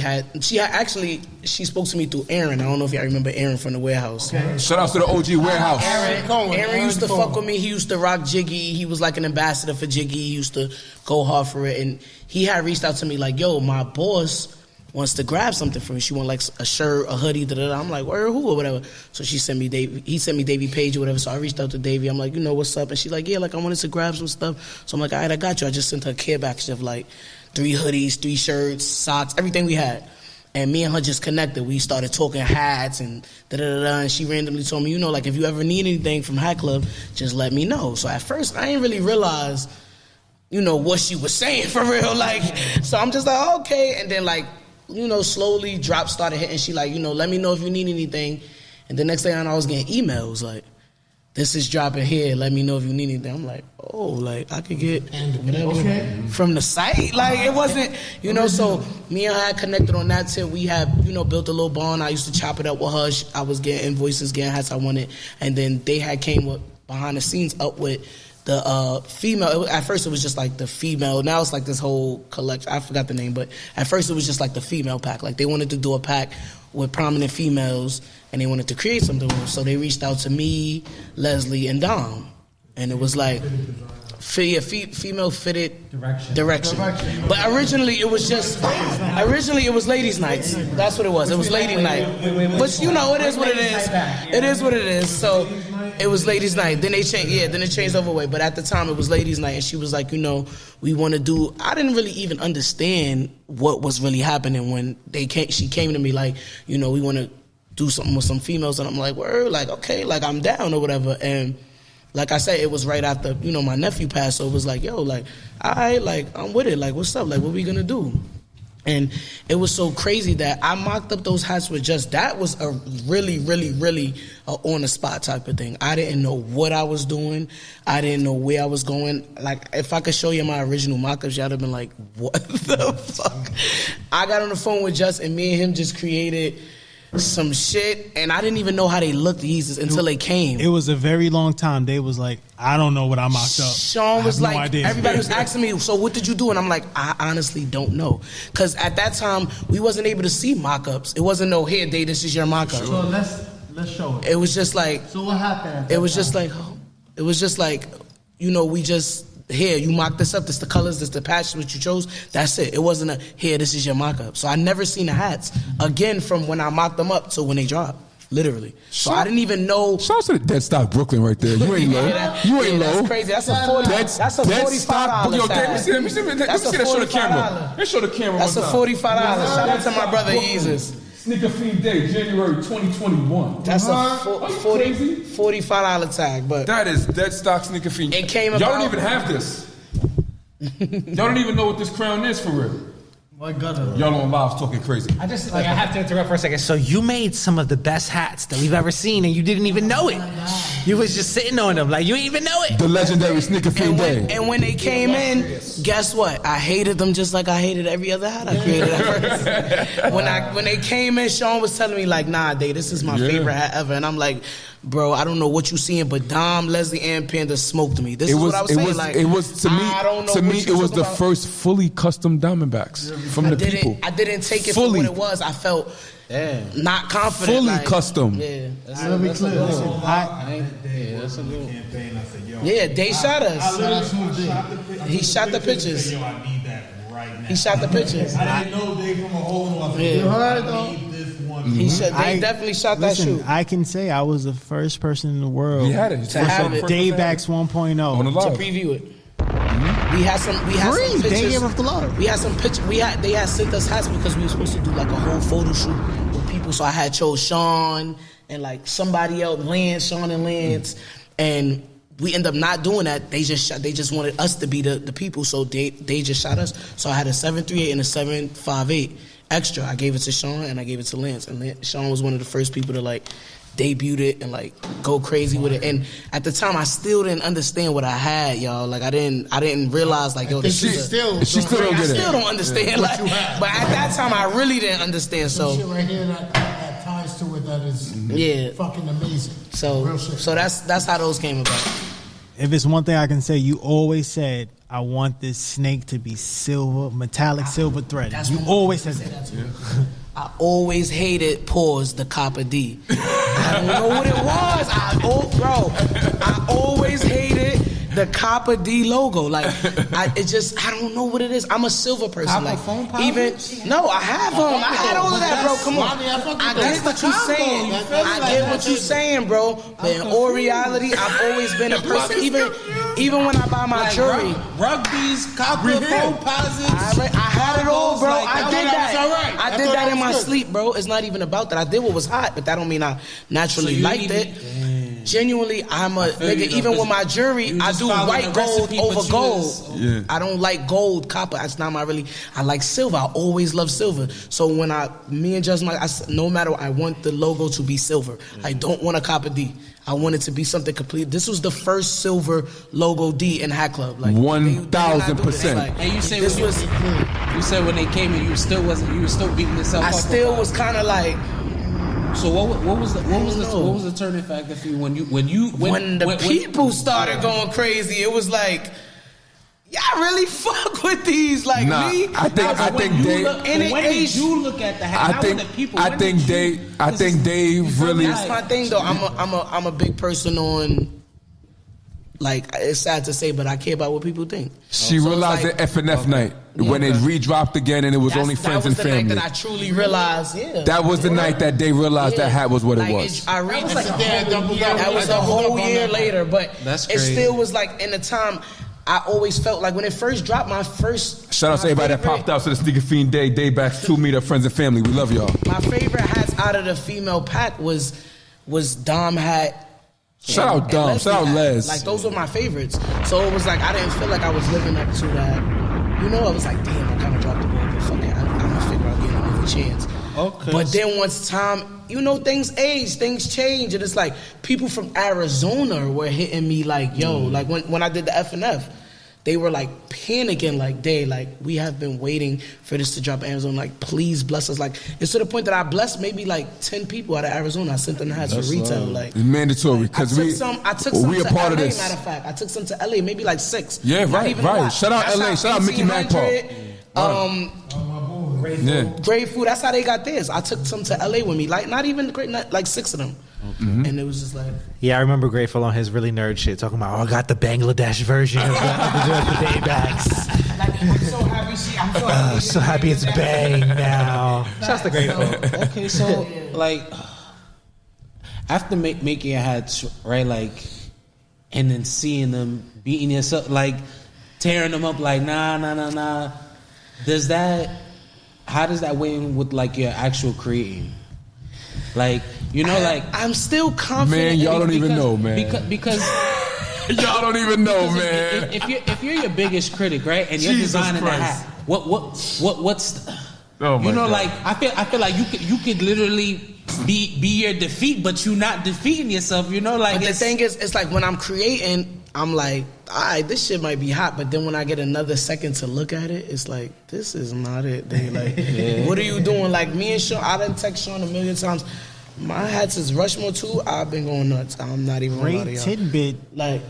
spoke to me through Aaron. I don't know if y'all remember Aaron from the warehouse. Okay. Shout out to the OG warehouse. Aaron used to fuck with me. He used to rock Jiggy. He was like an ambassador for Jiggy. He used to go hard for it. And he had reached out to me like, yo, my boss wants to grab something for me. She want like a shirt, a hoodie, da-da-da. I'm like, where, who, or whatever. So he sent me Davey Page or whatever. So I reached out to Davey. I'm like, what's up? And she's like, yeah, like I wanted to grab some stuff. So I'm like, all right, I got you. I just sent her a care package of like 3 hoodies, 3 shirts, socks, everything we had. And me and her just connected. We started talking hats and da-da-da-da. And she randomly told me, like if you ever need anything from Hatclub, just let me know. So at first, I didn't really realize, what she was saying for real. Like, so I'm just like, okay. And then like, slowly drops started hitting. She like, let me know if you need anything. And the next thing I know, I was getting emails like, this is dropping here. Let me know if you need anything. I'm like, oh, like I could get whatever from the site. Like it wasn't, you know. So me and her had connected on that tip. We had, you know, built a little bond. I used to chop it up with her. I was getting invoices, getting hats I wanted, and then they had came with behind the scenes up with the female. At first it was just like the female. Now it's like this whole collection. I forgot the name, but at first it was just like the female pack. Like they wanted to do a pack with prominent females, and they wanted to create something with them. So they reached out to me, Leslie, and Dom. And it was like, female fitted direction. But originally it was ladies' nights. That's what it was. It was lady night. But you know, it is what it is. It is what it is. So it was ladies' night. Then they changed. Yeah, then it changed overweight. But at the time it was ladies' night, and she was like, you know, we want to do. I didn't really even understand what was really happening when she came to me like, you know, we want to do something with some females, and I'm like, word, like okay, like I'm down or whatever. And like I said, it was right after, you know, my nephew passed, so it was like, yo, like, I'm with it, like, what's up, like, what we gonna do? And it was so crazy that I mocked up those hats with just, that was a really, really, really on-the-spot type of thing. I didn't know what I was doing. I didn't know where I was going. Like, if I could show you my original mock-ups, y'all would have been like, what the fuck? I got on the phone with Just, and me and him just created some shit, and I didn't even know how they looked, Yeezus, until they came. It was a very long time. They was like, I don't know what I mocked up. Sean was like, everybody was asking me, so what did you do? And I'm like, I honestly don't know. Because at that time, we wasn't able to see mock-ups. It wasn't no, here, Dave, this is your mock-up. So let's show it. It was just like, so what happened? It was just like, you know, we just, here, you mock this up, this the colors, this the patch, what you chose, that's it. It wasn't a, here, this is your mock-up. So I never seen the hats again from when I mocked them up to when they dropped, literally. So I didn't even know. Shout out to the Dead Stock Brooklyn right there. You ain't low. You ain't low. That's crazy. That's a $45 Yo, tag. let me see that. Show the camera. Let's show the camera. That's a $45. Shout out to my brother Yeezus. Sneakerfeenday, January 2021. That's a $45 tag, but that is Dead Stock Sneakerfeenday. It came Y'all about. don't even have this. Y'all don't even know what this crown is for real. My God. Y'all on live talking crazy. I have to interrupt for a second. So you made some of the best hats that we've ever seen, and you didn't even know it. You was just sitting on them like you didn't even know it. The legendary Sneakerfeenday. And when they came in, guess what? I hated them just like I hated every other hat I created at first. When they came in, Sean was telling me like, nah, Dave, this is my favorite hat ever. And I'm like, bro, I don't know what you seeing, but Dom, Leslie, and Panda smoked me. This is what I was saying. Like, it was to me, it was the first fully custom Diamondbacks from the people. I didn't take it for what it was. I felt not confident. Fully custom. Yeah. That's a good campaign. I said, yo. Yeah, they shot us. He shot the pictures. Yo, I need that right now. He shot the pictures. I didn't know they from a whole other. Yeah. You heard though? He they definitely shot that shoot. I can say I was the first person in the world to have it. Daybacks 1.0 to preview it. We had some pictures. They gave us the love. We had some pictures. They had sent us hats because we were supposed to do like a whole photo shoot with people. So I had chose Sean and like somebody else, Sean and Lance, and we ended up not doing that. They just wanted us to be the people, so they just shot us. So I had a 738 and a 758 extra. I gave it to Sean and I gave it to Lance, and Sean was one of the first people to like debuted it and like go crazy with it. And at the time, I still didn't understand what I had, y'all. Like I didn't realize like, yo, she still don't get it. I still don't understand. Like, but at that time, I really didn't understand. So shit right here that ties to it that is fucking amazing. So that's how those came about. If it's one thing I can say, you always said, I want this snake to be silver, metallic silver thread. You always said that. I always hated the Copper D. I don't know what it was. I always hated the Copper D logo. Like, I don't know what it is. I'm a silver person. Copper like, phone I have them. I had all of that, bro. Come on. I get what you're saying. I get what you're saying, bro. But in all reality, I've always been a person. Even when I buy my jewelry, rugby's, copper phone posits. I had it all, bro. Like, I did that. I did that in my sleep, bro. It's not even about that. I did what was hot, but that don't mean I naturally liked it. Genuinely, I'm a nigga. Even with my jewelry, I do white gold over gold. Yeah. I don't like gold, copper. That's not my I like silver. I always love silver. So when me and Just no matter what, I want the logo to be silver. I don't want a Copper D. I wanted to be something complete. This was the first silver logo D in Hatclub. Like 1,000%. Like, and you say you said when they came in, you were still beating yourself up. I still was kind of like. So what was the turning factor for you when the people started going crazy? It was like, y'all really fuck with these, like me. I think did you look at the hat? I think Dave really. That's my thing though. I'm a big person on. Like, it's sad to say, but I care about what people think. She realized like, at FNF night when it redropped again and it was only friends and family. That was the night that I truly realized, That was the night that they realized that hat was what it was. I reached that was a whole year later, but it still was like, in the time, I always felt like when it first dropped, my first... Shout out to everybody that popped out to the Sneakerfeenday, Daybacks, 2 meet up friends and family. We love y'all. My favorite hats out of the female pack was Dom hat. Shout out Dom, shout out Les. Like, those were my favorites. So it was like, I didn't feel like I was living up to that. You know, I was like, damn, I kind of dropped the ball, but fuck it, I'm going to figure out getting another chance. Okay. But then once time, you know, things age, things change. And it's like, people from Arizona were hitting me like, yo, like when I did the FNF, they were like panicking, like, Day, like, we have been waiting for this to drop in Arizona. Like, please bless us. Like, it's to the point that I blessed maybe like 10 people out of Arizona. I sent them the hats for retail. Like, it's mandatory because we a part of LA, this. Matter of fact, I took some to LA, maybe like 6. Yeah, right. Shout out LA. Shout out Mickey Magpie. Great food. That's how they got theirs. I took some to LA with me. Like, not even great, like 6 of them. Mm-hmm. And it was just like... Yeah, I remember Grateful on his really nerd shit talking about, I got the Bangladesh version of the Daybacks. Like, I'm so happy it's Bang now. Shouts to Grateful. Okay, so, like, after making your hats, right, like, and then seeing them beating yourself, like, tearing them up, like, nah. How does that weigh in with, like, your actual creating? Like, you know, like... I'm still confident. Man, y'all don't even know, man. Because y'all don't even know, man. If you're your biggest critic, right, and you're designing a hat, what's oh my God. Like, I feel like you could literally be your defeat, but you're not defeating yourself, you know, like... But the thing is, it's like when I'm creating, I'm like, all right, this shit might be hot, but then when I get another second to look at it, it's like, this is not it. They like, what are you doing? Like, me and Sean, I done text Sean a million times. My hats is Rushmore too. I've been going nuts. I'm not even gonna lie to y'all. Great tidbit. Like,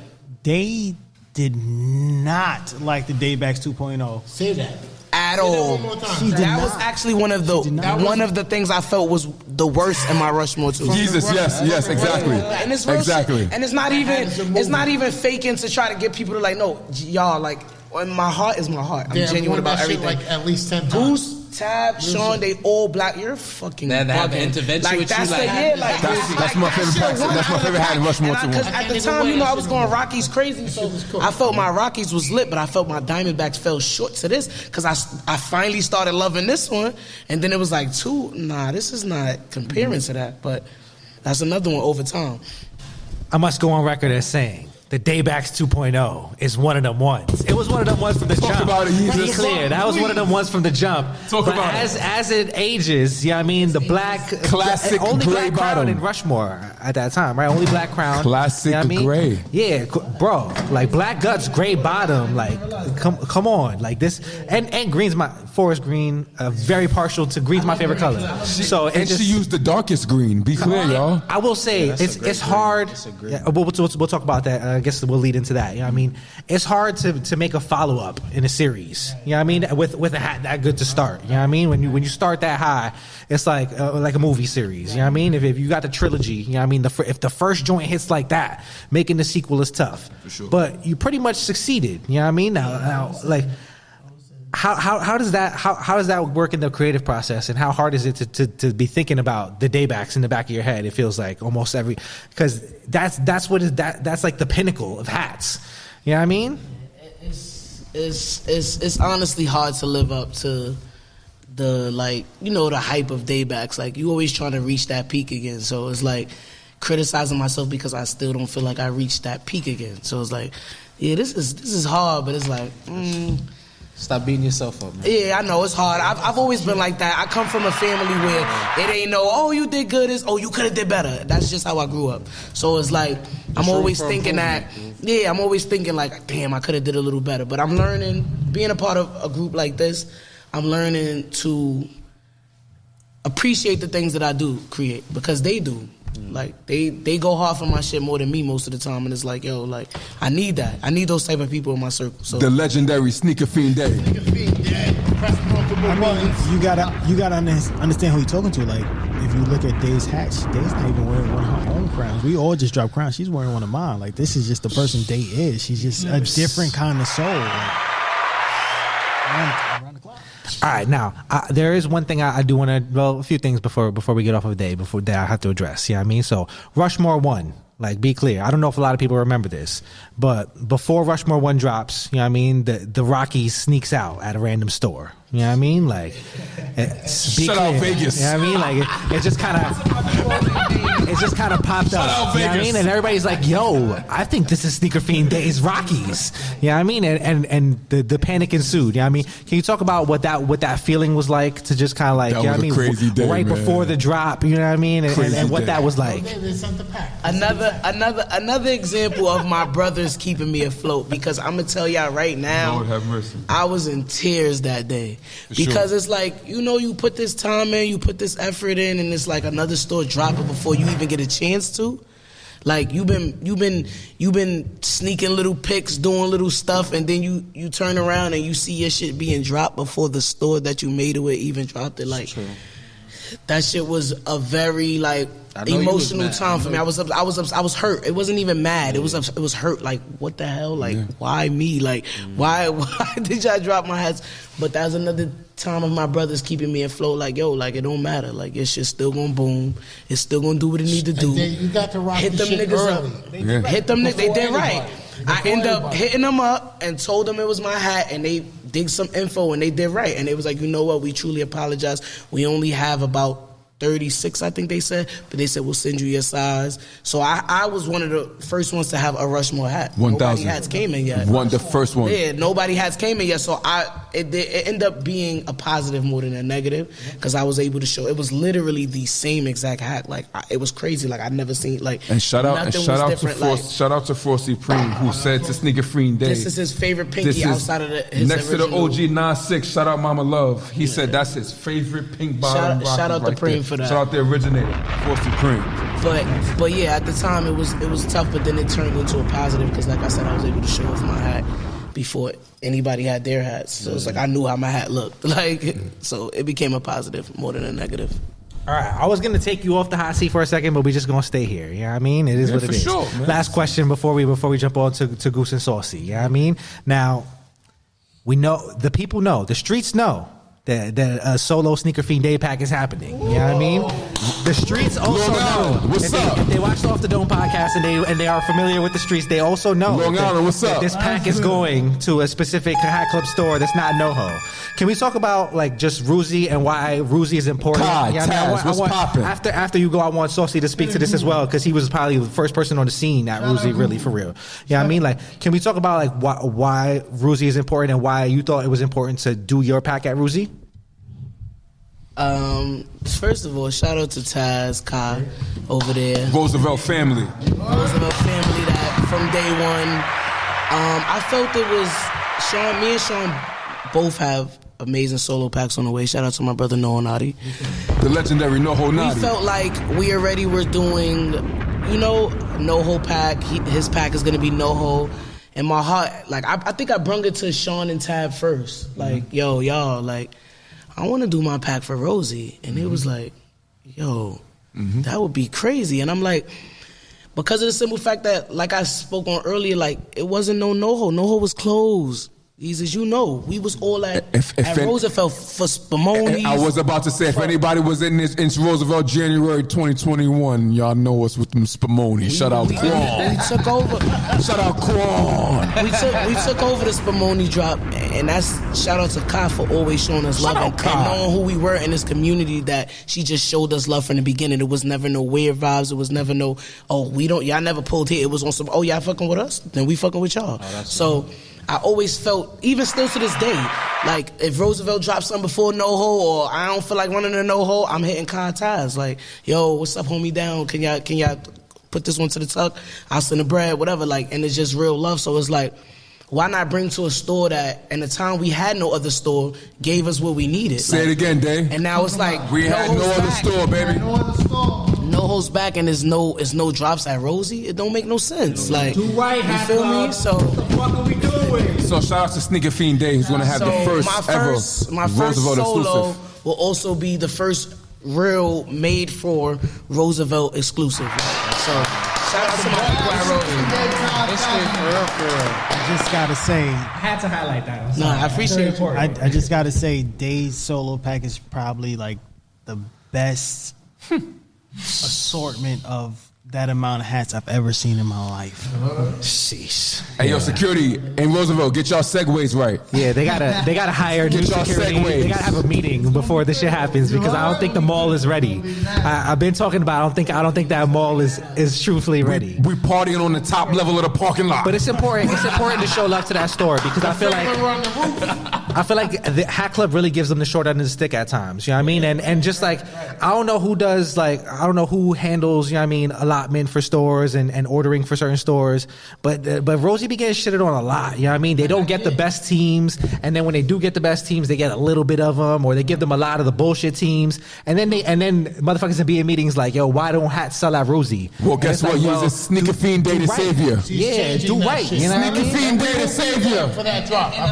they did not like the Daybacks 2.0. Say that. At all. That was actually one of the things I felt was the worst in my Rushmore too. Jesus, yes, exactly. And it's real exactly. Shit. And it's not even faking to try to get people to like, no, y'all, like, my heart is my heart. I'm genuine about everything. Like at least 10 times. Goose, Tab, Sean, they all black. You're fucking that have an intervention like, with that's you. That's my favorite practice. That's my favorite hat in Rushmore too. Because at the time, you know, I was going Rockies crazy, so I felt my Rockies was lit, but I felt my Diamondbacks fell short to this because I finally started loving this one, and then it was like, this is not comparing to that, but that's another one over time. I must go on record as saying the Daybacks 2.0 is one of them ones. It was one of them ones from the jump. About it, be clear, that was one of them ones from the jump. As it ages, yeah, I mean, the black classic only gray black crown bottom in Rushmore at that time, right? Only black crown. Classic gray. Yeah, bro, like black guts, gray bottom. Like, come on, like this, and green's forest green. Very partial to green's my favorite color. So she used the darkest green. Be clear, y'all. I will say it's hard. We'll talk about that. I guess we'll lead into that. You know what I mean? It's hard to make a follow-up in a series. You know what I mean? With a hat that good to start. You know what I mean? When you start that high, it's like a movie series. You know what I mean? If you got the trilogy, you know what I mean? If the first joint hits like that, making the sequel is tough. For sure. But you pretty much succeeded. You know what I mean? Now like, how does that work in the creative process, and how hard is it to be thinking about the Daybacks in the back of your head? It feels like almost because that's like the pinnacle of hats. You know what I mean? It's honestly hard to live up to the, like, you know, the hype of Daybacks. Like, you always trying to reach that peak again. So it's like criticizing myself because I still don't feel like I reached that peak again. So it's like, yeah, this is hard, but it's like, Stop beating yourself up, man. Yeah, I know it's hard. I've always been like that. I come from a family where it ain't no, oh, you did good. It's, oh, you could have did better. That's just how I grew up. So it's like I'm always thinking that. Yeah, I'm always thinking like, damn, I could have did a little better. But I'm learning, being a part of a group like this, I'm learning to appreciate the things that I do create because they do. Like they go hard for my shit more than me most of the time, and it's like, yo, like I need that. I need those type of people in my circle. So the legendary Sneakerfeenday. I mean, you gotta understand who you're talking to. Like, if you look at Day's hat, Day's not even wearing one of her own crowns. We all just dropped crowns. She's wearing one of mine. Like, this is just the person Day is. She's just a different kind of soul. Like, around the clock. All right, now there is one thing I do want to. Well, a few things before we get off of Day. Before that, I have to address. You know what I mean? So Rushmore 1. Like, be clear. I don't know if a lot of people remember this, but before Rushmore 1 drops, you know what I mean, the Rocky sneaks out at a random store. You know what I mean? Like, shut out Vegas. You know what I mean? Like, it just kind of popped up. You know what I mean? And everybody's like, yo, I think this is Sneakerfeenday's Rockies. You know what I mean? And the panic ensued. You know what I mean? Can you talk about what that feeling was like to just kind of like, that you know what I mean? Crazy day, right man. Before the drop, you know what I mean? And what that was like. They sent the pack. Another example of my brothers keeping me afloat, because I'm gonna tell y'all right now, Lord have mercy. I was in tears that day because it's like, you know, you put this time in, you put this effort in, and it's like another store dropping before you even get a chance to. Like, you've been sneaking little pics, doing little stuff, and then you turn around and you see your shit being dropped before the store that you made it with even dropped it. Like, that shit was a very like emotional time for me. I was hurt. It wasn't even mad. It was hurt. Like, what the hell? Like, why me? Like, why did y'all drop my hats? But that was another time of my brothers keeping me afloat. Like, yo, like, it don't matter. Like, your shit's still gonna boom. It's still gonna do what it need to do. You got to rock hit the them shit niggas early. up. Hit them niggas. They did right. I end up everybody. hitting them up and told them it was my hat, and they dig some info, and they did right. And they was like, you know what? We truly apologize. We only have about 36, I think they said, but they said we'll send you your size. So I was one of the first ones to have a Rushmore hat. 1,000 Nobody hats came in yet. The first one. Yeah, nobody hats came in yet. So it ended up being a positive more than a negative, because I was able to show it was literally the same exact hat. Like, it was crazy. Like, I'd never seen like. And shout out to Frosty Preem, who said to Sneakerfeenday, this is his favorite pinky outside of his next original. to the OG 9-6. Shout out Mama Love. He said that's his favorite pink bottom. Shout out to Preem for that. Shout out the originator, Frosty Preem. But yeah, at the time it was tough, but then it turned into a positive, because like I said, I was able to show off my hat before anybody had their hats. So it's like I knew how my hat looked. Like, so it became a positive more than a negative. All right, I was gonna take you off the hot seat for a second, but we just gonna stay here. You know what I mean? It is what it is. Sure, last question before we jump on to Goose and Saucy. You know what I mean? Now, we know, the people know, the streets know that solo Sneakerfeenday pack is happening. You know what I mean? The streets also know. What's up? If they watch the Off the Dome podcast and they are familiar with the streets, they also know Long Island, what's up? this pack is going to a specific Hatclub store that's not NoHo. Can we talk about like just Ruzi and why Ruzi is important? God, Taz, what's poppin'? After you go, I want Saucy to speak to this as well, because he was probably the first person on the scene at Ruzi, really, for real. Yeah, I mean, like, can we talk about like why Ruzi is important and why you thought it was important to do your pack at Ruzi? First of all, shout out to Taz, Kai, over there. Roosevelt family That from day one, I felt it was Sean. Me and Sean both have amazing solo packs on the way. Shout out to my brother Noho Nati. the legendary Noho Nati. We felt like we already were doing, you know, Noho pack. His pack is gonna be Noho. In my heart, like I think I brung it to Sean and Tab first. Like, yo, y'all, like, I want to do my pack for Rosie. And it was like, yo, that would be crazy. And I'm like, because of the simple fact that, like I spoke on earlier, like, it wasn't no Noho. Noho was closed. As you know, we was all at Roosevelt for Spumoni's. I was about to say, if anybody was in Roosevelt January 2021, y'all know us with them Spumoni. Shout out Quan. We took over. Shout out Quan. We took over the Spumoni drop, And that's shout out to Kai for always showing us love and knowing who we were in this community, that she just showed us love from the beginning. It was never no weird vibes. It was never no, y'all never pulled here. It was on some, y'all fucking with us? Then we fucking with y'all. So I always felt, even still to this day, like if Roosevelt dropped something before Noho, or I don't feel like running to Noho, I'm hitting Kai ties. Like, yo, what's up, homie down? Can y'all put this one to the tuck? I'll send the bread, whatever. Like, and it's just real love. So it's like, why not bring to a store that, in the time we had no other store, gave us what we needed? Say it again, Dave. And now it's like, we had no other store, baby. No other store. Noho's back, and there's no drops at Rosie. It don't make no sense. Like, Do right, you feel me? So what the fuck are we doing? So shout out to Sneakerfeenday, who's gonna have the first my first Roosevelt solo exclusive. will also be the first real made for Roosevelt exclusive. So shout out to my people at Roosevelt. It's straight for real. I just gotta say, I had to highlight that. I'm sorry. Nah, I appreciate you. I just gotta say, Dave's solo pack is probably like the best assortment of that amount of hats I've ever seen in my life. Sheesh. Hey, yo, security in Roosevelt, get y'all segues right. Yeah, they gotta hire new Get y'all security. segues. They gotta have a meeting before this shit happens, because I don't think the mall is ready. I've been talking about. I don't think that mall is truthfully ready. We partying on the top level of the parking lot. But it's important. It's important to show love to that store, because I feel like the Hat Club really gives them the short end of the stick at times. You know what I mean? And just like, I don't know who handles, you know what I mean, allotment for stores and ordering for certain stores, but Rosie be getting shitted on a lot. You know what I mean? They don't get the best teams, and then when they do get the best teams, they get a little bit of them, or they give them a lot of the bullshit teams, and then motherfuckers in being meetings like, yo, why don't hats sell at Rosie? Well, guess what? Use a Sneakerfeenday to save you. Yeah, do right. You know what I mean? Sneakerfeenday to save you. For that drop, And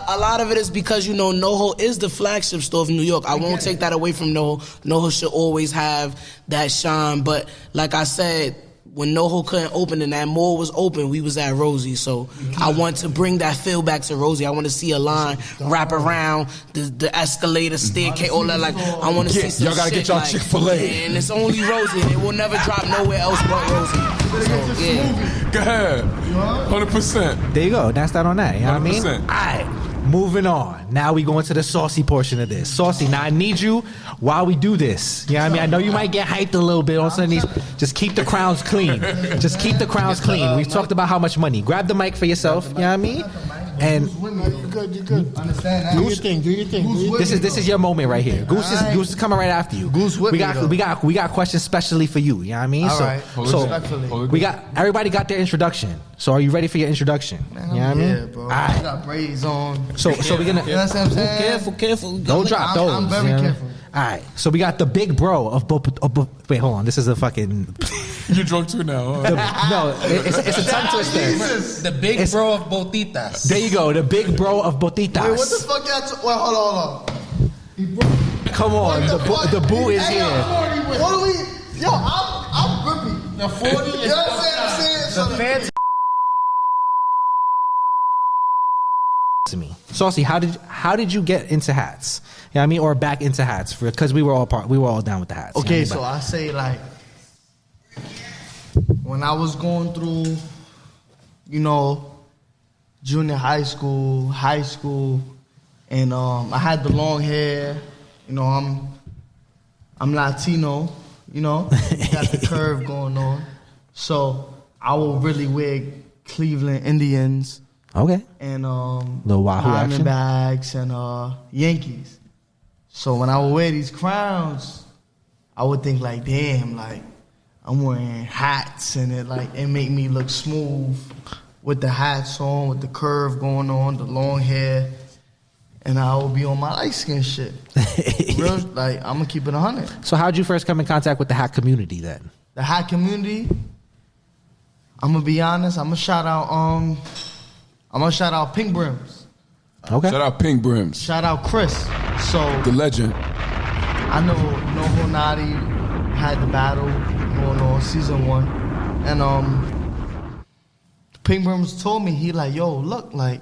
a lot of it is because, you know, Noho is the flagship store of New York. I won't take that away from Noho. Noho should always have that shine. But like I said, when Noho couldn't open and that mall was open, we was at Rosie. So I want to bring that feel back to Rosie. I want to see a line wrap around the escalator, staircase, all that. Like, I want to see some y'all gotta shit get y'all like, Chick-fil-A. and it's only Rosie. It will never drop nowhere else but Rosie. So, yeah. Go ahead. 100%. There you go. That's that on that. You know what I mean? 100%. All right. Moving on. Now we go into the Saucy portion of this. Saucy, now I need you while we do this. You know what I mean? I know you might get hyped a little bit on some of these. Just keep the crowns clean. Just keep the crowns clean. We've talked about how much money. Grab the mic for yourself. You know what I mean? And You good. Understand that. Do your thing. this is your moment right here. Goose is coming right after you. Goose with we me, got though. we got questions specially for you. You know what I mean? All right. So we got everybody got their introduction. So are you ready for your introduction? You know what I mean? Yeah, bro. All right. I got braids on. So we're gonna. You know what I'm saying? Careful. Don't drop those. I'm very you know? careful. All right, so we got the big bro of wait, hold on. This is a fucking You drunk too now. Huh? no. It's a tongue twister. The big bro of Botitas. There you go, the big bro of Botitas. Wait, what the fuck y'all? Wait, hold on. Come on, the boo is here. What do we? Yo, I'm grippy. The 40 is You know what I'm saying? So the fans. To me, Saucy, how did you get into hats? You know what I mean, or back into hats? Because we were all down with the hats. Okay, you know so what I I say like when I was going through, you know, junior high school, and I had the long hair. You know, I'm Latino. You know, got the curve going on. So I will really wear Cleveland Indians. mean? Okay. And Little Wahoo action? Diamondbacks and Yankees. So when I would wear these crowns, I would think like, damn, like I'm wearing hats and it make me look smooth with the hats on, with the curve going on, the long hair, and I would be on my light skin shit. Real, like I'm gonna keep it 100. So how'd you first come in contact with the hat community then? The hat community, I'm gonna be honest, I'm gonna shout out Pink Brims. Okay. Shout out Pink Brims. Shout out Chris. So The legend. I know Noho Nati had the battle going on season 1, and Pink Brims told me, he like, yo, look, like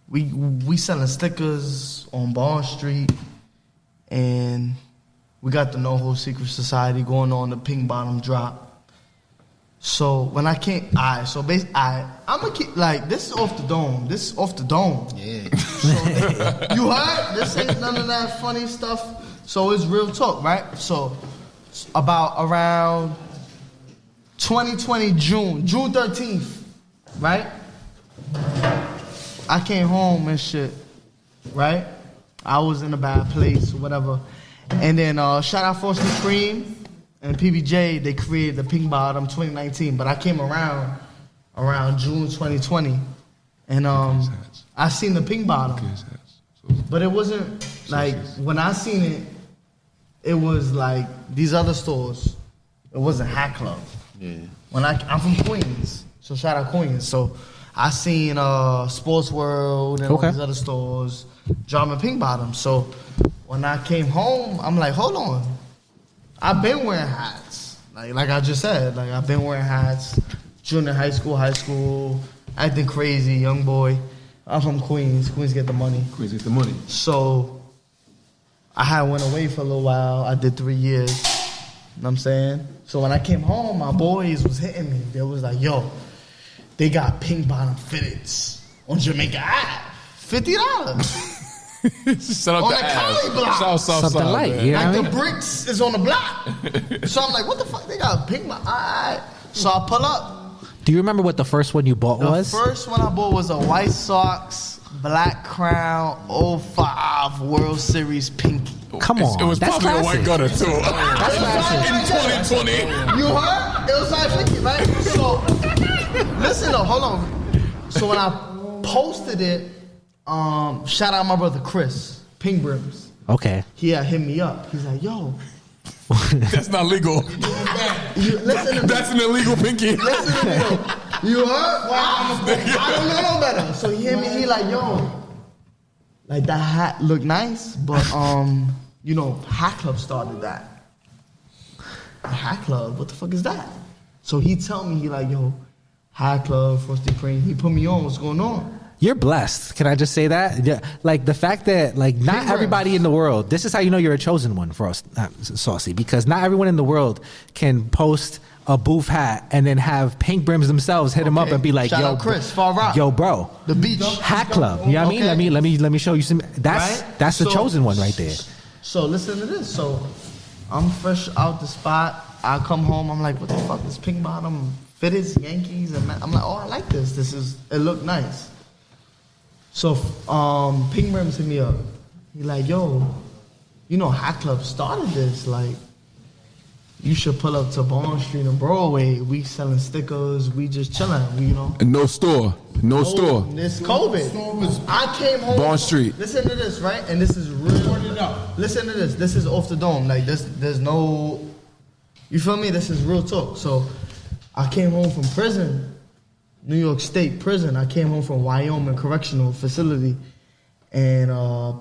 we selling stickers on Bond Street, and we got the Noho Secret Society going on, the Pink Bottom drop. So when I came, I'm gonna keep like this is off the dome. This is off the dome. Yeah. So, you heard? This ain't none of that funny stuff. So it's real talk, right? So about around 2020 June 13th, right? I came home and shit, right? I was in a bad place or whatever. And then shout out Frosty Cream and PBJ, they created the Pink Bottom 2019, but I came around June 2020, and I seen the Pink Bottom, but it wasn't like when I seen it. It was like these other stores. It wasn't Hatclub. Yeah. I'm from Queens, so shout out Queens. So I seen Sports World and all these other stores dropping Pink Bottom. So when I came home, I'm like, hold on. I've been wearing hats. Like I just said, like I've been wearing hats. Junior high school, acting crazy, young boy. I'm from Queens. Queens get the money. Queens get the money. So I had went away for a little while. I did 3 years. You know what I'm saying? So when I came home, my boys was hitting me. They was like, yo, they got Pink Bottom fitteds on Jamaica Ave. $50. Shout out on to the Ave. Cali block. Shout out Something Southside, light, man. yeah. Like the bricks is on the block. So I'm like, what the fuck? They got Pink Bottom. All right. So I pull up. Do you remember what the first one you bought was? The first one I bought was a White Sox Black Crown 05 World Series Pinky. Come on, It was that's probably classic. a white gutter too. That's classic. In 2020. You heard? It was like Pinky, right? So, listen though, hold on. So when I posted it, shout out my brother Chris, Pink Brims. Okay. He had hit me up. He's like, yo. That's not legal. Listen to me. That's an illegal pinky. Listen to me though. You heard? I don't know no better. So he hit me, he like, yo, like that hat look nice, but you know, Hatclub started that. Hatclub, what the fuck is that? So he tell me, he like, yo, Hatclub, Frosty Cream, he put me on, what's going on? You're blessed. Can I just say that? Yeah. Like the fact that like not everybody in the world, this is how you know you're a chosen one for us, Saucy, because not everyone in the world can post a booth hat and then have Pink Brims themselves hit him up and be like, shout yo, out Chris, Far Rock. Yo, bro. The beach. Hatclub. You know what I mean? Let me show you some. That's Right? that's the So- chosen one right there. So listen to this. So I'm fresh out the spot. I come home. I'm like, what the fuck? This Pink Bottom fitteds, Yankees, and I'm like, oh, I like this. It looked nice. So Pink Brims hit me up. He like, yo, you know, Hatclub started this. Like, you should pull up to Bond Street and Broadway. We selling stickers. We just chilling. We, you know. And no store. No store. This COVID. I came home. Bond Street. Listen to this, right? And this is real. Listen to this. This is off the dome. Like this, there's no. You feel me? This is real talk. So, I came home from prison, New York State prison. I came home from Wyoming Correctional Facility, and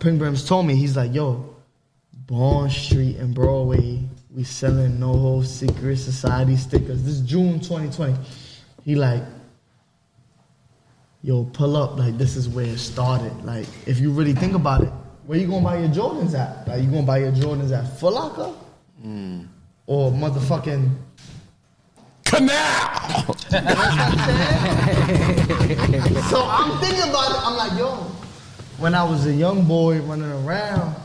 Pink Brims told me, he's like, yo, Bond Street and Broadway, we selling Noho Secret Society stickers. This is June 2020. He like, yo, pull up. Like, this is where it started. Like, if you really think about it, where you gonna buy your Jordans at? Like, you gonna buy your Jordans at Foot Locker? Or motherfucking Canal. So I'm thinking about it. I'm like, yo, when I was a young boy running around,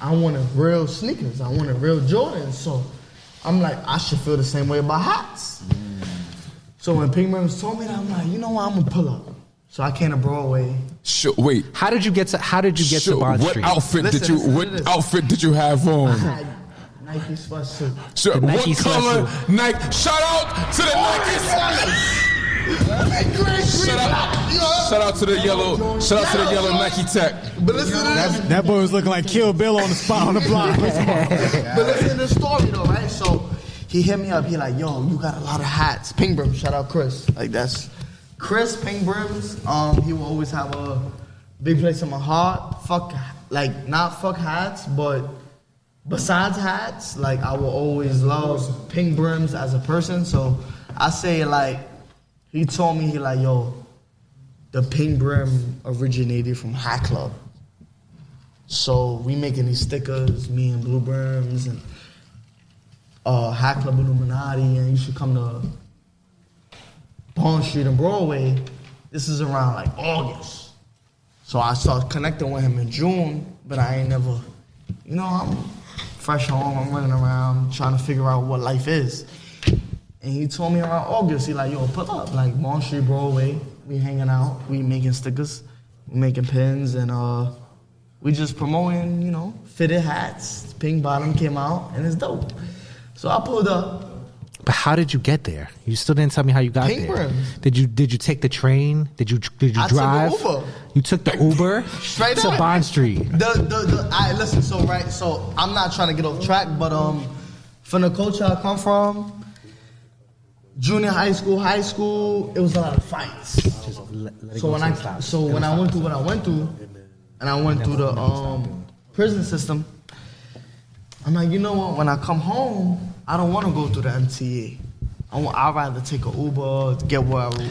I wanted real sneakers. I wanted real Jordans. So I'm like, I should feel the same way about hats. So when Pink Brims told me that, I'm like, you know what? I'm gonna pull up. So I came to Broadway. Sure, wait. How did you get to Bond what Street? outfit Listen, did you? listen to What this. outfit did you have on? I had Nike sweatsuit. Sure, The Nike what color? sweatsuit. Nike. Shout out to the Nike. Shout out to the yellow. Shout out to the yellow Nike Tech. But listen to this. That boy was looking like Kill Bill on the spot on the block. But listen to the story though, right? So he hit me up. He like, yo, you got a lot of hats. Pink Brims. Shout out Chris. Like that's Chris Pink Brims. He will always have a big place in my heart. Not fuck hats, but besides hats, like I will always love Pink Brims as a person. So I say like, he told me, he like, yo, the Pink Brim originated from Hatclub. So we making these stickers, me and Blue Brims and Hatclub Illuminati, and you should come to Bond Street and Broadway. This is around like August. So I started connecting with him in June, but I ain't never, you know, I'm fresh home, I'm running around trying to figure out what life is. And he told me around August, he like, yo, pull up, like Bond Street, Broadway, we hanging out, we making stickers, we making pins, and we just promoting, you know, fitted hats. Pink Bottom came out, and it's dope. So I pulled up. But how did you get there? You still didn't tell me how you got Pink there. rims. Did you take the train? Did you drive? Took the Uber. You took the Uber Straight to up. Bond Street. Listen. So I'm not trying to get off track, but from the culture I come from, junior high school, it was a lot of fights. So when I went through what I went through, and I went through the prison system, I'm like, you know what? When I come home, I don't want to go through the MTA. I'd rather take an Uber to get where I want to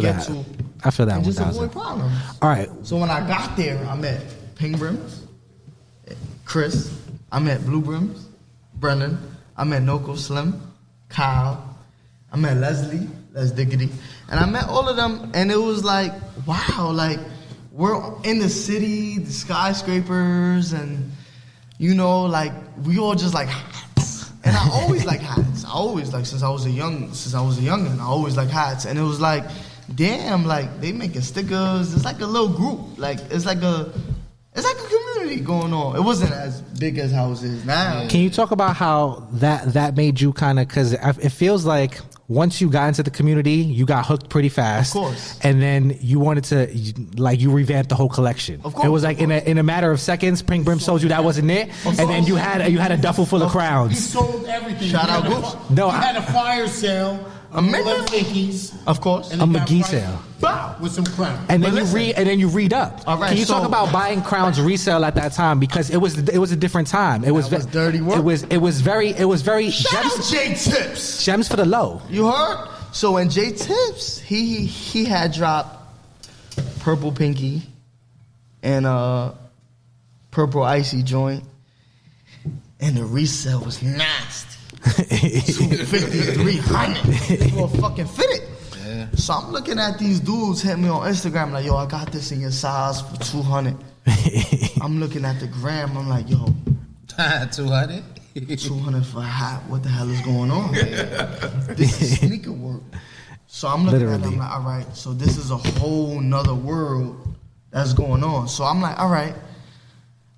get to. I feel that and just 1,000. avoid problems. All right. So when I got there, I met Pink Brims, Chris. I met Blue Brims, Brendan. I met Noko Slim, Kyle. I met Leslie, Les Diggity. And I met all of them, and it was like, wow, like, we're in the city, the skyscrapers, and, you know, like, we all just like hats. And I always like hats. I always like, since I was a youngin', I always like hats. And it was like, damn, like, they making stickers. It's like a little group. Like, it's like a community going on. It wasn't as big as how it is now. Can you talk about how that made you kind of, because it feels like once you got into the community, you got hooked pretty fast. Of course. And then you wanted to, like, you revamped the whole collection. Of course. It was like in a matter of seconds, Pink Brim told you that wasn't it. And then you had a duffel full of He crowns. sold everything. Shout out He had Goose. He had a fire sale. Dickies. Of course. A McGee sale. With some crowns. And then you read up. All right, Can you so- talk about buying crowns resale at that time, because it was a different time. It was dirty work. It was very Shout out J Tips. gems for the low. You heard? So when J Tips, he had dropped Purple Pinky and Purple Icy joint, and the resale was nasty. 250, 300 for a fucking fitted. Yeah. So I'm looking at these dudes hit me on Instagram like, yo, I got this in your size for 200. I'm looking at the gram. I'm like, yo, 200. 200 for a hat. What the hell is going on? This is sneaker work. So I'm looking at it, I'm like, all right, so this is a whole nother world that's going on. So I'm like, all right,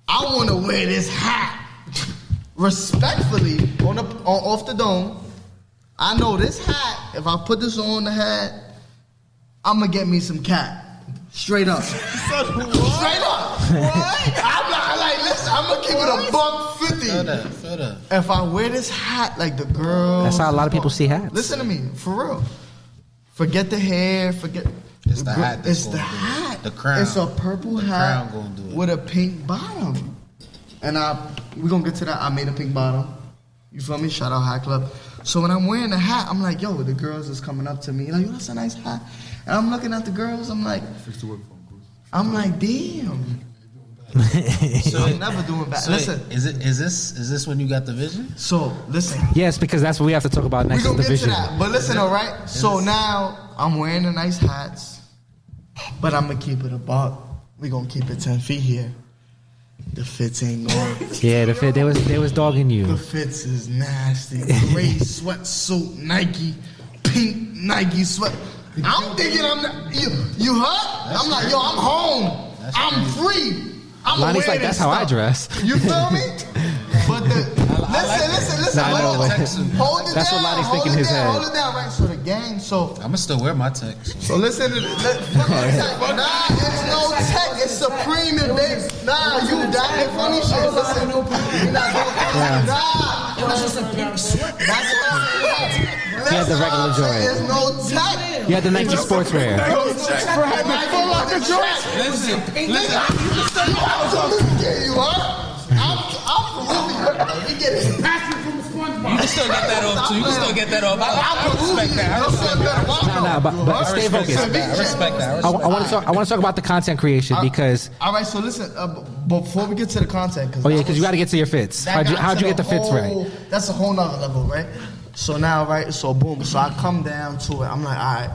I want to wear this hat respectfully off the dome. I know this hat, if I put this on the hat, I'm going to get me some cat. Straight up. Straight up. What? I'm not like, listen, I'm going to keep it $150. Feel that. If I wear this hat like the girls. That's how a lot of people see hats. Listen to me, for real. Forget the hair, It's the hat. It's the hat. The crown. It's a purple hat crown gonna do it. with a pink bottom. And we're going to get to that. I made a pink bottom. You feel me? Shout out Hatclub. So when I'm wearing the hat, I'm like, yo, the girls is coming up to me. Like, yo, that's a nice hat. And I'm looking at the girls. I'm like, damn. So I'm never doing bad. So listen. Is this when you got the vision? So listen. Yes, because that's what we have to talk about next. We're Is the gonna get to vision. that. But listen, all right? So now I'm wearing the nice hats, but I'm going to keep it a buck. We're going to keep it 10 feet here. The fits ain't going. Yeah, the fit. They was dogging The you. fits is nasty. Gray sweatsuit, Nike, pink Nike sweat. I'm thinking I'm not, you hurt? I'm like, yo, I'm home. I'm free. I'm Lonnie's wearing like, that's this how I stuff. dress. You feel me? But listen. Nah, I know, Hold it that's down. what Lonnie's thinking in his head. Hold it down, right? So the gang, I'ma still wear my text. So listen to this. Nah, it's no tech. It's Supreme and big. Nah, you that funny shit. Listen. You're not doing Nah. That's just a pink sweat. That's what He had the regular joint. There's no tech. You had the Nike sportswear. For having a full locker joint. Listen. You are? I'm really hurt. We get it. You can still get that off too. You can still get that off. I respect that. But stay focused. I respect that. I want to talk about the content creation because. All right, so listen. Before we get to the content, Because you got to get to your fits. How'd you get the fits right? That's a whole nother level, right? So now, right? So boom. So I come down to it. I'm like, all right.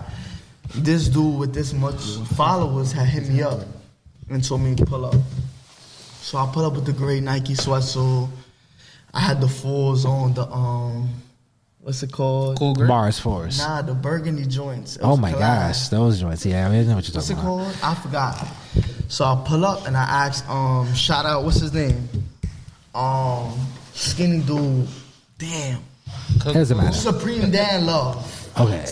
this dude with this much followers had hit me up and told me to pull up. So I pull up with the gray Nike sweatsuit. I had the fours on, the what's it called? Mars Force. Nah, the burgundy joints. Oh my gosh, those joints. Yeah, I know what you're what's talking it about. called? I forgot. So I pull up and I ask, shout out, what's his name? Skinny dude. Damn. Doesn't matter. Supreme Dan Love. Okay.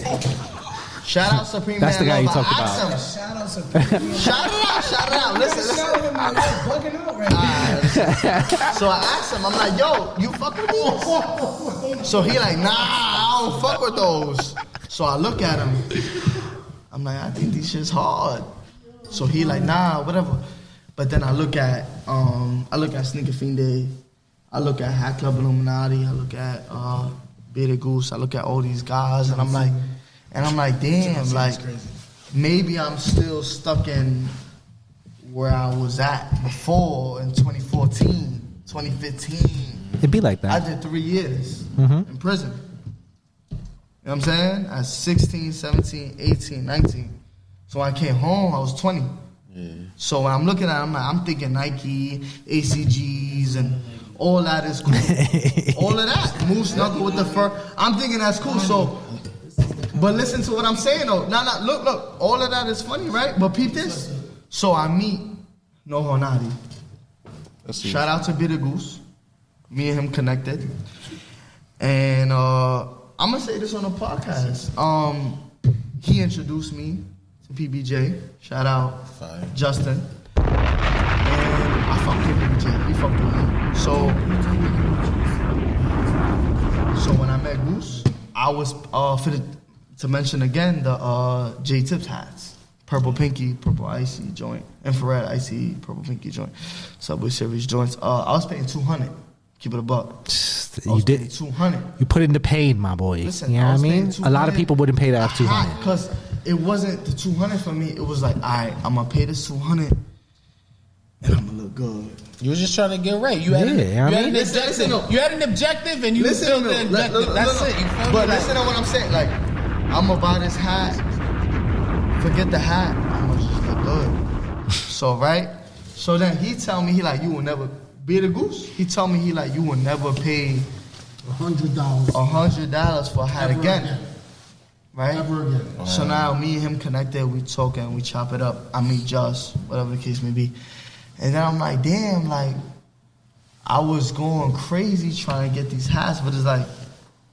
Shout out Supreme That's Dan the guy Love. you talked I asked about. him, Shout out Supreme. shout out. Listen. Bugging out right now. So I asked him, I'm like, yo, you fuck with these? So he like, nah, I don't fuck with those. So I look at him. I'm like, I think these shit's hard. So he like, nah, whatever. But then I look at Sneakerfeenday. I look at Hatclub Illuminati. I look at Beardedgoose. I look at all these guys, and I'm like, damn, like maybe I'm still stuck in where I was at before in 2014, 2015. It'd be like that. I did 3 years in prison. You know what I'm saying? At 16, 17, 18, 19. So when I came home, I was 20. Yeah. So when I'm looking at it, I'm thinking Nike, ACGs, and all that is cool. All of that. Moose knuckle with the fur. I'm thinking that's cool. So, but listen to what I'm saying though. Nah, look. All of that is funny, right? But peep this. So I meet Noho Nati. Shout out to Beardedgoose. Me and him connected. And I'm going to say this on the podcast. He introduced me to PBJ. Shout out Justin. And I fucked with PBJ. He fucked with me. So when I met Goose, I was fitted to mention again the J Tips hats. Purple pinky, purple icy joint. Infrared icy, purple pinky joint. Subway Series joints. I was paying $200. Keep it a buck. You did $200. You put in the pain, my boy. Listen, you know what I mean? A lot of people wouldn't pay that $200. Because it wasn't the $200 for me. It was like, all right, I'm gonna pay this $200, and I'm gonna look good. You was just trying to get right. You had an objective, and you fulfilled the objective. That's it. You feel me? But listen to what I'm saying. Like, I'm gonna buy this hat. Forget the hat. I'm gonna just look good. So right. So then he tell me, he like, you will never. Beardedgoose, he told me you will never pay $100 for a hat again. Right? Never again. Wow. So now me and him connected, we talk and we chop it up. I meet Josh, whatever the case may be. And then I'm like, damn, like I was going crazy trying to get these hats, but it's like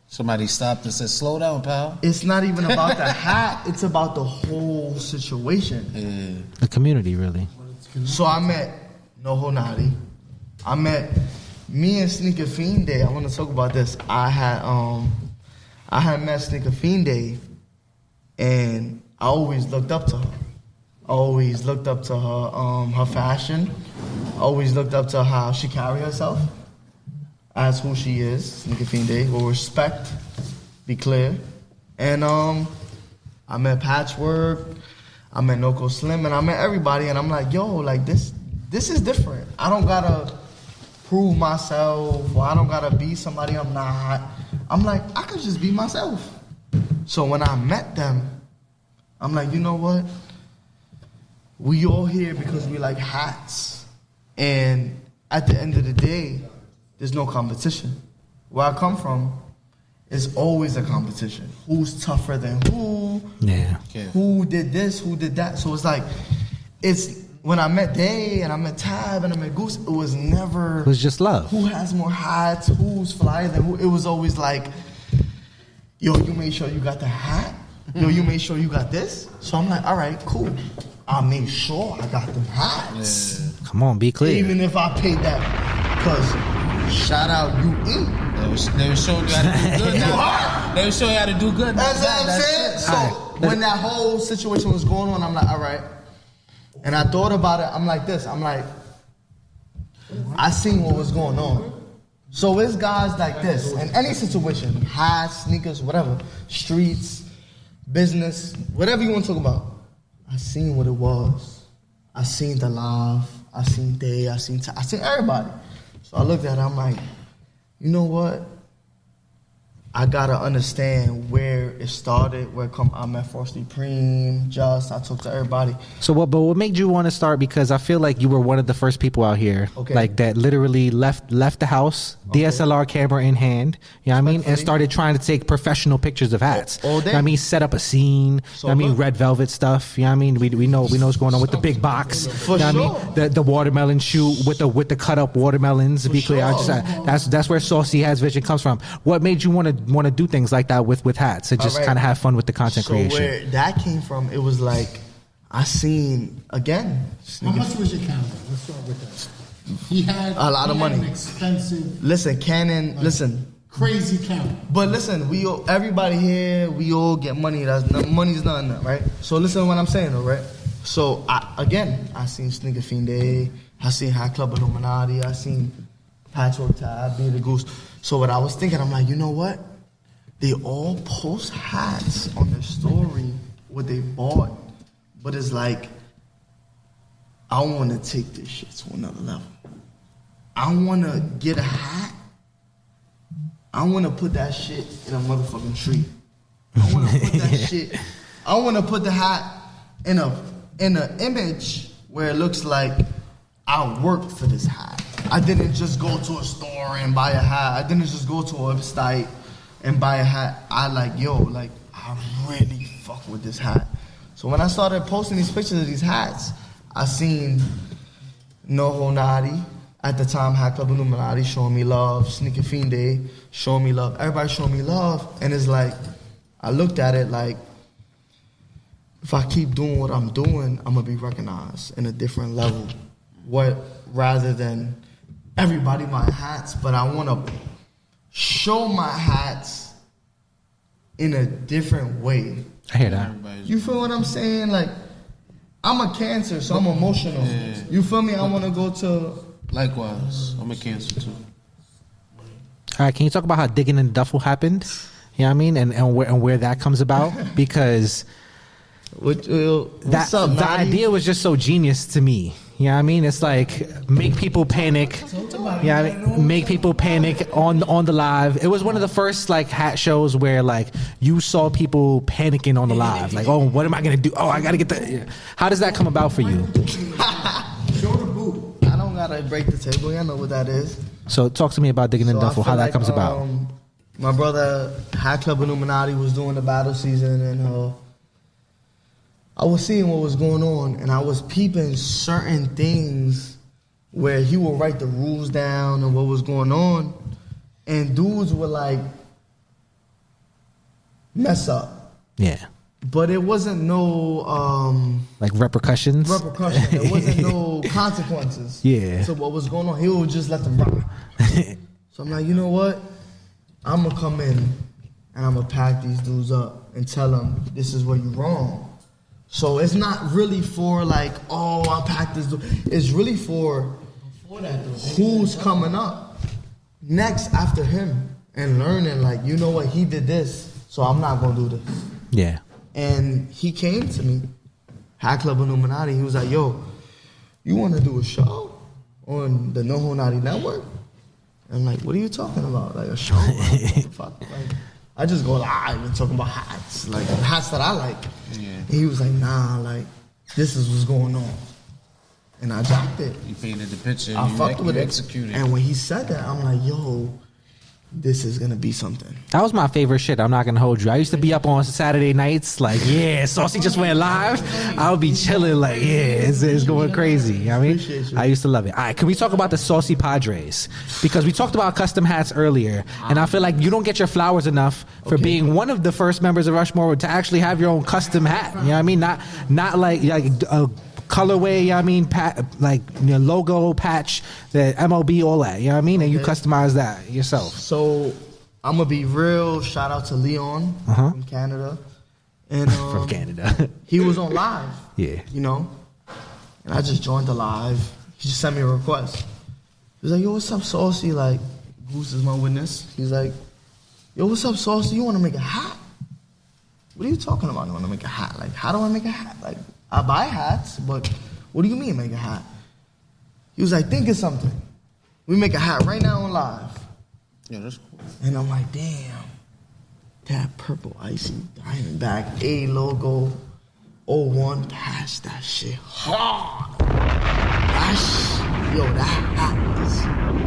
somebody stopped and said, slow down, pal. It's not even about the hat, it's about the whole situation. Yeah. The community, really. So I met Noho Nati. I met me and Sneakerfeenday. I want to talk about this. I had met Sneakerfeenday, and I always looked up to her. I always looked up to her fashion. I always looked up to how she carry herself as who she is, Sneakerfeenday, with respect, be clear. And I met Pvtchwork, I met Noko Slim, and I met everybody, and I'm like, yo, like this is different. I don't gotta prove myself, or I don't gotta be somebody I'm not. I'm like, I could just be myself. So when I met them, I'm like, you know what? We all here because we like hats. And at the end of the day, there's no competition. Where I come from, it's always a competition. Who's tougher than who? Yeah. Who did this? Who did that? So it's like, when I met Day and I met Tab and I met Goose, it was never. It was just love. Who has more hats? Who's flyer than who? It was always like, yo, you made sure you got the hat? Yo, you made sure you got this? So I'm like, all right, cool. I made sure I got them hats. Yeah. Come on, be clear. Even if I paid that, because shout out UE. They were showing you how to do good. They were showing you how to do good. That's what I'm saying. So when that whole situation was going on, I'm like, all right. And I thought about it. I'm like this. I'm like, I seen what was going on. So it's guys like this in any situation, hats, sneakers, whatever, streets, business, whatever you want to talk about. I seen what it was. I seen the live. I seen Day. I seen everybody. So I looked at it. I'm like, you know what? I gotta understand where it started, where I met Frosty Preem, Just, I talked to everybody. So what made you want to start? Because I feel like you were one of the first people out here, like that literally left the house, DSLR camera in hand, you know what I mean, and started trying to take professional pictures of hats. All day. You know what I mean, set up a scene, you know what I mean, red velvet stuff, you know what I mean, we know what's going on with the big box, For you know sure. what I mean, the watermelon shoot with the cut up watermelons. To be clear, that's where Saucy has vision comes from. What made you want to do things like that with hats and just kind of have fun with the content creation? Where that came from, it was like I seen again. How much was your camera? Let's start with that. He had A lot of money. An expensive, Listen, Canon. Listen, crazy camera. but listen, everybody here, we all get money. Money's nothing, right? So listen to what I'm saying, though, right? So I seen Sneakerfeenday, I seen Hatclub Illuminati, I seen Pvtchwork TVB, Beardedgoose. So what I was thinking, I'm like, you know what? They all post hats on their story, what they bought, but it's like, I want to take this shit to another level. I want to get a hat. I want to put that shit in a motherfucking tree. I want to put that shit. I want to put the hat in an image where it looks like I worked for this hat. I didn't just go to a store and buy a hat. I didn't just go to a website and buy a hat. I really fuck with this hat. So when I started posting these pictures of these hats, I seen Noho Nati, at the time Hatclub Illuminati, showing me love, Sneakerfeenday showing me love, everybody showing me love, and it's like, I looked at it like, if I keep doing what I'm doing, I'm gonna be recognized in a different level. Rather than everybody my hats, but I wanna show my hats in a different way. I hear that. You feel what I'm saying? Like, I'm a Cancer, so I'm emotional. Yeah. You feel me? I want to go to... Likewise, I'm a Cancer too. All right, can you talk about how digging in the duffel happened? You know what I mean? And where that comes about? Because what's up, the Nati? idea was just so genius to me. You know what I mean? It's like, make people panic. Yeah, you know, make people panic on the live. It was one of the first like hat shows where like you saw people panicking on the live. Like, oh, what am I gonna do? Oh, I gotta get the. How does that come about for you? Show the boot. I don't gotta break the table. Y'all know what that is. So talk to me about digging in the So I duffel. feel How that like, comes about? My brother Hatclub Illuminati was doing the battle season, and I was seeing what was going on, and I was peeping certain things where he would write the rules down and what was going on, and dudes would like mess up. Yeah. But it wasn't no like repercussions. There wasn't no consequences. Yeah. So what was going on? He would just let them rock. So I'm like, you know what? I'm gonna come in and I'm gonna pack these dudes up and tell them this is where you're wrong. So it's not really for like, oh, I packed this dude. It's really for who's coming up next after him and learning like, you know what? He did this, so I'm not gonna do this. Yeah. And he came to me, Hatclub Illuminati. He was like, yo, you want to do a show on the Noho Nati network? I'm like, what are you talking about? Like a show? Like, what the fuck? Like, I just go live and talking about hats, like hats that I like. Yeah. And he was like, nah, like, this is what's going on. And I dropped it. You painted the picture. I fucked with it. Executed. And when he said that, I'm like, yo, this is going to be something. That was my favorite shit. I'm not gonna hold you. I used to be up on Saturday nights, like, yeah, Saucy just went live. I would be chilling, like, yeah, it's going crazy. You know what I mean, Appreciate you. I used to love it. All right, can we talk about the Saucy Padres? Because we talked about custom hats earlier, and I feel like you don't get your flowers enough for being one of the first members of Rushmore to actually have your own custom hat. You know what I mean? Not like a colorway, you know what I mean, like logo, patch, the MLB, all that, you know what I mean? And you customize that yourself. So I'm gonna be real. Shout out to Leon from Canada, and From Canada. he was on live. Yeah. You know, and I just joined the live. He just sent me a request. He was like, "Yo, what's up, Saucy?" Like, Goose is my witness. He's like, "Yo, what's up, Saucy? You want to make a hat?" What are you talking about? You want to make a hat? Like, how do I make a hat? Like, I buy hats, but what do you mean make a hat? He was like, think of something. We make a hat right now on live. Yeah, that's cool. And I'm like, damn. that purple icy Diamondback A logo 01 patch, that shit hard. That hat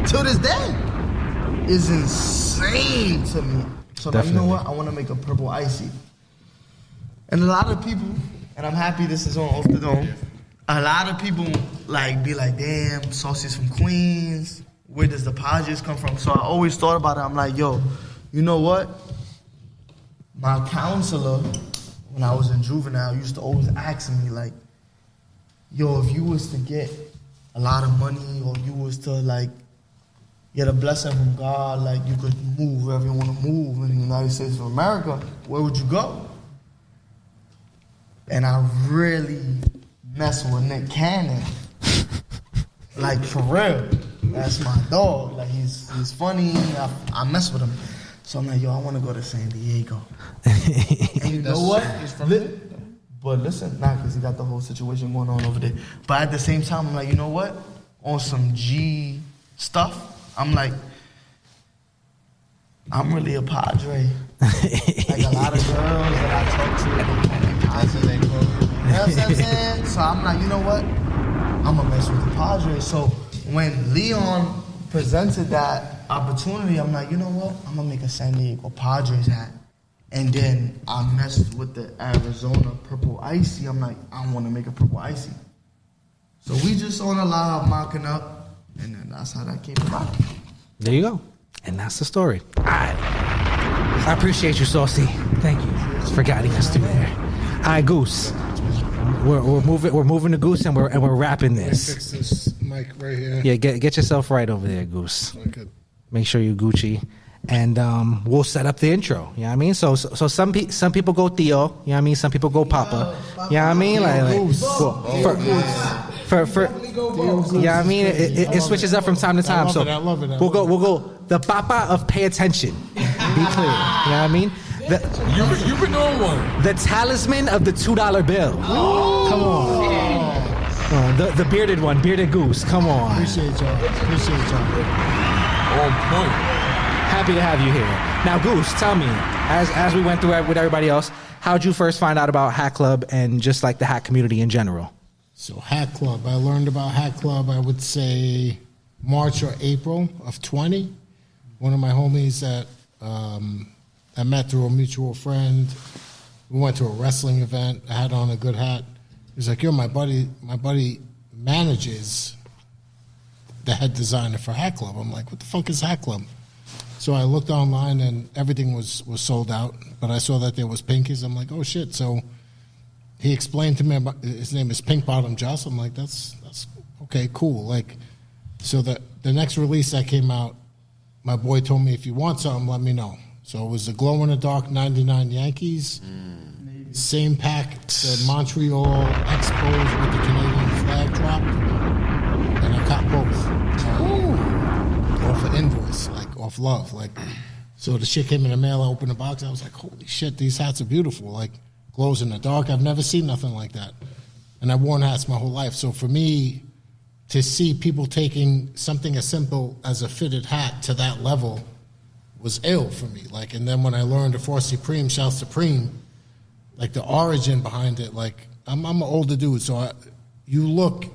is, to this day, is insane to me. So now, you know what? I want to make a purple icy. And a lot of people, and I'm happy this is on Off the Dome, a lot of people like be like, damn, Saucy's from Queens. Where does the Padres come from? So I always thought about it. I'm like, yo, you know what? My counselor, when I was in juvenile, used to always ask me, like, yo, if you was to get a lot of money or you was to, like, get a blessing from God, like, you could move wherever you want to move in the United States of America, where would you go? And I really mess with Nick Cannon. Like, for real. That's my dog. Like, he's funny. I mess with him. So I'm like, yo, I want to go to San Diego. And you know what? But listen, because he got the whole situation going on over there. But at the same time, I'm like, you know what? On some G stuff, I'm like, I'm really a Padre. Like a lot of girls that I talk to, they call me Padre. You know what I'm saying? So I'm like, you know what? I'm going to mess with the Padres. So when Leon presented that opportunity, I'm like, you know what? I'm going to make a San Diego Padres hat. And then I messed with the Arizona purple icy. I'm like, I want to make a purple icy. So we just on a live mocking up, and then that's how that came about. There you go. And that's the story. All right. I appreciate you, Saucy. Thank you for guiding us through there. All right, Goose. We're moving the Goose, and we're wrapping this. Fix this mic right here. Yeah, get yourself right over there, Goose. Okay. Make sure you Gucci, and we'll set up the intro. You know what I mean? So some people go Theo. You know what I mean? Some people go Papa. You know what I mean? Yeah, I mean it switches up from time to time. I love it. We'll go the Papa of pay attention. Be clear. You know what I mean? You've been on one. The talisman of the $2 bill. Come on. The bearded one, Beardedgoose. Come on. Appreciate y'all. On point. Happy to have you here. Now, Goose, tell me, as we went through it with everybody else, how'd you first find out about Hatclub and just like the hat community in general? So Hatclub, I learned about Hatclub, I would say March or April of 20. One of my homies that I met through a mutual friend. We went to a wrestling event. I had on a good hat. He was like, yo, my buddy manages the head designer for Hatclub. I'm like, what the fuck is Hatclub? So I looked online and everything was sold out, but I saw that there was pinkies. I'm like, oh shit. So he explained to me about, his name is Pink Bottom Joss. I'm like, that's okay, cool. Like, so the next release that came out, my boy told me, if you want something, let me know. So it was the glow in the dark 99 Yankees, same pack, the Montreal Expos with the Canadian flag dropped, and I got both. Off an invoice, like off love. Like, so the shit came in the mail, I opened the box, I was like, holy shit, these hats are beautiful. Like, glows in the dark, I've never seen nothing like that. And I've worn hats my whole life. So for me, to see people taking something as simple as a fitted hat to that level was ill for me. Like, and then when I learned the Force Supreme, Shout Supreme, like the origin behind it, like I'm an older dude, so you look,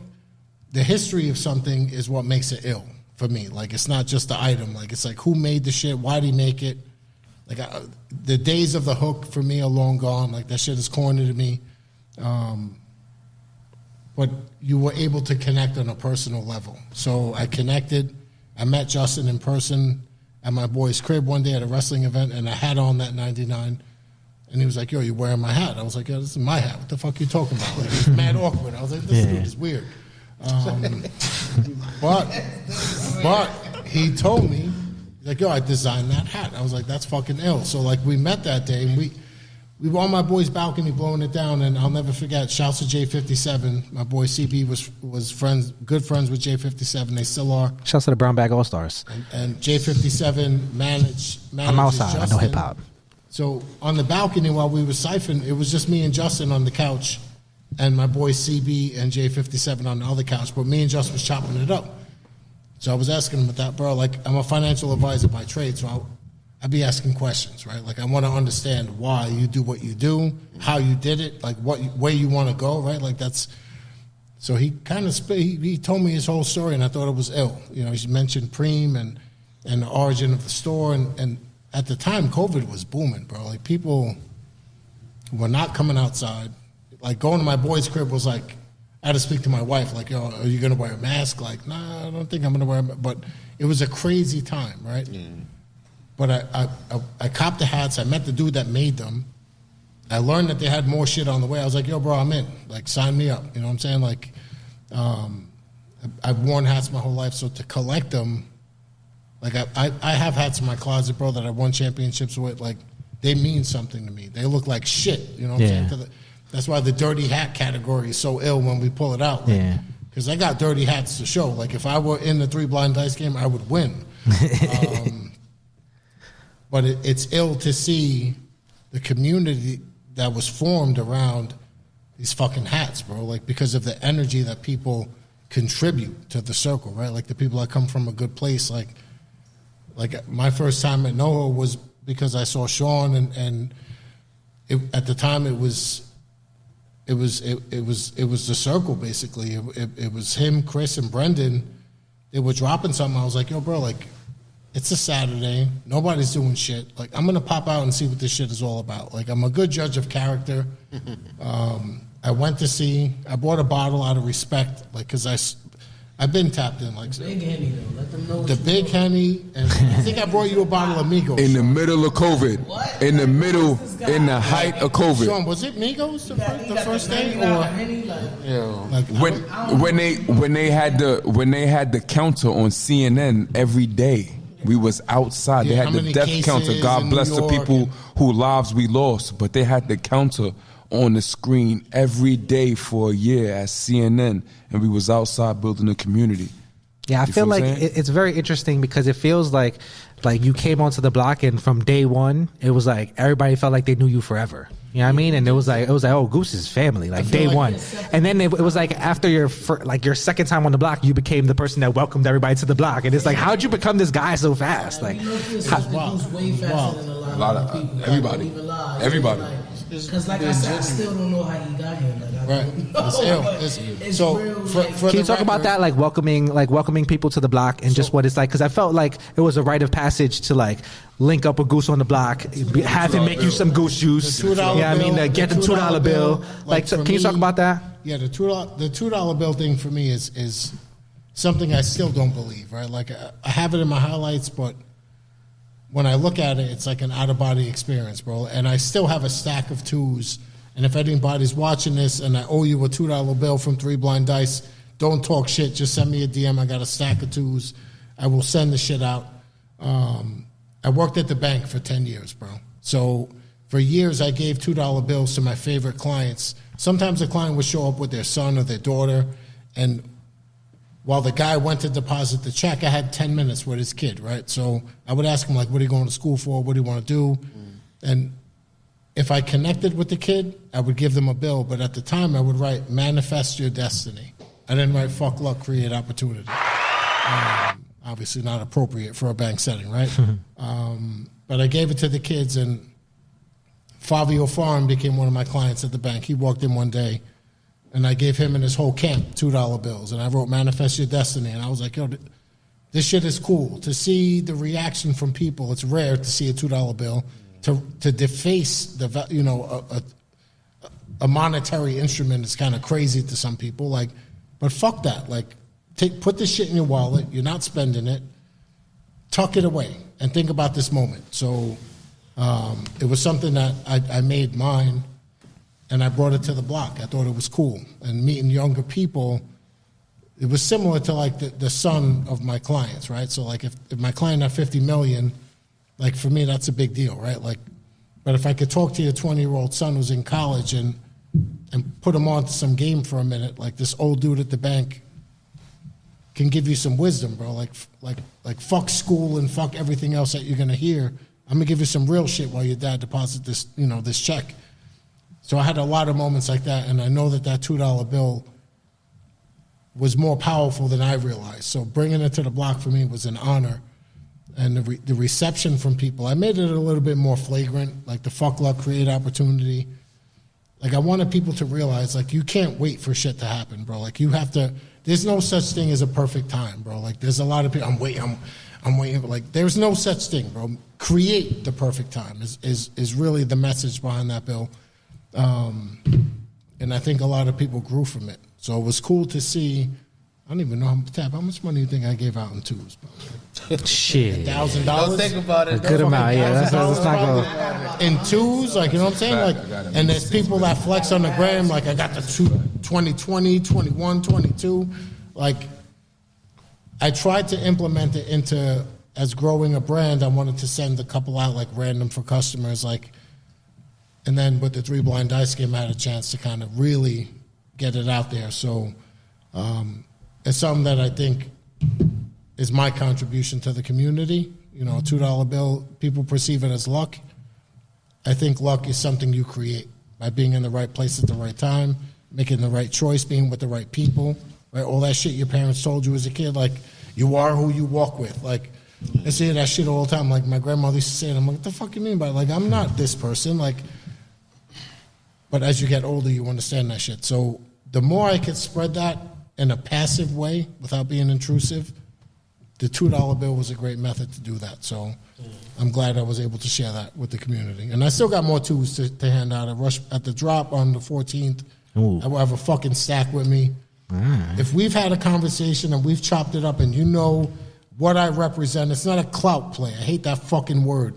the history of something is what makes it ill for me. Like, it's not just the item. Like, it's like, who made the shit? Why did he make it? Like, the days of the hook for me are long gone. Like, that shit is corny to me. But you were able to connect on a personal level. So I connected. I met Justin in person at my boy's crib one day at a wrestling event, and I had on that 99. And he was like, yo, you wearing my hat? I was like, yo, this is my hat. What the fuck are you talking about? Like, it's mad awkward. I was like, this dude is weird. But he told me, he's like, yo, I designed that hat. I was like, that's fucking ill. So, like, we met that day, and we were on my boy's balcony blowing it down, and I'll never forget, shouts to J57. My boy CB was good friends with J57. They still are. Shouts to the Brown Bag All-Stars. And J57 manages I'm outside. Justin. I know hip-hop. So on the balcony while we were siphoning, it was just me and Justin on the couch, and my boy CB and J57 on the other couch, but me and Justin was chopping it up. So I was asking him about that, bro, like, I'm a financial advisor by trade, so I'd be asking questions, right? Like I want to understand why you do what you do, how you did it, like what way you want to go, right? Like that's. So he kind of he told me his whole story, and I thought it was ill. You know, he mentioned Preem and the origin of the store, and at the time COVID was booming, bro. Like people were not coming outside. Like going to my boy's crib was like, I had to speak to my wife, like, yo, are you gonna wear a mask? Like, nah, I don't think I'm gonna wear a mask. But it was a crazy time, right? Mm. But I copped the hats. I met the dude that made them. I learned that they had more shit on the way. I was like, yo, bro, I'm in. Like, sign me up. You know what I'm saying? Like, I've worn hats my whole life, so to collect them, like, I have hats in my closet, bro, that I won championships with. Like, they mean something to me. They look like shit. You know what I'm saying? That's why the dirty hat category is so ill when we pull it out. Like, because I got dirty hats to show. Like, if I were in the 3 blind dice game, I would win. But it's ill to see the community that was formed around these fucking hats, bro. Like, because of the energy that people contribute to the circle, right? Like, the people that come from a good place. Like my first time at Noho was because I saw Sean, and at the time it was the circle, basically. It was him, Chris, and Brendan. They were dropping something. I was like, yo, bro, like, it's a Saturday. Nobody's doing shit. Like, I'm going to pop out and see what this shit is all about. Like, I'm a good judge of character. I bought a bottle out of respect, like, because I've been tapped in. Like, big Henny, though. Let them know. The big Henny. And I think I brought you a bottle of Migos. In the middle of COVID. What? In the middle, in the height of COVID. Sean, was it Migos the first day? When they had the counter on CNN every day. We was outside. They had the death counter. God bless the people whose lives we lost. But they had the counter on the screen every day for a year at CNN. And we was outside building a community. Yeah, I feel like it's very interesting because it feels like you came onto the block and from day one, it was like everybody felt like they knew you forever. You know what I mean? And it was like, oh, Goose is family, like day one. And then it was like after your second time on the block, you became the person that welcomed everybody to the block. And it's like, how'd you become this guy so fast? Like, Goose way faster than a lot of people. Everybody. Because like I said, I still don't know how he got here. Like, It's so can you talk about that, like welcoming people to the block and just what it's like? Because I felt like it was a rite of passage to like link up a Goose on the block, have him make you some Goose juice. Yeah, I mean, get the $2 bill. Like, can you talk about that? Yeah, the $2 bill thing for me is something I still don't believe. Right, like I have it in my highlights, but when I look at it, it's like an out-of-body experience, bro. And I still have a stack of 2s. And if anybody's watching this and I owe you a $2 bill from 3 Blind Dice, don't talk shit. Just send me a DM. I got a stack of 2s. I will send the shit out. I worked at the bank for 10 years, bro. So for years, I gave $2 bills to my favorite clients. Sometimes the client would show up with their son or their daughter, and while the guy went to deposit the check, I had 10 minutes with his kid, right? So I would ask him, like, what are you going to school for? What do you want to do? And if I connected with the kid, I would give them a bill. But at the time, I would write, manifest your destiny. I didn't write, fuck luck, create opportunity. Obviously not appropriate for a bank setting, right? But I gave it to the kids, and Fabio Farm became one of my clients at the bank. He walked in one day, and I gave him and his whole camp $2 bills. And I wrote, manifest your destiny. And I was like, yo, this shit is cool. To see the reaction from people, it's rare to see a $2 bill. To deface a monetary instrument is kind of crazy to some people. Like, but fuck that. Like, put this shit in your wallet. You're not spending it. Tuck it away and think about this moment. So it was something that I made mine, and I brought it to the block. I thought it was cool. And meeting younger people, it was similar to like the son of my clients, right? So like if my client had 50 million, like for me, that's a big deal, right? Like, but if I could talk to your 20-year-old son who's in college and put him on to some game for a minute, like this old dude at the bank can give you some wisdom, bro. Like fuck school and fuck everything else that you're gonna hear. I'm gonna give you some real shit while your dad deposits this check. So I had a lot of moments like that, and I know that $2 bill was more powerful than I realized. So bringing it to the block for me was an honor. and the reception from people. I made it a little bit more flagrant, like the fuck luck create opportunity. Like I wanted people to realize, like you can't wait for shit to happen, bro. Like you have to. There's no such thing as a perfect time, bro. Like there's a lot of people. I'm waiting. But like there's no such thing, bro. Create the perfect time is really the message behind that bill, and I think a lot of people grew from it. So it was cool to see. I don't even know how much money you think I gave out in twos, bro? Shit, $1,000. Don't think about it. A good amount, yeah. That's not going. In twos, like you know what I'm saying, like, and there's people that flex on the gram, like I got the 2020, 21, 22, like. I tried to implement it into as growing a brand. I wanted to send a couple out like random for customers, like, and then with the 3 Blind Dice game, I had a chance to kind of really get it out there. So it's something that I think is my contribution to the community. You know, a $2 bill, people perceive it as luck. I think luck is something you create by being in the right place at the right time, making the right choice, being with the right people, right? All that shit your parents told you as a kid, like, you are who you walk with. Like, I say that shit all the time. Like, my grandmother used to say it. I'm like, what the fuck you mean by it? Like, I'm not this person. Like, but as you get older, you understand that shit. So the more I could spread that in a passive way without being intrusive, the $2 bill was a great method to do that. So I'm glad I was able to share that with the community. And I still got more twos to hand out. At the drop on the 14th, Ooh. I will have a fucking stack with me. Right. If we've had a conversation and we've chopped it up and you know what I represent, it's not a clout play. I hate that fucking word.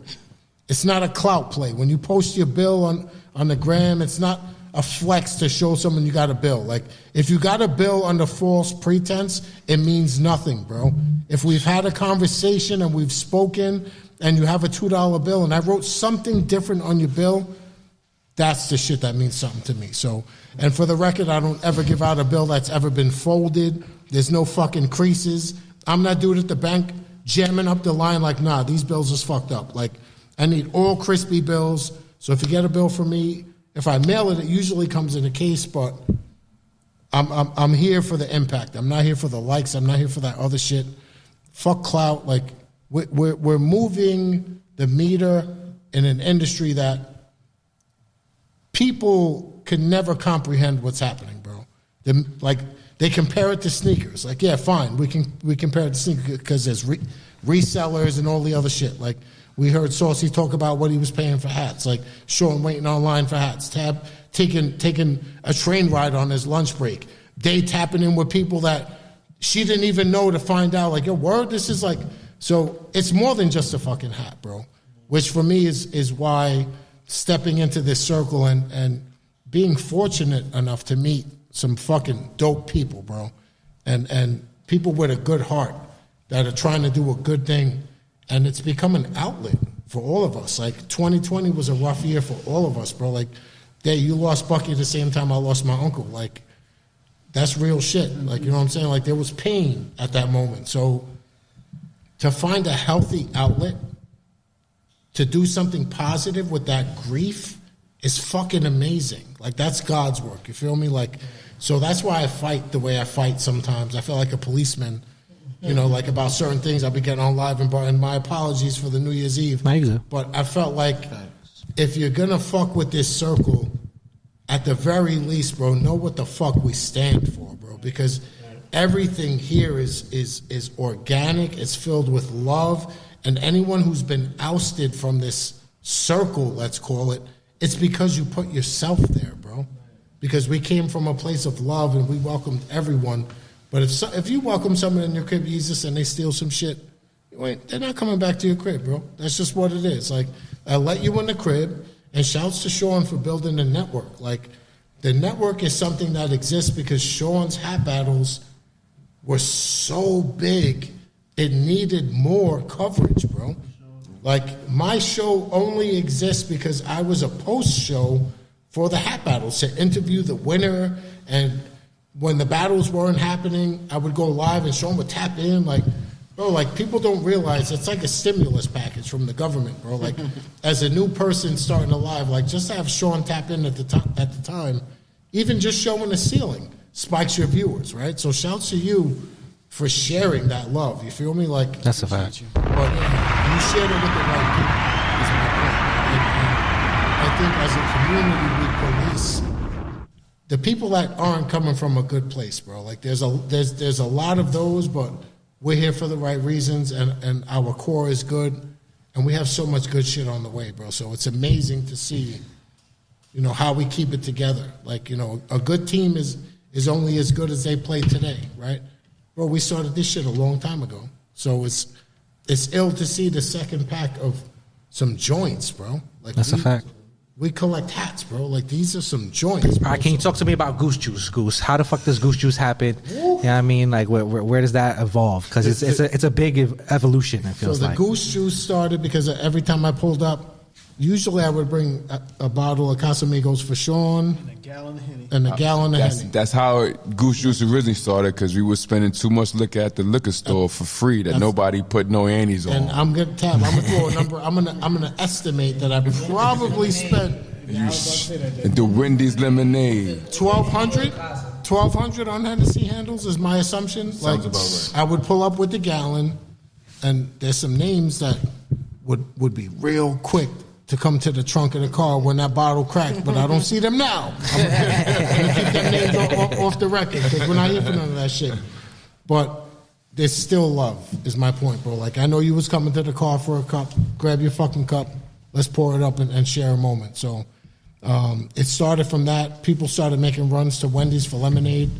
It's not a clout play. When you post your bill on the gram, it's not a flex to show someone you got a bill. Like, if you got a bill under false pretense, it means nothing, bro. If we've had a conversation and we've spoken and you have a $2 bill and I wrote something different on your bill, that's the shit that means something to me. So, and for the record, I don't ever give out a bill that's ever been folded. There's no fucking creases. I'm not doing it at the bank jamming up the line like, nah, these bills is fucked up. Like, I need all crispy bills. So if you get a bill from me, if I mail it, it usually comes in a case, but I'm here for the impact. I'm not here for the likes. I'm not here for that other shit. Fuck clout. Like, we're moving the meter in an industry that people can never comprehend what's happening, bro. They compare it to sneakers. Like, yeah, fine, we compare it to sneakers because there's resellers and all the other shit. Like, we heard Saucy talk about what he was paying for hats. Like, Sean waiting online for hats. Tab taking a train ride on his lunch break. Day tapping in with people that she didn't even know to find out. Like, yo, word, this is like... So it's more than just a fucking hat, bro. Which for me is why stepping into this circle and being fortunate enough to meet some fucking dope people, bro. And people with a good heart that are trying to do a good thing. And it's become an outlet for all of us. Like, 2020 was a rough year for all of us, bro. Like, yeah, you lost Bucky at the same time I lost my uncle. Like, that's real shit. Like, you know what I'm saying? Like, there was pain at that moment. So to find a healthy outlet to do something positive with that grief is fucking amazing. Like, that's God's work. You feel me? Like, so that's why I fight the way I fight sometimes. I feel like a policeman. You know, like about certain things, I'll be getting on live and my apologies for the New Year's Eve. But I felt like if you're going to fuck with this circle, at the very least, bro, know what the fuck we stand for, bro. Because everything here is organic, it's filled with love, and anyone who's been ousted from this circle, let's call it, it's because you put yourself there, bro. Because we came from a place of love and we welcomed everyone. But if you welcome someone in your crib, Jesus, and they steal some shit, they're not coming back to your crib, bro. That's just what it is. Like, I let you in the crib, and shouts to Sean for building the network. Like, the network is something that exists because Sean's hat battles were so big, it needed more coverage, bro. Like, my show only exists because I was a post-show for the hat battles to interview the winner, and when the battles weren't happening, I would go live and Sean would tap in. Like, bro, like, people don't realize it's like a stimulus package from the government, bro. Like, as a new person starting a live, like, just to have Sean tap in at the time, even just showing the ceiling spikes your viewers, right? So shouts to you for sharing that love. You feel me? Like That's a fact. But you shared it with the right people. Is my point. And I think as a community, we police the people that aren't coming from a good place, bro. Like there's a lot of those, but we're here for the right reasons, and our core is good, and we have so much good shit on the way, bro. So it's amazing to see, you know, how we keep it together. Like, you know, a good team is only as good as they play today, right? Bro, we started this shit a long time ago. So it's ill to see the second pack of some joints, bro. Like That's a fact. We collect hats, bro. Like, these are some joints, bro. All right, can you talk to me about Goose Juice, Goose? How the fuck does Goose Juice happen? You know what I mean? Like, where does that evolve? Because it's a big evolution, it feels like. So the Goose Juice started because every time I pulled up, usually I would bring a bottle of Casamigos for Sean. And a gallon of Henny. And a gallon of Henny. That's how Goose Juice originally started, because we were spending too much liquor at the liquor store for free that nobody put no annies on. And I'm gonna throw a number. I'm gonna estimate that I probably spent the Wendy's lemonade. 1,200 on Hennessy handles is my assumption. Sounds about right. I would pull up with the gallon, and there's some names that would be real quick to come to the trunk of the car when that bottle cracked, but I don't see them now. I'm gonna keep them names off the record, because we're not here for none of that shit. But there's still love, is my point, bro. Like, I know you was coming to the car for a cup. Grab your fucking cup. Let's pour it up and share a moment. So it started from that. People started making runs to Wendy's for lemonade.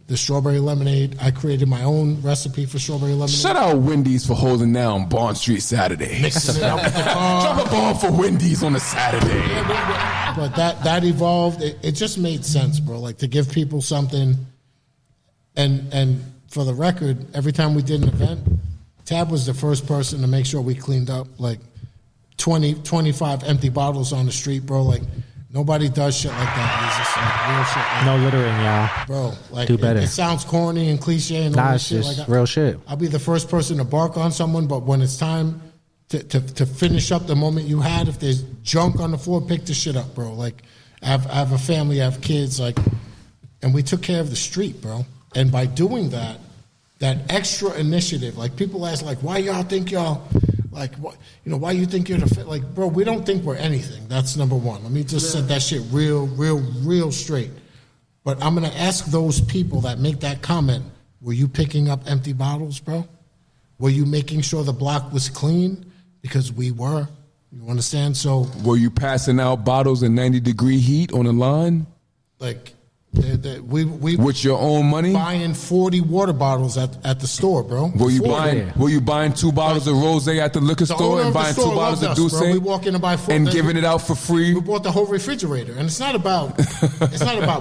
The strawberry lemonade. I created my own recipe for strawberry lemonade. Shout out Wendy's for holding down Bond Street Saturday. Mixing it up with the car. Drop a bomb for Wendy's on a Saturday. But that evolved. It just made sense, bro. Like, to give people something. And for the record, every time we did an event, Tab was the first person to make sure we cleaned up like 25 empty bottles on the street, bro. Like, nobody does shit like that. It's just like real shit. Like, No littering, y'all. bro, like, Do better. It sounds corny and cliche and all Nah, this it's shit. just Like, real shit. I'll be the first person to bark on someone, but when it's time to finish up the moment you had, if there's junk on the floor, pick the shit up, bro. Like, I have a family, I have kids, like, and we took care of the street, bro. And by doing that extra initiative, like, people ask, like, why y'all think y'all, like, what, you know, why you think you're the, like, bro, we don't think we're anything. That's number one. Let me just set that shit real straight. But I'm going to ask those people that make that comment, were you picking up empty bottles, bro? Were you making sure the block was clean? Because we were. You understand? So, Were you passing out bottles in 90-degree heat on the line? like, we With your own money? buying 40 water bottles at the store, bro. Were you 40. buying 2 bottles of rosé at the liquor The store owner and of the buying 2 store bottles of loved us, Douce bro. We walk in and buy 4 and giving it out for free? We bought the whole refrigerator, and it's not about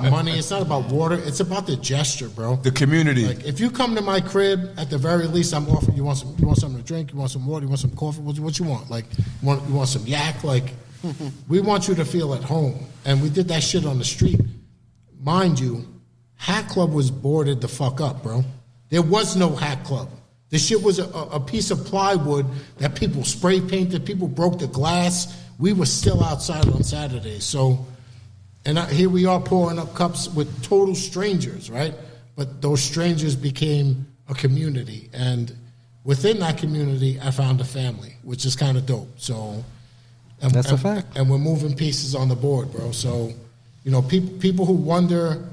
money. It's not about water. It's about the gesture, bro. The community. Like, if you come to my crib, at the very least, I'm offering you want something to drink, you want some water, you want some coffee, what you want? Like, you want some yak? Like, we want you to feel at home, and we did that shit on the street, mind you. Hatclub was boarded the fuck up, bro. There was no Hatclub. The shit was a piece of plywood that people spray painted. People broke the glass. We were still outside on Saturdays. So, and here we are pouring up cups with total strangers, right? But those strangers became a community. And within that community, I found a family, which is kind of dope. So, That's a fact. And we're moving pieces on the board, bro. So, you know, people who wonder,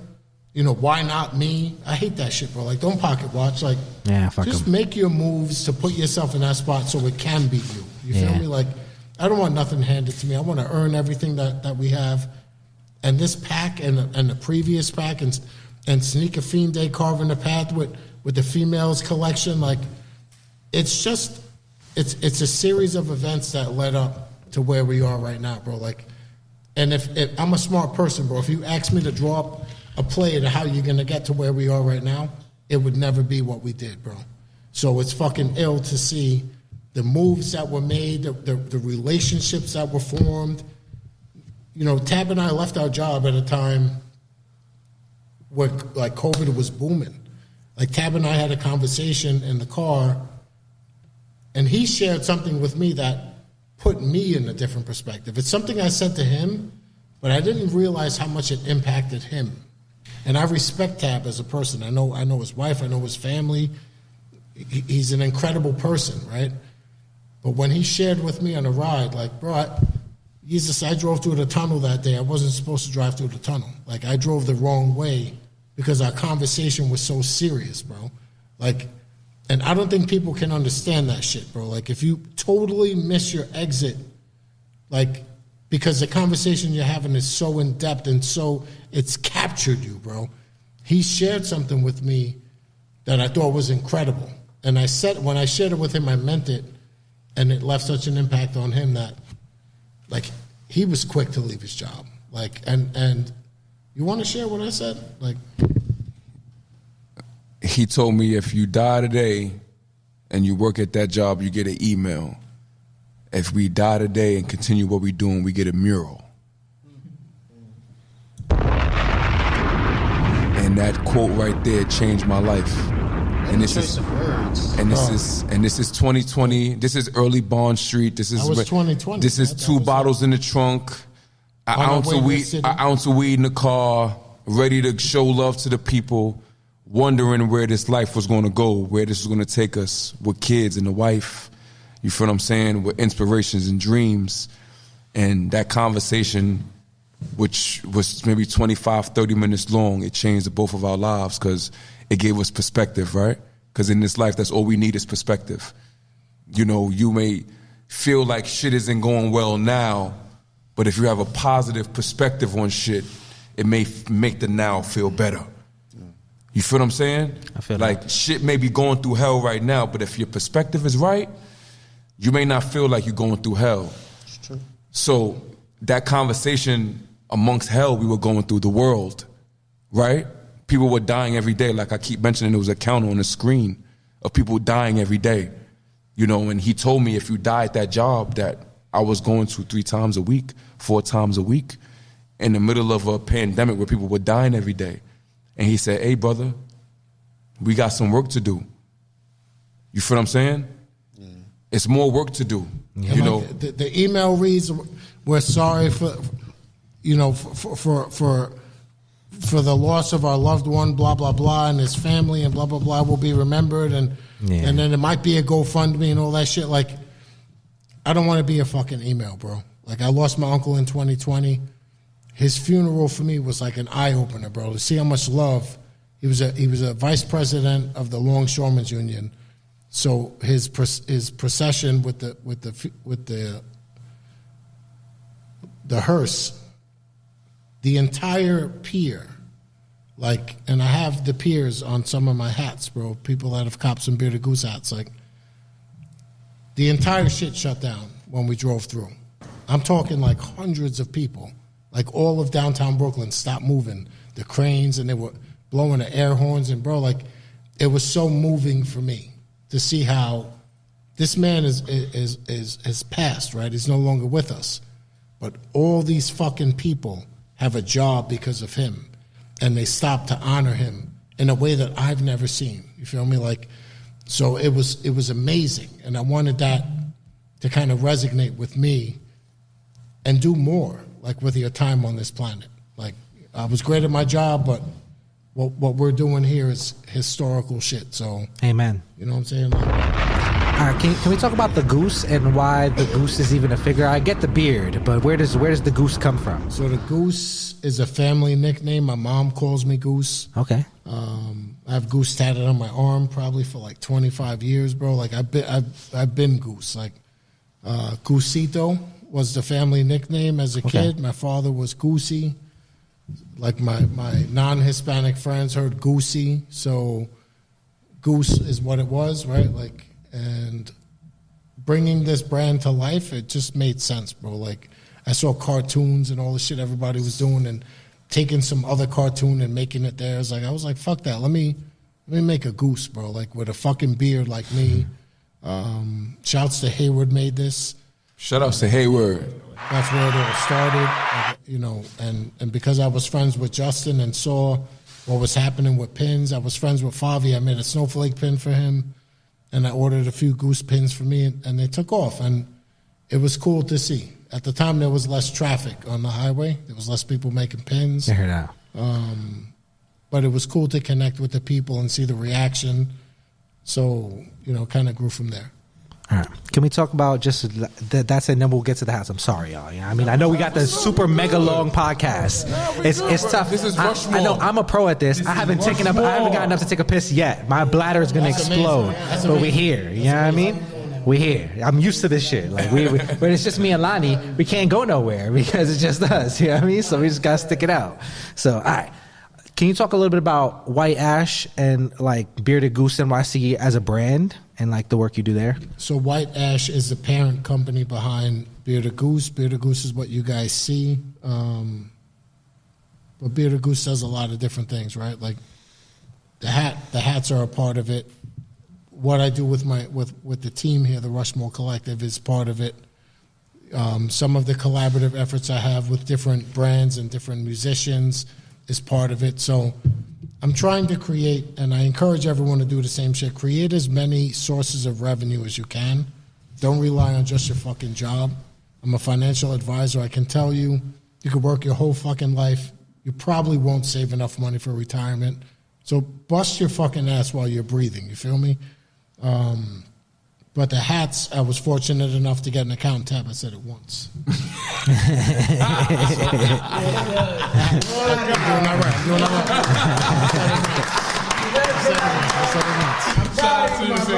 you know, why not me? I hate that shit, bro. Like, don't pocket watch. Like, Fuck just 'em. make your moves to put yourself in that spot so it can be you. You feel me? Like, I don't want nothing handed to me. I want to earn everything that we have. And this pack and the previous pack and Sneakerfeenday carving the path with the females collection, like, it's just, it's a series of events that led up to where we are right now, bro. Like, and if I'm a smart person, bro, if you ask me to draw up a play to how you're going to get to where we are right now, it would never be what we did, bro. So it's fucking ill to see the moves that were made, the relationships that were formed. You know, Tab and I left our job at a time where, like, COVID was booming. Like, Tab and I had a conversation in the car, and he shared something with me that put me in a different perspective. It's something I said to him, but I didn't realize how much it impacted him. And I respect Tab as a person. I know his wife. I know his family. he's an incredible person, right? But when he shared with me on a ride, like, bro, I drove through the tunnel that day. I wasn't supposed to drive through the tunnel. Like, I drove the wrong way because our conversation was so serious, bro. Like, and I don't think people can understand that shit, bro. Like, if you totally miss your exit, like, because the conversation you're having is so in-depth and so it's captured you, bro. He shared something with me that I thought was incredible. And when I shared it with him, I meant it. And it left such an impact on him that, like, he was quick to leave his job. Like, and you want to share what I said? Like, he told me if you die today and you work at that job, you get an email. If we die today and continue what we're doing, we get a mural. And that quote right there changed my life. And this is this is 2020. This is early Bond Street. This is 2020. This is two bottles in the trunk, an ounce of weed in the car, ready to show love to the people, wondering where this life was going to go, where this was going to take us with kids and the wife. You feel what I'm saying? With inspirations and dreams. And that conversation, which was maybe 25, 30 minutes long, it changed both of our lives because it gave us perspective, right? Because in this life, that's all we need is perspective. You know, you may feel like shit isn't going well now, but if you have a positive perspective on shit, it may make the now feel better. You feel what I'm saying? I feel like shit may be going through hell right now, but if your perspective is right, you may not feel like you're going through hell. It's true. So that conversation amongst hell we were going through, the world, right? People were dying every day. Like I keep mentioning, there was a count on the screen of people dying every day. You know, and he told me if you die at that job that I was going to 3 times a week, 4 times a week, in the middle of a pandemic where people were dying every day. And he said, hey, brother, we got some work to do. You feel what I'm saying? It's more work to do. Yeah. You know, the email reads, "We're sorry for, you know, for the loss of our loved one, blah blah blah, and his family, and blah blah blah will be remembered." And then it might be a GoFundMe and all that shit. Like, I don't want to be a fucking email, bro. Like, I lost my uncle in 2020. His funeral for me was like an eye opener, bro. To see how much love he was a vice president of the Longshoremen's Union. So his procession with the hearse, the entire pier, like, and I have the piers on some of my hats, bro. People that have copped some Beardedgoose hats, like, the entire shit shut down when we drove through. I'm talking like hundreds of people, like all of downtown Brooklyn stopped moving, the cranes, and they were blowing the air horns, and bro, like, it was so moving for me to see how this man is passed, right? He's no longer with us. But all these fucking people have a job because of him, and they stopped to honor him in a way that I've never seen. You feel me? Like, so it was amazing, and I wanted that to kind of resonate with me and do more, like, with your time on this planet. Like, I was great at my job, but what we're doing here is historical shit. So, amen. You know what I'm saying? Like, all right, can we talk about the goose and why the goose is even a figure? I get the beard, but where does the goose come from? So the goose is a family nickname. My mom calls me Goose. Okay. I have Goose tatted on my arm probably for like 25 years, bro. Like, I've been Goose. Like, Goosito was the family nickname as a kid. My father was Goosey. Like, my non-Hispanic friends heard Goosey, so Goose is what it was, right? Like, and bringing this brand to life, it just made sense, bro. Like, I saw cartoons and all the shit everybody was doing and taking some other cartoon and making it theirs. Like, I was like, fuck that. Let me make a goose, bro, like, with a fucking beard like me. Shouts to Hayward made this. Shout outs to Hayward. That's where it all started, you know, and because I was friends with Justin and saw what was happening with pins, I was friends with Favi. I made a snowflake pin for him, and I ordered a few goose pins for me, and they took off, and it was cool to see. At the time, there was less traffic on the highway. There was less people making pins. I heard that. But it was cool to connect with the people and see the reaction. So, kind of grew from there. All right. Can we talk about just that's it, and then we'll get to the hats? I'm sorry, y'all. I mean, I know we got the super mega long podcast. It's tough. This is Rushmore. I know I'm a pro at this. I haven't gotten up to take a piss yet. My bladder is gonna explode. But we're here. You know what I mean? We're here. I'm used to this shit. Like when it's just me and Lonnie, we can't go nowhere because it's just us. You know what I mean? So we just gotta stick it out. So all right. Can you talk a little bit about White Ash and like Beardedgoose NYC as a brand and like the work you do there? So White Ash is the parent company behind Beardedgoose. Beardedgoose is what you guys see. But Beardedgoose does a lot of different things, right? Like the hats are a part of it. What I do with with the team here, the Rushmore Collective, is part of it. Some of the collaborative efforts I have with different brands and different musicians is part of it. So I'm trying to create, and I encourage everyone to do the same shit. Create as many sources of revenue as you can. Don't rely on just your fucking job. I'm a financial advisor. I can tell you, you could work your whole fucking life. You probably won't save enough money for retirement. So bust your fucking ass while you're breathing. You feel me? But the hats, I was fortunate enough to get an account tab. I said it once. I'm doing all right.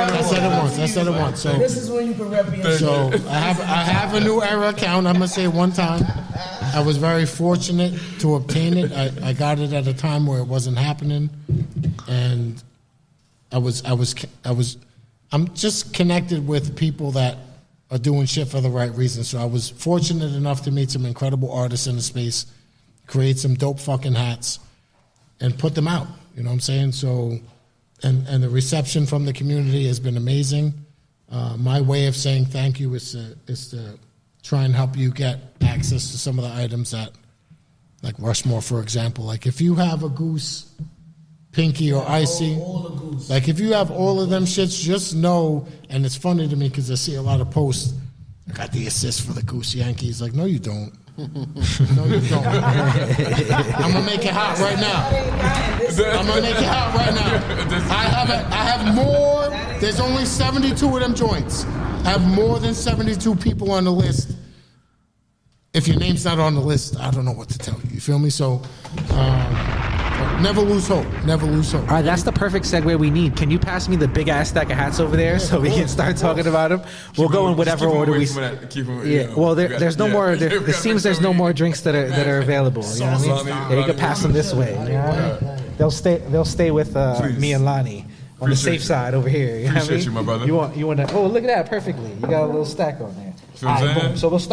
I said it once. So this is when you can rep your So I have a new era account. I'm gonna say it one time. I was very fortunate to obtain it. I got it at a time where it wasn't happening, and I'm just connected with people that are doing shit for the right reasons. So I was fortunate enough to meet some incredible artists in the space, create some dope fucking hats, and put them out. You know what I'm saying? So, and the reception from the community has been amazing. My way of saying thank you is to try and help you get access to some of the items that, like Rushmore, for example. Like if you have a goose, pinky or icy, like if you have all of them shits, just know, and it's funny to me because I see a lot of posts, I got the assist for the Goose Yankees. Like, no, you don't. No, you don't. I'm gonna make it hot right now. I'm gonna make it hot right now. I have more. There's only 72 of them joints. I have more than 72 people on the list. If your name's not on the list, I don't know what to tell you. You feel me? So, never lose hope. Never lose hope. All right, that's the perfect segue we need. Can you pass me the big ass stack of hats over there so we can start talking about them? We'll go in whatever order we. Yeah. Well, there's no more. It seems there's no more drinks that are available. You know what I mean? Yeah, you can pass them this way. You know what I mean? They'll stay with me and Lonnie on the safe side over here. You know what I mean? You, my brother. You want to? Oh, look at that! Perfectly. You got a little stack on there. All right, boom. So let's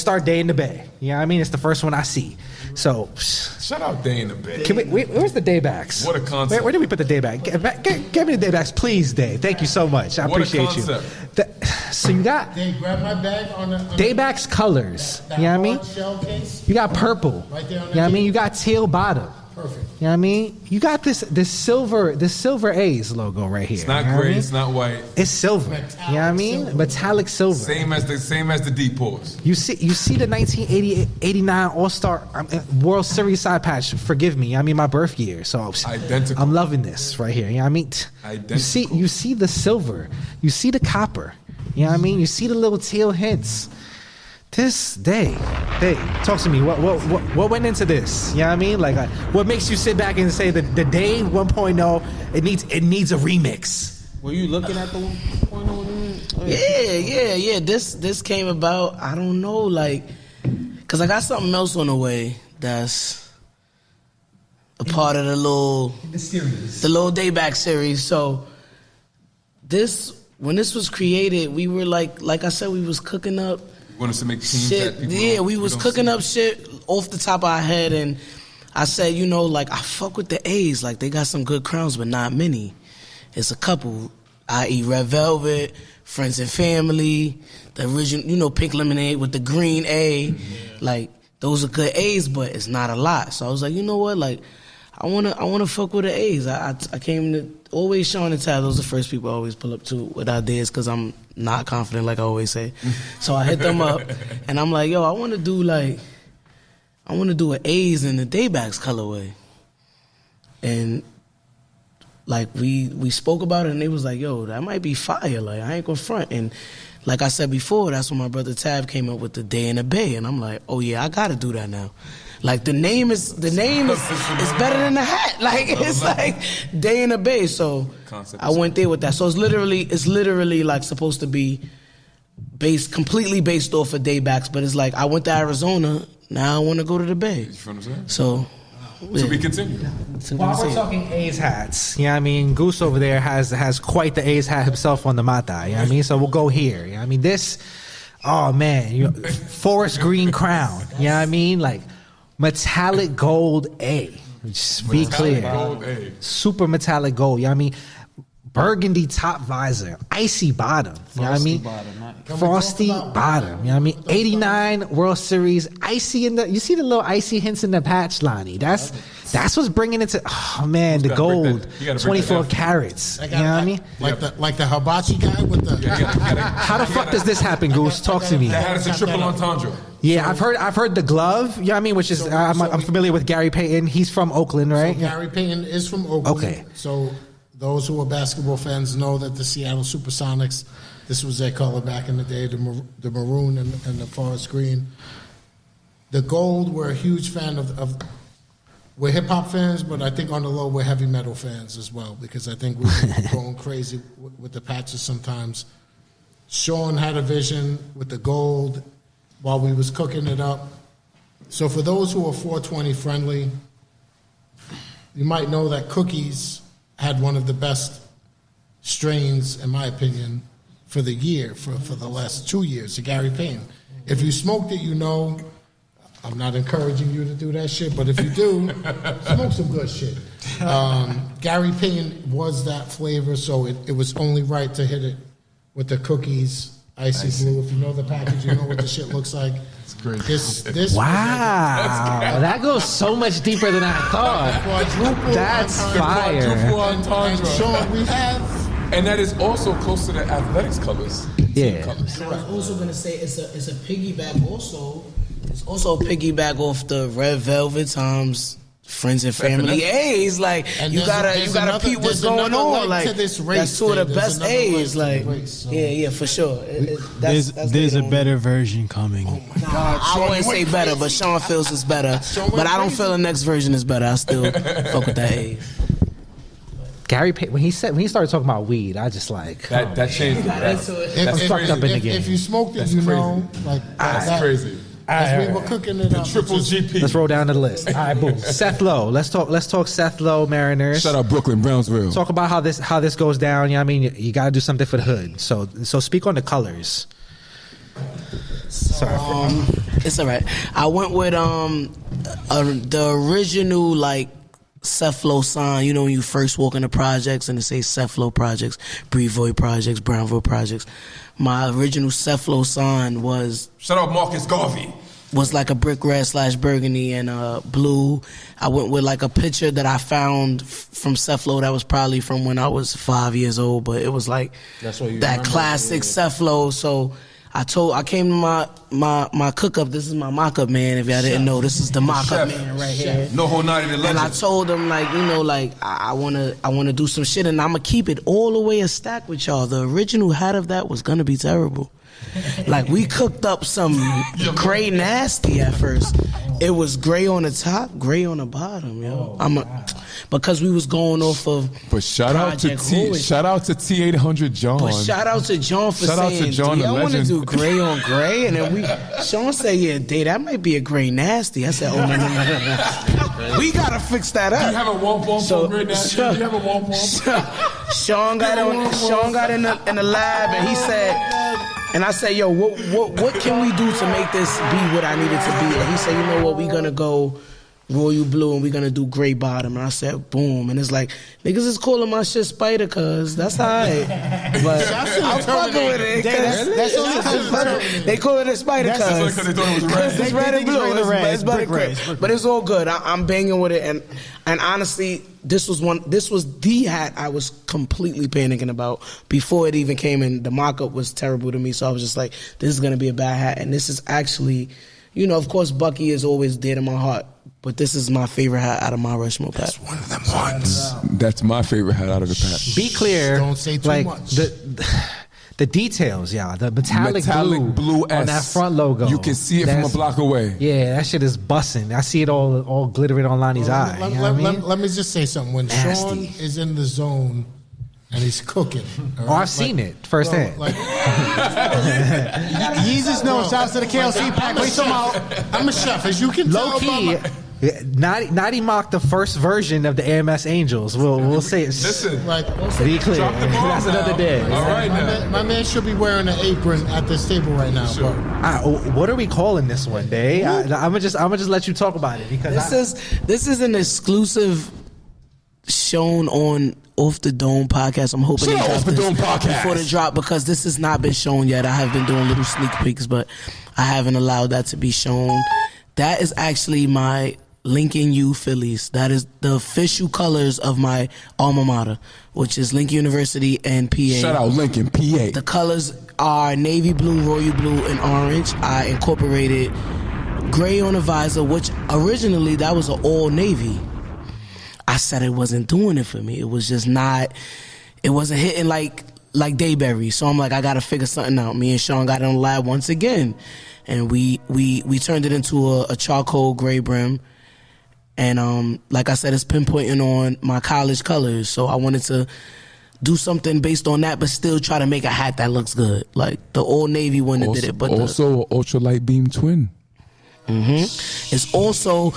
start Day in the Bay. You know what I mean? It's the first one I see. So shout out Day in the Bay. Where's the daybacks? What a concept. Where did we put the dayback? Get me the daybacks, please, Day. Thank you so much. I appreciate you. So you got grab my bag on the daybacks colors. You know what I mean? Shell case. You got purple. Right there on the you know what I mean? You got teal bottom. Perfect. You know what I mean? You got this silver A's logo right here. It's not you know gray. I mean? It's not white. It's silver. You know what I mean? Silver. Metallic silver. Same as the D-pause. You see the 1989 All-Star World Series side patch. Forgive me, I mean my birth year. So identical. I'm loving this right here. You know what I mean? Identical. You see the silver. You see the copper. You know what I mean? You see the little teal hints. This Day, talk to me. What went into this? You know what I mean? Like, what makes you sit back and say that the Day 1.0 it needs a remix? Were you looking at the 1.0? Yeah. This came about. I don't know, like, cause I got something else on the way that's a part of the little Dayback series. So when this was created, we were like I said, we was cooking up. Wanted to make teams shit. That people yeah, we was cooking up shit off the top of our head, and I said, like, I fuck with the A's. Like, they got some good crowns, but not many. It's a couple, i.e. Red Velvet, Friends and Family, the original, Pink Lemonade with the green A. Yeah. Like, those are good A's, but it's not a lot. So I was like, you know what? Like, I wanna fuck with the A's. I came to always Sean and Tad. Those are the first people I always pull up to with ideas because I'm not confident, like I always say. So I hit them up and I'm like, yo, I want to do an A's in the Daybacks colorway. And like we spoke about it, and they was like, yo, that might be fire. Like, I ain't gonna front. And like I said before, that's when my brother Tab came up with the Day in the Bay, and I'm like, oh yeah, I gotta do that now. Like the name is better than the hat. Like it's like Day in the Bay. So I went there with that. So it's literally like supposed to be completely based off of daybacks, but it's like I went to Arizona, now I want to go to the Bay. You feel what I'm saying? So to be continued. While we're talking A's hats, you know what I mean? Goose over there has quite the A's hat himself on the Mata, you know what I mean? So we'll go here. You know what I mean? This, oh man, forest green crown, you know what I mean? Like metallic gold A. Just be clear. Gold A. Super metallic gold, you know what I mean? Burgundy top visor, icy bottom, you know what I mean? Frosty bottom, you know what I mean? 89 World Series, icy in the, you see the little icy hints in the patch, Lonnie? That's what's bringing it to, oh man, the gold, 24 carats, you know what I mean? Like the hibachi guy with the... How the fuck does this happen, Goose? Talk to me. That hat is a triple entendre. Yeah, I've heard the glove, you know what I mean? Which is, I'm familiar with Gary Payton. He's from Oakland, right? So Gary Payton is from Oakland. Okay. So those who are basketball fans know that the Seattle Supersonics, this was their color back in the day, the maroon and the forest green. The gold, we're a huge fan of we're hip-hop fans, but I think on the low, we're heavy metal fans as well, because I think we're going crazy with the patches sometimes. Sean had a vision with the gold while we was cooking it up. So for those who are 420 friendly, you might know that Cookies had one of the best strains, in my opinion, for the year, for the last 2 years, the Gary Payton. If you smoked it, you know, I'm not encouraging you to do that shit, but if you do, smoke some good shit. Gary Payton was that flavor, so it was only right to hit it with the Cookies Icy Blue. If you know the package, you know what the shit looks like. It's crazy. This wow, that goes so much deeper than I thought. Quadruple That's fire. Quadruple entendre. And Sean, we have... And that is also close to the athletics colors. Yeah. And I was also gonna say it's a piggyback also. It's also a piggyback off the Red Velvet Times Friends and Family A's. Like And you gotta peep what's going on. Like this race that's two of the there's best another A's. leg Like to the race, so. yeah, for sure. There's a better version coming. I wouldn't say better, but Sean feels it's better. But I don't feel the next version is better. I still fuck with that A. Gary Payton, when he started talking about weed, I just like That changed the rap. I'm fucked up in the game. If you smoked it, That's you crazy. know. Like, That's crazy. As we were cooking it up. Triple GP. Let's roll down the list. All right, boom. Seth Lowe. Let's talk Seth Lowe, Mariners. Shout out Brooklyn, Brownsville. Talk about how this goes down. You know what I mean? You got to do something for the hood. So speak on the colors. Sorry. It's all right. I went with the original like Seth Lowe sign. You know when you first walk into projects and it says Seth Lowe Projects, Brevoy Projects, Brownville Projects. My original Seth Lowe sign was Shout out Marcus Garvey. Was like a brick red / burgundy and blue. I went with like a picture that I found from Seth Lowe that was probably from when I was 5 years old, but it was like that classic Seth Lowe. So I came to my cook up. This is my mock up man. If y'all didn't know, this is the mock up man right here. Noho Nati, the legend. And I told him like, you know, like I wanna do some shit, and I'ma keep it all the way a stack with y'all. The original hat of that was gonna be terrible. Like we cooked up some gray nasty at first. It was gray on the top, gray on the bottom, yo. Because we was going off of. But shout out to T800 John. But shout out to John for saying, John, I want to do gray on gray, and then Sean said, yeah, Dave, that might be a gray nasty. I said, oh no. We gotta fix that up. Do you have a womp for gray nasty? Do you have a womp? Sean got in the lab, and he said. And I said, yo, what can we do to make this be what I need it to be? And he said, you know what, we gonna go royal blue and we gonna do gray bottom. And I said, boom. And it's like, niggas is calling my shit Spider, cuz that's alright. But I'm fucking with it. That's they call it a Spider, cuz. Because they thought it was red. It's red and blue. It's better, but it's all good. I'm banging with it. And honestly, this was the hat I was completely panicking about before it even came in. The mock-up was terrible to me, so I was just like, this is gonna be a bad hat. And this is actually, of course, Bucky is always dear to my heart. But this is my favorite hat out of my Rushmore pack. That's one of them ones. That's my favorite hat out of the pack. Be clear. Don't say too much. The details, y'all. The metallic blue on that front logo. You can see it from a block away. Yeah, that shit is busting. I see it all glittering on Lonnie's eye. Let me just say something. When Sean is in the zone and he's cooking. Right? I've seen it firsthand. Yeezus knows. Shouts to the KLC pack. Wait till I'm a chef, as you can tell. Low key. Nati mocked the first version of the AMS Angels. We'll say it. Listen, be clear. That's another day. All right, my man should be wearing an apron at this table right now. Sure. What are we calling this one, Day? I'm gonna just let you talk about it because this is an exclusive shown on Off the Dome podcast. I'm hoping they drop this before the drop because this has not been shown yet. I have been doing little sneak peeks, but I haven't allowed that to be shown. That is actually my Lincoln U Phillies. That is the official colors of my alma mater, which is Lincoln University and PA. Shout out Lincoln, PA. The colors are navy blue, royal blue, and orange. I incorporated gray on the visor, which originally that was an all navy. I said it wasn't doing it for me. It was just not. It wasn't hitting like Dayberry. So I'm like, I gotta figure something out. Me and Sean got in the lab once again, and we turned it into a charcoal gray brim. And like I said, it's pinpointing on my college colors. So I wanted to do something based on that, but still try to make a hat that looks good. Like the Old Navy one that did it. But also an ultralight beam twin. It's also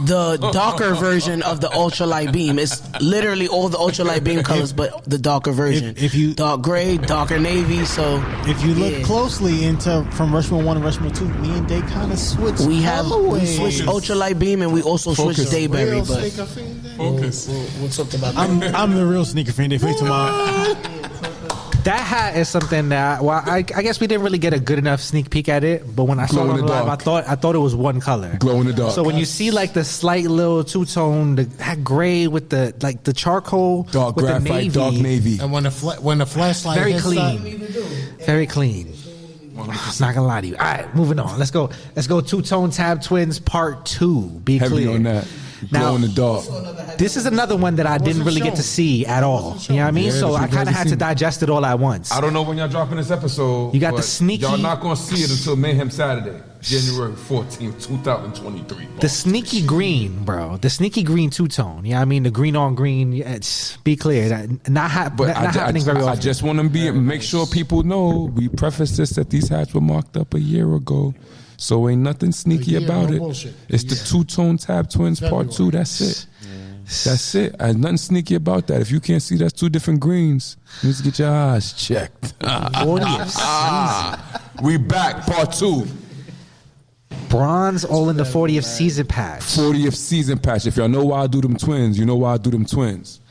the darker version of the ultralight beam. It's literally all the ultralight beam colors, but the darker version. If you dark gray, darker navy. So if you look closely from Rushmore 1 and Rushmore 2, me and Day kind of switched. We switched ultralight beam and we also switched Dayberry. But we'll talk about that. I'm the real Sneakerfeenday. Wait tomorrow. That hat is something that, I guess we didn't really get a good enough sneak peek at it, but when I saw it on the live, I thought it was one color. Glow in the dark. So when you see like the slight little two-tone, that gray with the charcoal, dark with graphite, the navy. dark navy. And when the flashlight very hits clean. Very clean. 100%. Not gonna lie to you. All right, moving on. Let's go two-tone tab twins part 2. Be heavy clear on that. Glow in the dark. This is another one that I didn't really get to see at all. You know what I mean? So I kind of had to digest it all at once. I don't know when y'all dropping this episode. You got the sneaky. Y'all not gonna see it until Mayhem Saturday, January 14th, 2023. The sneaky green, bro. The sneaky green two-tone. You know what I mean? The green on green. Be clear. Not happening very often. I just want to make sure people know we prefaced this that these hats were marked up a year ago. So ain't nothing sneaky about it. Bullshit. It's the two-tone tab twins part 2. That's it. That's it. There's nothing sneaky about that. If you can't see, that's 2 different greens. You need to get your eyes checked. We back, part 2. Bronze all in the 40th season patch. 40th season patch. If y'all know why I do them twins, you know why I do them twins.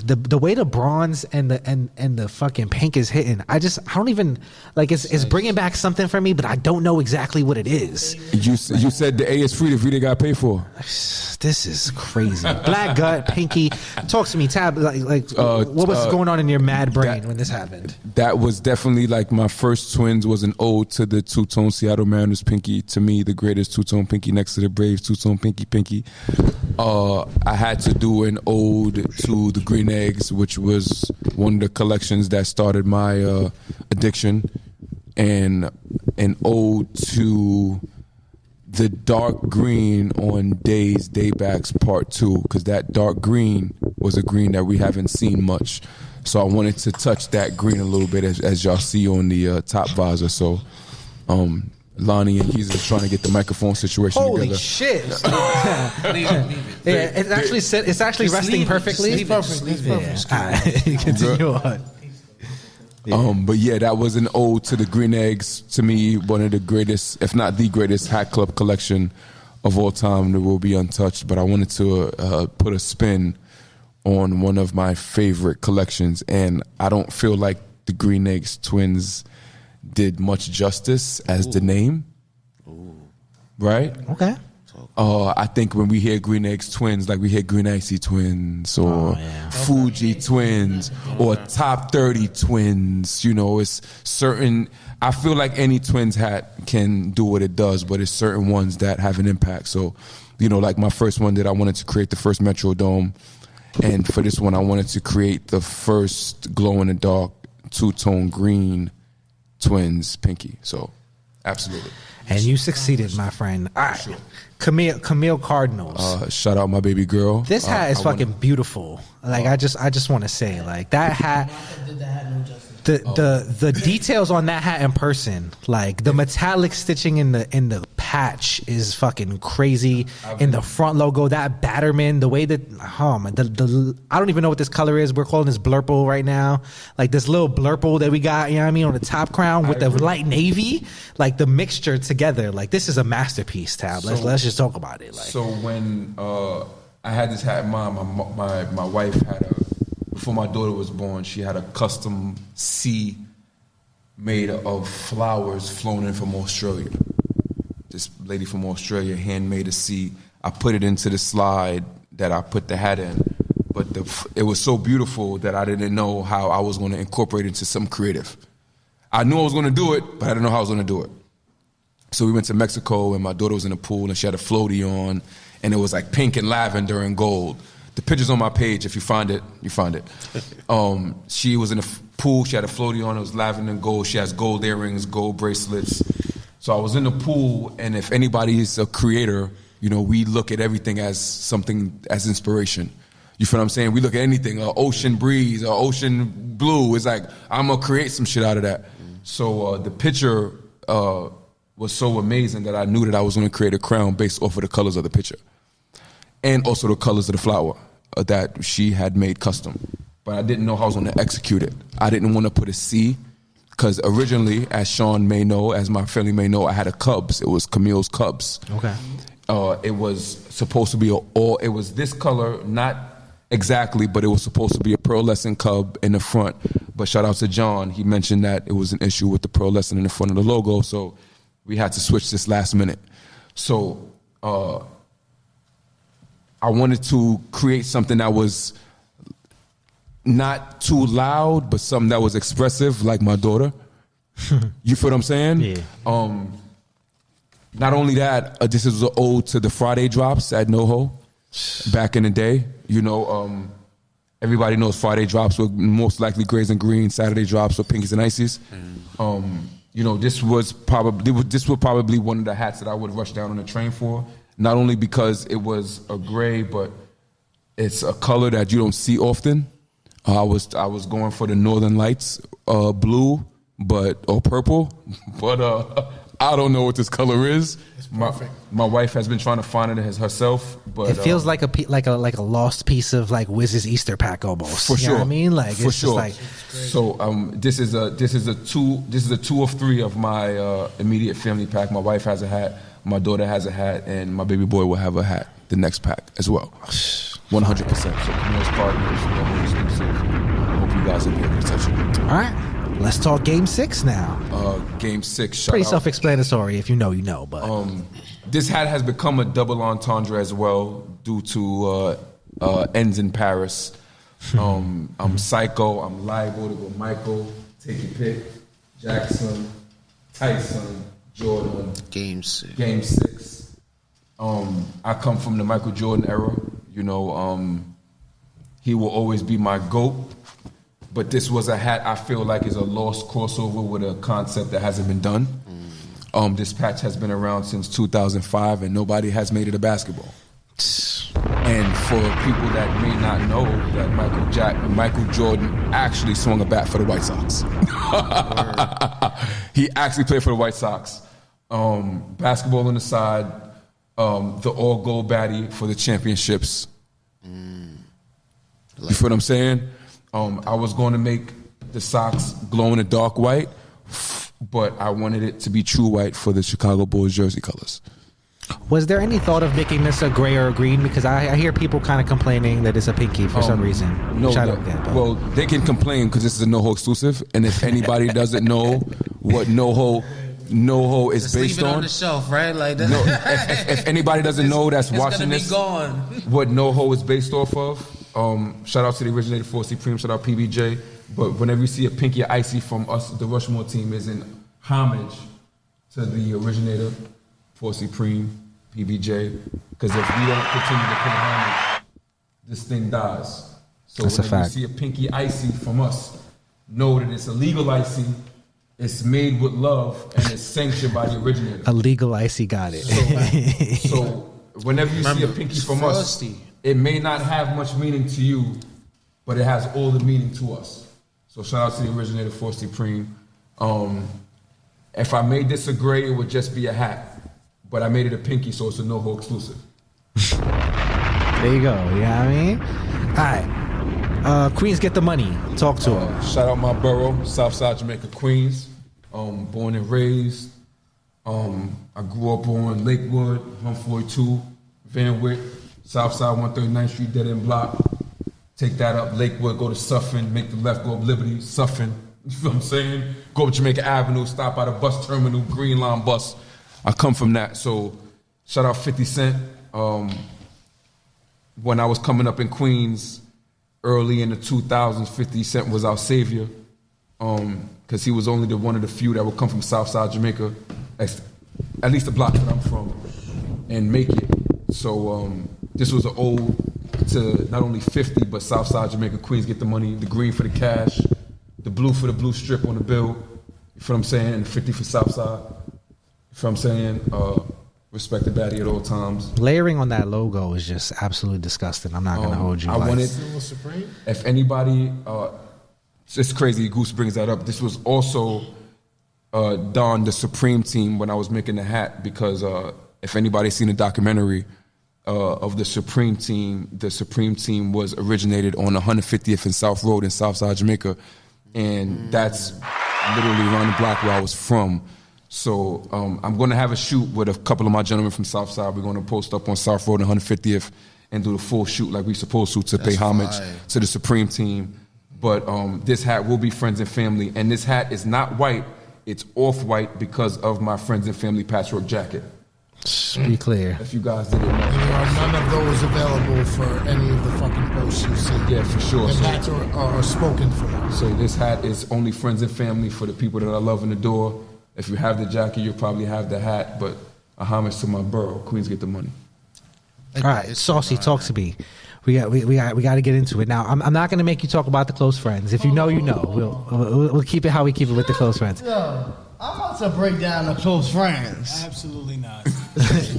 The way the bronze and the fucking pink is hitting, I don't even like it's bringing back something for me, but I don't know exactly what it is. You said the A is free, the V they got paid for. This is crazy. Black gut, pinky. Talk to me, Tab. What was going on in your mad brain when this happened? That was definitely like my first twins was an ode to the two-tone Seattle Mariners pinky. To me, the greatest two-tone pinky next to the Braves two-tone pinky. I had to do an ode to the Green Eggs, which was one of the collections that started my addiction, and an ode to the dark green on Daybacks part 2, because that dark green was a green that we haven't seen much. So I wanted to touch that green a little bit as y'all see on the top visor. So Lonnie and he's just trying to get the microphone situation together. Holy shit! It's actually resting perfectly. It's perfect. All right, continue on. Yeah. But yeah, that was an ode to the Green Eggs. To me, one of the greatest, if not the greatest, Hatclub collection of all time that will be untouched. But I wanted to put a spin on one of my favorite collections, and I don't feel like the Green Eggs twins did much justice as the name. Right? Okay. I think when we hear Green Eggs Twins, like we hear Green Icy Twins or Fuji Twins or Top 30 Twins, you know, it's certain. I feel like any Twins hat can do what it does, but it's certain ones that have an impact. So, you know, like my first one that I wanted to create the first Metro Dome, and for this one I wanted to create the first glow-in-the-dark two-tone green Twins pinky. So, absolutely. And you succeeded, my friend. All right. Sure. Camille Cardinals. Shout out my baby girl. This hat is fucking beautiful. Like I just want to say, like that hat. The details on that hat in person, like the metallic stitching in the patch is fucking crazy. In the front logo, that Batterman, the way that I don't even know what this color is. We're calling this blurple right now. Like this little blurple that we got, you know what I mean, on the top crown with the light navy, like the mixture together. Like this is a masterpiece, Tab. Let's just talk about it. Like, so when I had this hat, my wife had before my daughter was born, she had a custom C made of flowers flown in from Australia. This lady from Australia handmade a C. I put it into the slide that I put the hat in, but it was so beautiful that I didn't know how I was going to incorporate it into something creative. I knew I was going to do it, but I didn't know how I was going to do it. So we went to Mexico, and my daughter was in the pool, and she had a floaty on, and it was like pink and lavender and gold. The picture's on my page. If you find it, you find it. She was in a pool. She had a floaty on. It was lavender and gold. She has gold earrings, gold bracelets. So I was in the pool, and if anybody is a creator, you know, we look at everything as something, as inspiration. You feel what I'm saying? We look at anything, ocean breeze, ocean blue. It's like, I'm going to create some shit out of that. So the picture was so amazing that I knew that I was going to create a crown based off of the colors of the picture. And also the colors of the flower that she had made custom. But I didn't know how I was going to execute it. I didn't want to put a C, because originally, as Sean may know, as my family may know, I had a Cubs. It was Camille's Cubs. Okay. It was supposed to be it was this color, not exactly, but it was supposed to be a pearlescent Cub in the front. But shout out to John. He mentioned that it was an issue with the pearlescent in the front of the logo, so we had to switch this last minute. So I wanted to create something that was not too loud, but something that was expressive, like my daughter. You feel what I'm saying? Yeah. Not only that, this is an ode to the Friday drops at Noho back in the day. You know, everybody knows Friday drops were most likely grays and greens. Saturday drops were pinkies and ices. You know, this would probably one of the hats that I would rush down on the train for. Not only because it was a gray, but it's a color that you don't see often. I was going for the Northern Lights blue, or purple, but I don't know what this color is. It's perfect. My wife has been trying to find it herself, but it feels like a lost piece of like Wiz's Easter pack almost. For sure, you know what I mean, like for it's sure. Just like, so this is a 2 of 3 of my immediate family pack. My wife has a hat, my daughter has a hat, and my baby boy will have a hat. The next pack as well, 100%. So Camille's partners, Noho exclusive. I hope you guys will be able to touch it. All right, let's talk Game 6 now. Game 6. Pretty self-explanatory. If you know, you know. But this hat has become a double entendre as well due to ends in Paris. I'm Psycho. I'm liable to go Michael. Take your pick. Jackson, Tyson, Jordan. Game 6. Game 6. I come from the Michael Jordan era. You know, he will always be my GOAT. But this was a hat I feel like is a lost crossover with a concept that hasn't been done. This patch has been around since 2005, and nobody has made it a basketball. And for people that may not know, that Michael Jordan actually swung a bat for the White Sox. He actually played for the White Sox. Basketball on the side, the all-gold baddie for the championships. You feel what I'm saying? I was going to make the socks glow in a dark white, but I wanted it to be true white for the Chicago Bulls jersey colors. Was there any thought of making this a gray or a green? Because I hear people kind of complaining that it's a pinky for some reason. No, well, they can complain because this is a Noho exclusive, and if anybody doesn't know what Noho Noho is Just based leave it on on. the shelf, right? Like that. No, if anybody doesn't know that's It's watching gonna be this, gone. what Noho is based off of, shout out to the originator 4 Supreme, shout out PBJ. But whenever you see a pinky or icy from us, the Rushmore team is in homage to the originator 4 Supreme, PBJ. Because if we don't continue to pay homage, this thing dies. So That's a whenever you fact. see a pinky icy from us, know that it's a legal icy. It's made with love and it's sanctioned by the originator. A legal icy got it. So whenever you see a pinky from Frosty. us, it may not have much meaning to you, but it has all the meaning to us. So shout out to the originator 4 Supreme. If I made this a gray, it would just be a hat. But I made it a pinky, so it's a Noho exclusive. There you go. You know what I mean? All right. Queens get the money. Talk to her. Shout out my borough, Southside Jamaica, Queens. Born and raised. I grew up on Lakewood, 142, Van Wyck, Southside 139th Street, dead end block. Take that up Lakewood, go to Suffin, make the left, go up Liberty, Suffin. You feel what I'm saying? Go up Jamaica Avenue, stop by the bus terminal, Green Line bus. I come from that. So shout out 50 Cent. When I was coming up in Queens, early in the 2000s, 50 Cent was our savior. Because he was only one of the few that would come from Southside Jamaica, at least the block that I'm from, and make it. So this was an ode to not only 50, but Southside Jamaica, Queens get the money, the green for the cash, the blue for the blue strip on the bill, you feel what I'm saying, and the 50 for Southside, you feel what I'm saying, respect the baddie at all times. Layering on that logo is just absolutely disgusting. I'm not going to hold you. I wanted, if anybody, it's crazy Goose brings that up, this was also Don, the Supreme team, when I was making the hat, because if anybody's seen the documentary of the Supreme team was originated on 150th and South Road in Southside Jamaica, and that's literally around the block where I was from. So I'm going to have a shoot with a couple of my gentlemen from Southside. We're going to post up on South Road and 150th and do the full shoot like we're supposed to pay homage to the Supreme team. But this hat will be friends and family, and this hat is not white, it's off-white because of my friends and family patchwork jacket. Be clear. If you guys didn't know. And there are none of those available for any of the fucking posts you see. Yeah, for sure. The hats are spoken for. So this hat is only friends and family for the people that I love in the door. If you have the jacket, you'll probably have the hat, but a homage to my borough. Queens get the money. All right, Saucy, talk to me. We got to get into it now. I'm not going to make you talk about the close friends. If you know, you know. We'll keep it how we keep it with the close friends. Yo, I'm about to break down the close friends. Absolutely not.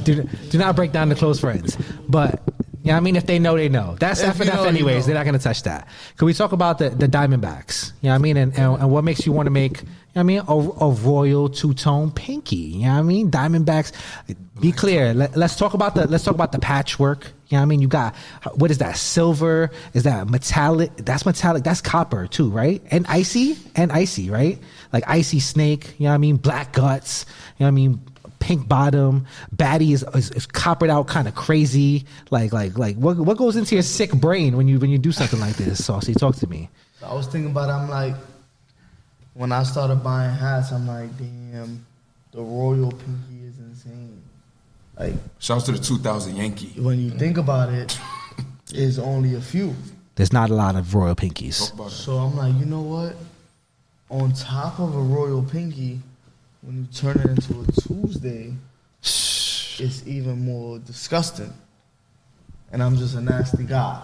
do not break down the close friends. But yeah, I mean, if they know, they know. That's If you FNF know, anyways. you know. They're not going to touch that. Can we talk about the Diamondbacks? You know what I mean? And what makes you want to make, you know what I mean, a royal two-tone pinky? You know what I mean? Diamondbacks. Be clear. Let's talk about the patchwork. You know what I mean? You got, what is that? Silver? Is that metallic? That's metallic. That's copper too, right? And icy, right? Like icy snake. You know what I mean? Black guts. You know what I mean? Pink bottom. Baddie is coppered out, kind of crazy. Like what goes into your sick brain when you do something like this? Saucy, talk to me. I was thinking about it, I'm like, when I started buying hats, I'm like, damn, the royal pinky is insane. Like, Shouts to the 2000 Yankee. when you think about it, it's only a few. There's not a lot of royal pinkies. So I'm like, you know what? On top of a royal pinky, when you turn it into a Tuesday, it's even more disgusting. And I'm just a nasty guy.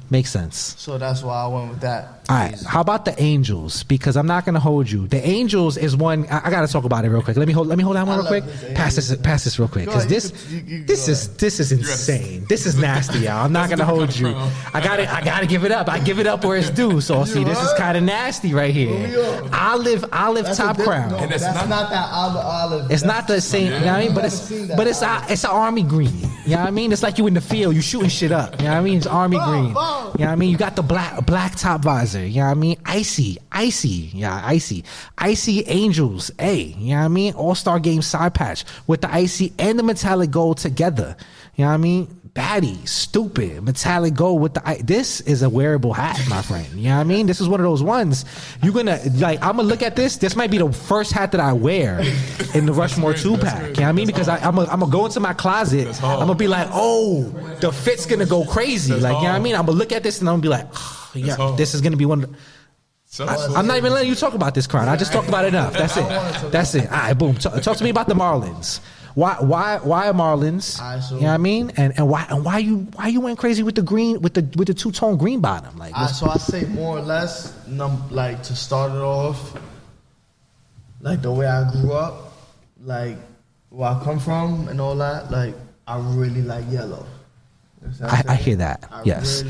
Makes sense. So that's why I went with that. All right. How about the Angels? Because I'm not going to hold you. The Angels is one. I got to talk about it real quick. Let me hold that one real quick. Pass this real quick, because this is insane. This is nasty, y'all. I'm not going to hold you. I got to give it up. I give it up where it's due. So see, this is kind of nasty right here. Olive top crown. No, that's not that olive. It's not the same, you know what I mean? It's an army green. You know what I mean? It's like you in the field, you shooting shit up. You know what I mean? It's army green. You know what I mean? You got the black top visor. You know what I mean? Icy. Yeah, icy. Icy Angels. You know what I mean? All-Star Game side patch with the icy and the metallic gold together. You know what I mean? baddie, stupid, metallic gold with the. This is a wearable hat, my friend. You know what I mean? This is one of those ones you're gonna like. I'm gonna look at this. This might be the first hat that I wear in the Rushmore 2-pack. You know what I mean? Because I'm gonna go into my closet. I'm gonna be like, oh, the fit's gonna go crazy. Like, you know what I mean? I'm gonna look at this and I'm gonna be like, oh, yeah, this is gonna be one. I'm not even letting you talk about this, Crown. I just talked about it enough. That's it. That's it. All right, boom. Talk to me about the Marlins. Why are Marlins? You know what I mean? And why you went crazy with the green with the two-tone green bottom? Like, so I say more or less, like to start it off, like the way I grew up, like where I come from and all that. Like I really like yellow. I hear that. Yes,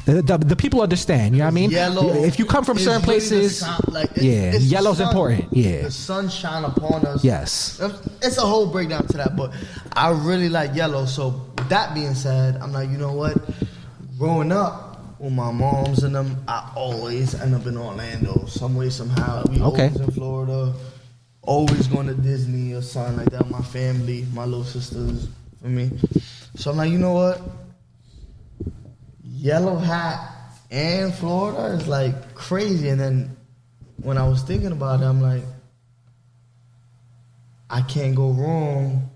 really, the people understand. You know what I mean? Yellow. If you come from certain places, it's yellow's important. Yeah, the sun shine upon us. Yes, it's a whole breakdown to that. But I really like yellow. So with that being said, I'm like, you know what? Growing up with my moms and them, I always end up in Orlando, some way somehow. We always in Florida, always going to Disney or something like that. My family, my little sisters, for me. So I'm like, you know what? Yellow hat and Florida is like crazy. And then when I was thinking about it, I'm like, I can't go wrong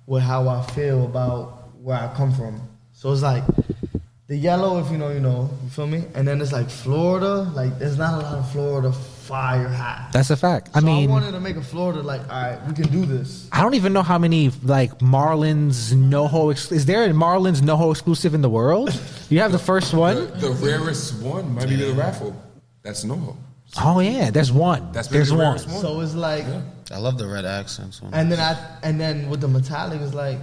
with how I feel about where I come from. So it's like the yellow, if you know, you feel me? And then it's like Florida, like there's not a lot of Florida fire hats. That's a fact. So I wanted to make a Florida like, all right, we can do this. I don't even know how many like Marlins Noho is there a Marlins Noho exclusive in the world? You have the first one. The rarest one might be the raffle. That's Noho. Oh yeah, there's one. There's one. So it's like I love the red accents on and then with the metallic it's like.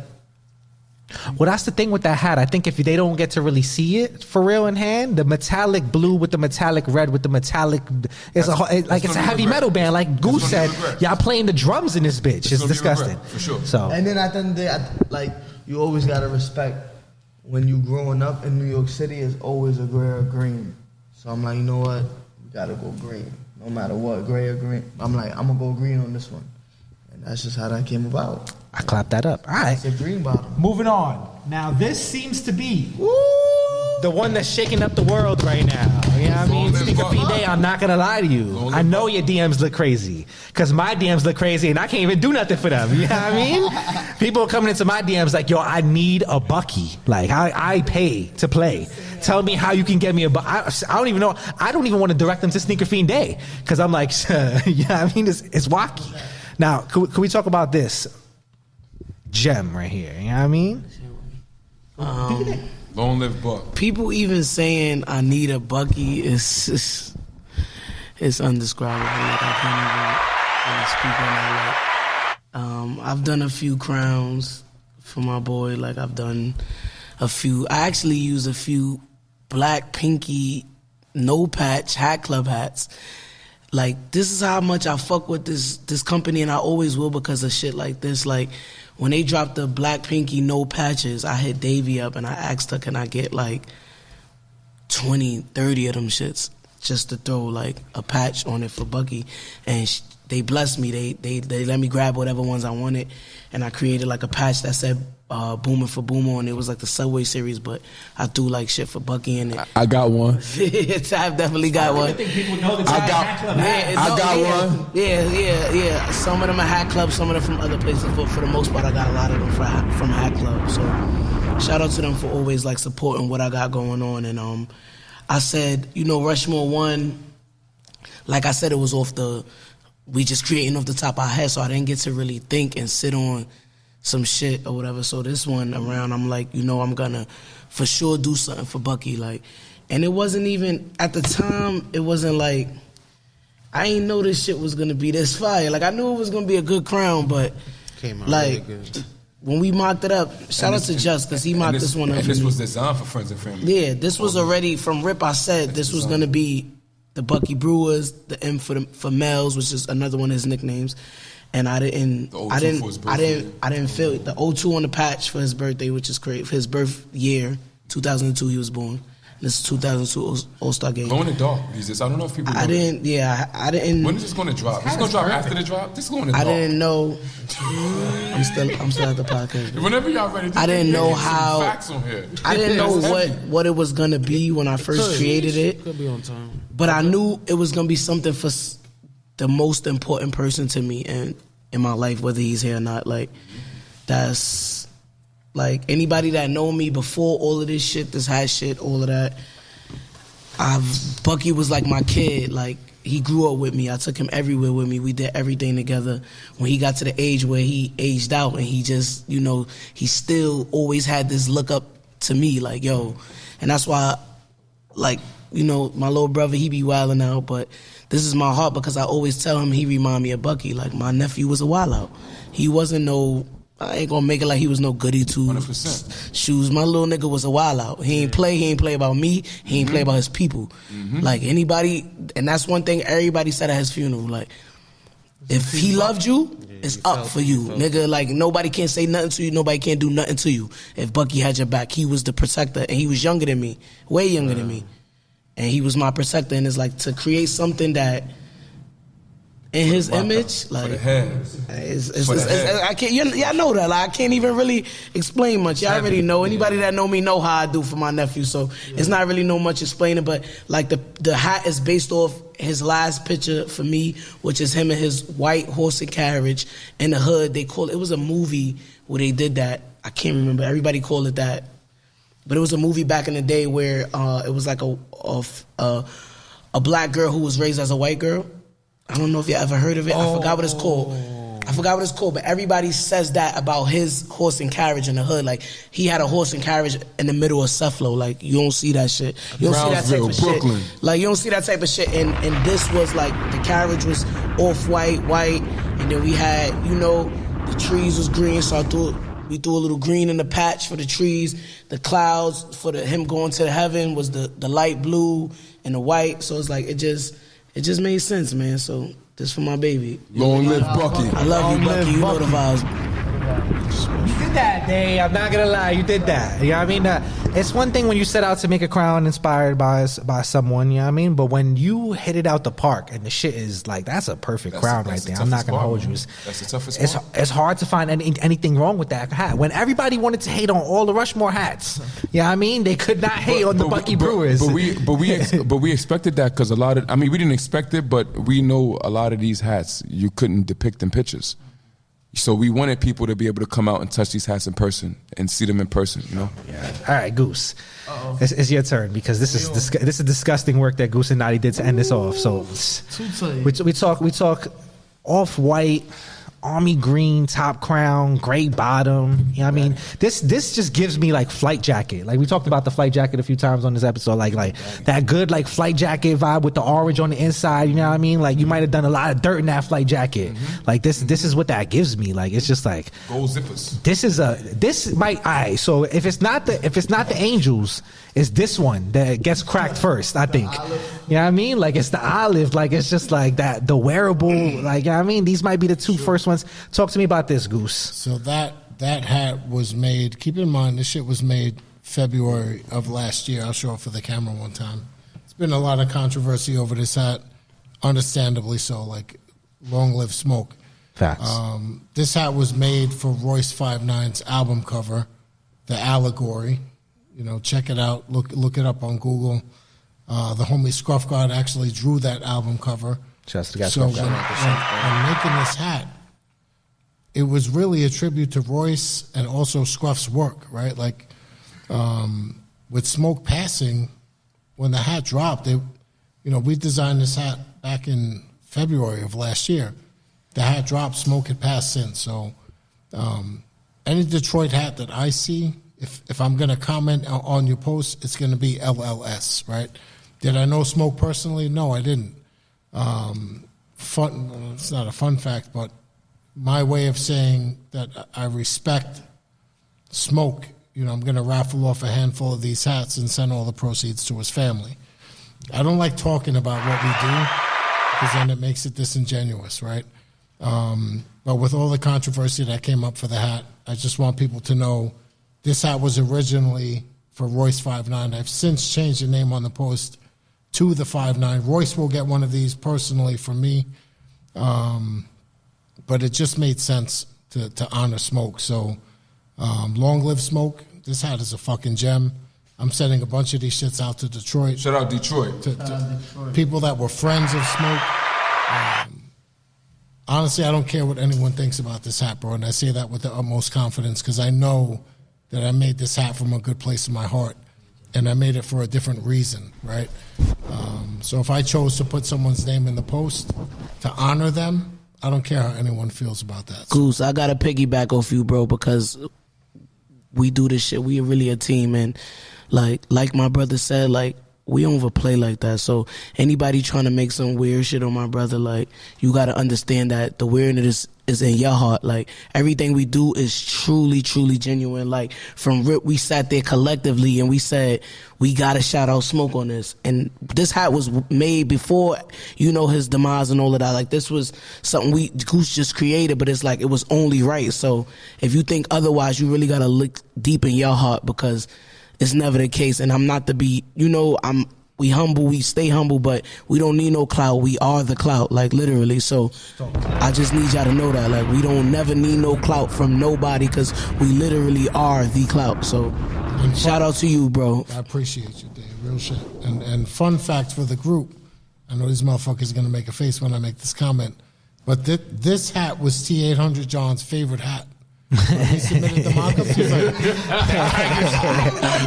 Well, that's the thing with that hat. I think if they don't get to really see it for real in hand, the metallic blue with the metallic red with the metallic, it's a heavy metal band. Like Goose said, y'all playing the drums in this bitch. It's disgusting. For sure. So and then at the end of the day, like you always gotta respect when you growing up in New York City is always a gray or green. So I'm like, you know what? We gotta go green, no matter what, gray or green. I'm like, I'm gonna go green on this one. That's just how that came about. I clapped that up. All right. It's a green bottom. Moving on. Now, this seems to be the one that's shaking up the world right now. You know what I mean? Sneakerfeenday, I'm not going to lie to you. I know your DMs look crazy because my DMs look crazy and I can't even do nothing for them. You know what I mean? People are coming into my DMs like, yo, I need a bucky. Like, I pay to play. Tell me how you can get me a bucky. I don't even know. I don't even want to direct them to Sneakerfeenday because I'm like, you know what I mean? It's wacky. Now, could we talk about this gem right here? You know what I mean? Long live Buck. People even saying I need a bucky is it's indescribable. Like I can't even speak on that. Like, I've done a few crowns for my boy. Like I've done a few. I actually use a few black pinky no patch Hatclub hats. Like, this is how much I fuck with this company, and I always will because of shit like this. Like, when they dropped the black pinky no patches, I hit Davey up and I asked her, can I get like 20, 30 of them shits just to throw like a patch on it for Bucky? And they blessed me. They let me grab whatever ones I wanted, and I created like a patch that said Boomer for Boomer, and it was like the Subway series, but I threw like shit for Bucky in it. I got one. I've definitely got one. I think people know that I got one. Yeah. Some of them are Hatclub, some of them from other places. For the most part, I got a lot of them from Hatclub. So shout out to them for always like supporting what I got going on. And I said, Rushmore 1, like I said, it was we just creating off the top of our head, so I didn't get to really think and sit on some shit or whatever. So this one around, I'm like, I'm gonna for sure do something for Bucky. Like, and it wasn't even at the time. It wasn't like I ain't know this shit was gonna be this fire. Like I knew it was gonna be a good crown, but came out like really good. When we mocked it up, shout out to Just because he mocked this one up. And this was designed for friends and family. Yeah, this was already from Rip. I said this was gonna be the Bucky Brewers, the M for Mels, which is another one of his nicknames. And I didn't feel the O2 on the patch for his birthday, which is great. For his birth year, 2002, he was born. This is 2002 All-Star game. Glow in the dark. Jesus, I don't know if people. I didn't. When is this going to drop? This is going to drop after the drop. This is going to. I didn't know. I'm still at the podcast. Whenever y'all ready, I didn't know how. Facts on here. I didn't know what it was gonna be when I first created it. Could be on time. But I knew it was gonna be something for the most important person to me and in my life, whether he's here or not. Like, that's like anybody that know me before all of this shit, this hat shit, all of that. Bucky was like my kid. Like, he grew up with me. I took him everywhere with me. We did everything together. When he got to the age where he aged out and he just, you know, he still always had this look up to me, like, yo. And that's why, like, you know, my little brother, he be wilding out, but this is my heart because I always tell him he remind me of Bucky. Like, my nephew was a wild out. He wasn't no, I ain't gonna make it like he was no goody two 100%. shoes. My little nigga was a wild out. He ain't play about me. He ain't play about his people. Like, anybody, and that's one thing everybody said at his funeral. Like, if he loved you, it's up for you, nigga. Like, nobody can say nothing to you. Nobody can do nothing to you. If Bucky had your back, he was the protector, and he was younger than me, way younger than me. And he was my protector, and it's like to create something that in his image, like, I can't. Y'all know that. Like, I can't even really explain much. Y'all already know. Anybody that know me know how I do for my nephew, so it's not really no much explaining. But like the hat is based off his last picture for me, which is him and his white horse and carriage in the hood. They call it was a movie where they did that. I can't remember. Everybody called it that. But it was a movie back in the day where it was like a black girl who was raised as a white girl. I don't know if you ever heard of it. I forgot what it's called. But everybody says that about his horse and carriage in the hood. Like, he had a horse and carriage in the middle of Cephalo. Like, you don't see that shit. You don't see that type of Brooklyn. shit. Like, you don't see that type of shit. And this was like, the carriage was off-white, white. And then we had, you know, the trees was green. So we threw a little green in the patch for the trees. The clouds for him going to heaven was the light blue and the white. So it's like, it just made sense, man. So this for my baby. Long live Bucky. I love you, Bucky. You know the vibes. You did that, Dave. I'm not gonna lie. You did that. You know what I mean? It's one thing when you set out to make a crown inspired by someone, you know what I mean? But when you hit it out the park and the shit is like, that's a perfect crown right there. I'm not gonna hold you. That's the toughest part. It's hard to find anything wrong with that hat. When everybody wanted to hate on all the Rushmore hats, you know what I mean? They could not hate on the Bucky Brewers. But we expected that because a lot of, I mean, we didn't expect it, but we know a lot of these hats you couldn't depict in pictures. So we wanted people to be able to come out and touch these hats in person and see them in person, you know? Yeah. All right, Goose. It's your turn because this is disgusting work that Goose and Nati did to end this off. So we talk off-white, army green top crown, gray bottom. You know what I mean? This just gives me like flight jacket. Like, we talked about the flight jacket a few times on this episode. Like that good like flight jacket vibe with the orange on the inside. You know what I mean? Like, you might have done a lot of dirt in that flight jacket. Like this is what that gives me. Like, it's just like gold zippers. So if it's not the Angels, it's this one that gets cracked first, I think. You know what I mean? Like, it's the olive. Like, it's just like that, the wearable. Like, you know what I mean? These might be the two first ones. Talk to me about this, Goose. So that hat was made, keep in mind, this shit was made February of last year. I'll show it for the camera one time. It's been a lot of controversy over this hat, understandably so, like, long live Smoke. Facts. This hat was made for Royce 5'9's album cover, The Allegory. You know, check it out. Look it up on Google. The homie Scruff God actually drew that album cover. Just to get so when making this hat, it was really a tribute to Royce and also Scruff's work, right? Like, with Smoke passing, when the hat dropped, we designed this hat back in February of last year. The hat dropped, Smoke had passed since. So any Detroit hat that I see, if I'm going to comment on your post, it's going to be LLS, right? Did I know Smoke personally? No, I didn't. It's not a fun fact, but my way of saying that I respect Smoke, I'm going to raffle off a handful of these hats and send all the proceeds to his family. I don't like talking about what we do because then it makes it disingenuous, right? But with all the controversy that came up for the hat, I just want people to know this hat was originally for Royce 5'9". I've since changed the name on the post to the 5'9". Royce will get one of these personally from me, but it just made sense to honor Smoke. So long live Smoke. This hat is a fucking gem. I'm sending a bunch of these shits out to Detroit. Shout out Detroit. To people that were friends of Smoke. Honestly, I don't care what anyone thinks about this hat, bro, and I say that with the utmost confidence because I know that I made this hat from a good place in my heart, and I made it for a different reason, right? So if I chose to put someone's name in the post to honor them, I don't care how anyone feels about that. Goose, I got to piggyback off you, bro, because we do this shit. We are really a team, and like my brother said, like, we don't overplay like that. So anybody trying to make some weird shit on my brother, like, you got to understand that the weirdness is in your heart. Like, everything we do is truly, truly genuine. Like, from RIP, we sat there collectively and we said, we got to shout out Smoke on this. And this hat was made before, his demise and all of that. Like, this was something Goose just created, but it's like, it was only right. So if you think otherwise, you really got to look deep in your heart because it's never the case. And I'm not to be, we humble, we stay humble, but we don't need no clout. We are the clout, like, literally. So I just need y'all to know that, like, we don't never need no clout from nobody because we literally are the clout. So shout out to you, bro. I appreciate you, Dave. Real shit. And fun fact for the group, I know these motherfuckers are going to make a face when I make this comment, but this hat was T800 John's favorite hat. He submitted the mock-up. He's like,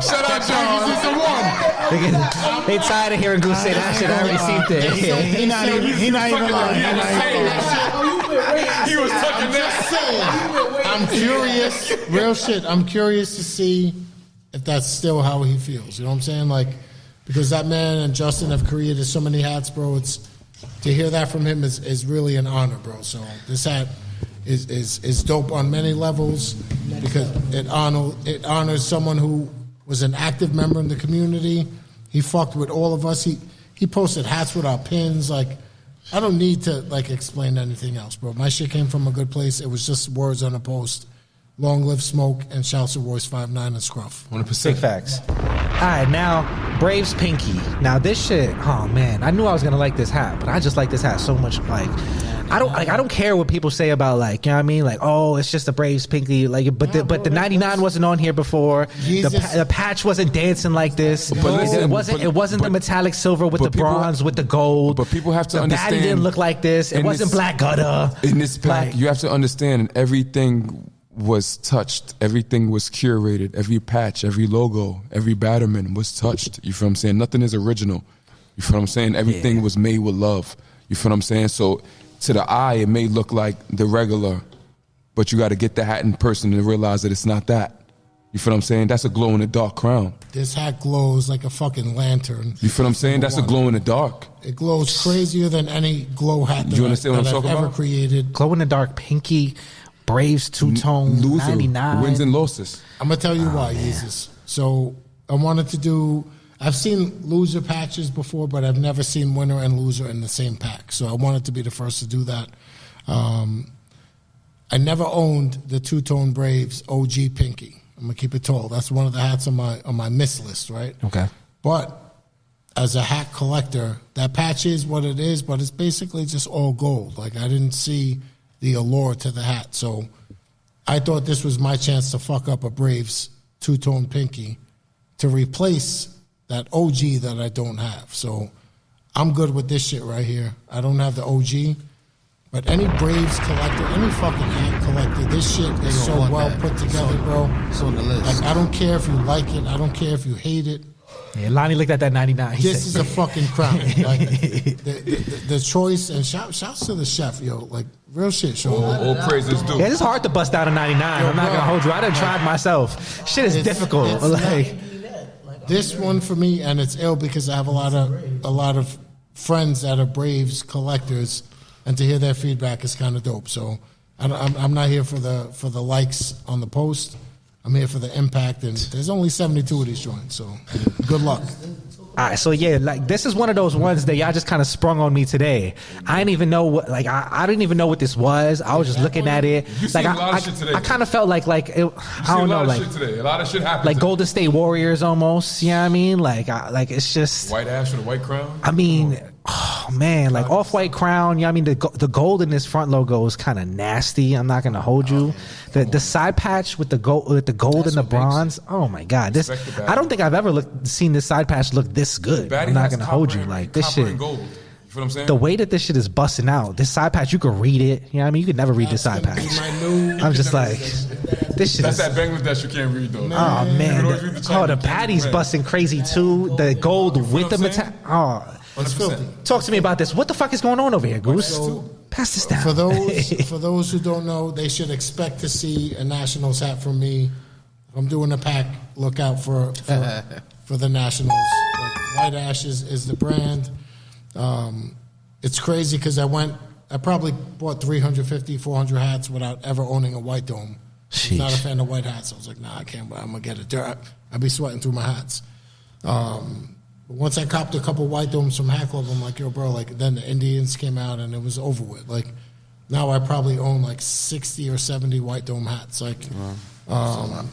shout out, John. This is the one. They tired of hearing Goose say that shit. I received it. He not even lying. He was tucking that. I'm curious, real shit. I'm curious to see if that's still how he feels. You know what I'm saying? Like, because that man and Justin have created so many hats, bro. It's to hear that from him is really an honor, bro. So this hat is dope on many levels because it honors someone who was an active member in the community. He fucked with all of us. He posted hats with our pins. Like, I don't need to explain anything else, bro. My shit came from a good place. It was just words on a post. Long live Smoke and shouts to Royce 5'9" and Scruff. 100%. Big facts. All right, now Braves Pinky. Now this shit. Oh man, I knew I was gonna like this hat, but I just like this hat so much. Like, I don't care what people say about, like, you know what I mean? Like, oh, it's just the Braves Pinky. Like, but the 99 wasn't on here before. The patch wasn't dancing like this. It wasn't the metallic silver with the bronze with the gold. But people have to understand. The baddie didn't look like this. It wasn't black gutter. In this pack, you have to understand everything was touched. Everything was curated. Every patch, every logo, every batterman was touched. You feel what I'm saying? Nothing is original. You feel what I'm saying? Everything was made with love. You feel what I'm saying? So to the eye, it may look like the regular, but you got to get the hat in person and realize that it's not that. You feel what I'm saying? That's a glow-in-the-dark crown. This hat glows like a fucking lantern. You feel what I'm saying? That's a glow-in-the-dark. It glows crazier than any glow hat that I've ever created. Glow-in-the-dark Pinky, Braves two-tone, loser, 99. wins and losses. I'm going to tell you why, Jesus. So I wanted to do... I've seen loser patches before, but I've never seen winner and loser in the same pack. So I wanted to be the first to do that. I never owned the two-tone Braves OG Pinky. I'm going to keep it tall. That's one of the hats on my miss list, right? Okay. But as a hat collector, that patch is what it is, but it's basically just all gold. Like, I didn't see the allure to the hat. So I thought this was my chance to fuck up a Braves two-tone Pinky to replace that OG that I don't have. So I'm good with this shit right here. I don't have the OG, but any Braves collector, any fucking hat collector, this shit is so well put together, bro. It's on the list. Like, I don't care if you like it. I don't care if you hate it. Yeah, Lonnie looked at that 99. This is a fucking crown. Like, the choice, and shouts to the chef, yo. Like, real shit, Sean. All praises due. Yeah, it's hard to bust out a 99. I'm not gonna hold you. I done tried myself. Shit is difficult. Like, this one for me, and it's ill because I have a lot of friends that are Braves collectors, and to hear their feedback is kind of dope. So I'm not here for the likes on the post. I'm here for the impact, and there's only 72 of these joints, so good luck. All All right, so yeah, like this is one of those ones that y'all just kind of sprung on me today. I didn't even know what, like I didn't even know what this was. I was just looking at it. Like I kind of felt like it, I don't know, like a lot of shit happened. Like Golden State Warriors almost. You know what I mean? Like it's just white ash with a white crown. I mean, oh man, like off-white crown. You know what I mean? The gold in this front logo is kind of nasty. I'm not gonna hold you. The side patch with the gold and the bronze. Oh my god, this I don't think I've ever seen this side patch look this good. I'm not gonna hold you. Like this shit. Gold. You feel what I'm saying? The way that this shit is busting out, this side patch, you could read it. You know what I mean? You could never read this side patch. I'm just like, this shit. That's that Bangladesh you can't read though. Oh man, the patty's busting crazy too. The gold with the metal. Oh. Talk to me about this. What the fuck is going on over here, Goose? Pass this down. For those who don't know, they should expect to see a Nationals hat from me. If I'm doing a pack, look out for the Nationals. Like, White Ash is the brand. It's crazy because I probably bought 350, 400 hats without ever owning a white dome. I'm not a fan of white hats. I was like, nah, I can't. I'm gonna get it. I'd be sweating through my hats. But once I copped a couple white domes from Hatclub, I'm like, yo, bro, like, then the Indians came out and it was over with. Like, now I probably own like 60 or 70 white dome hats. Like, and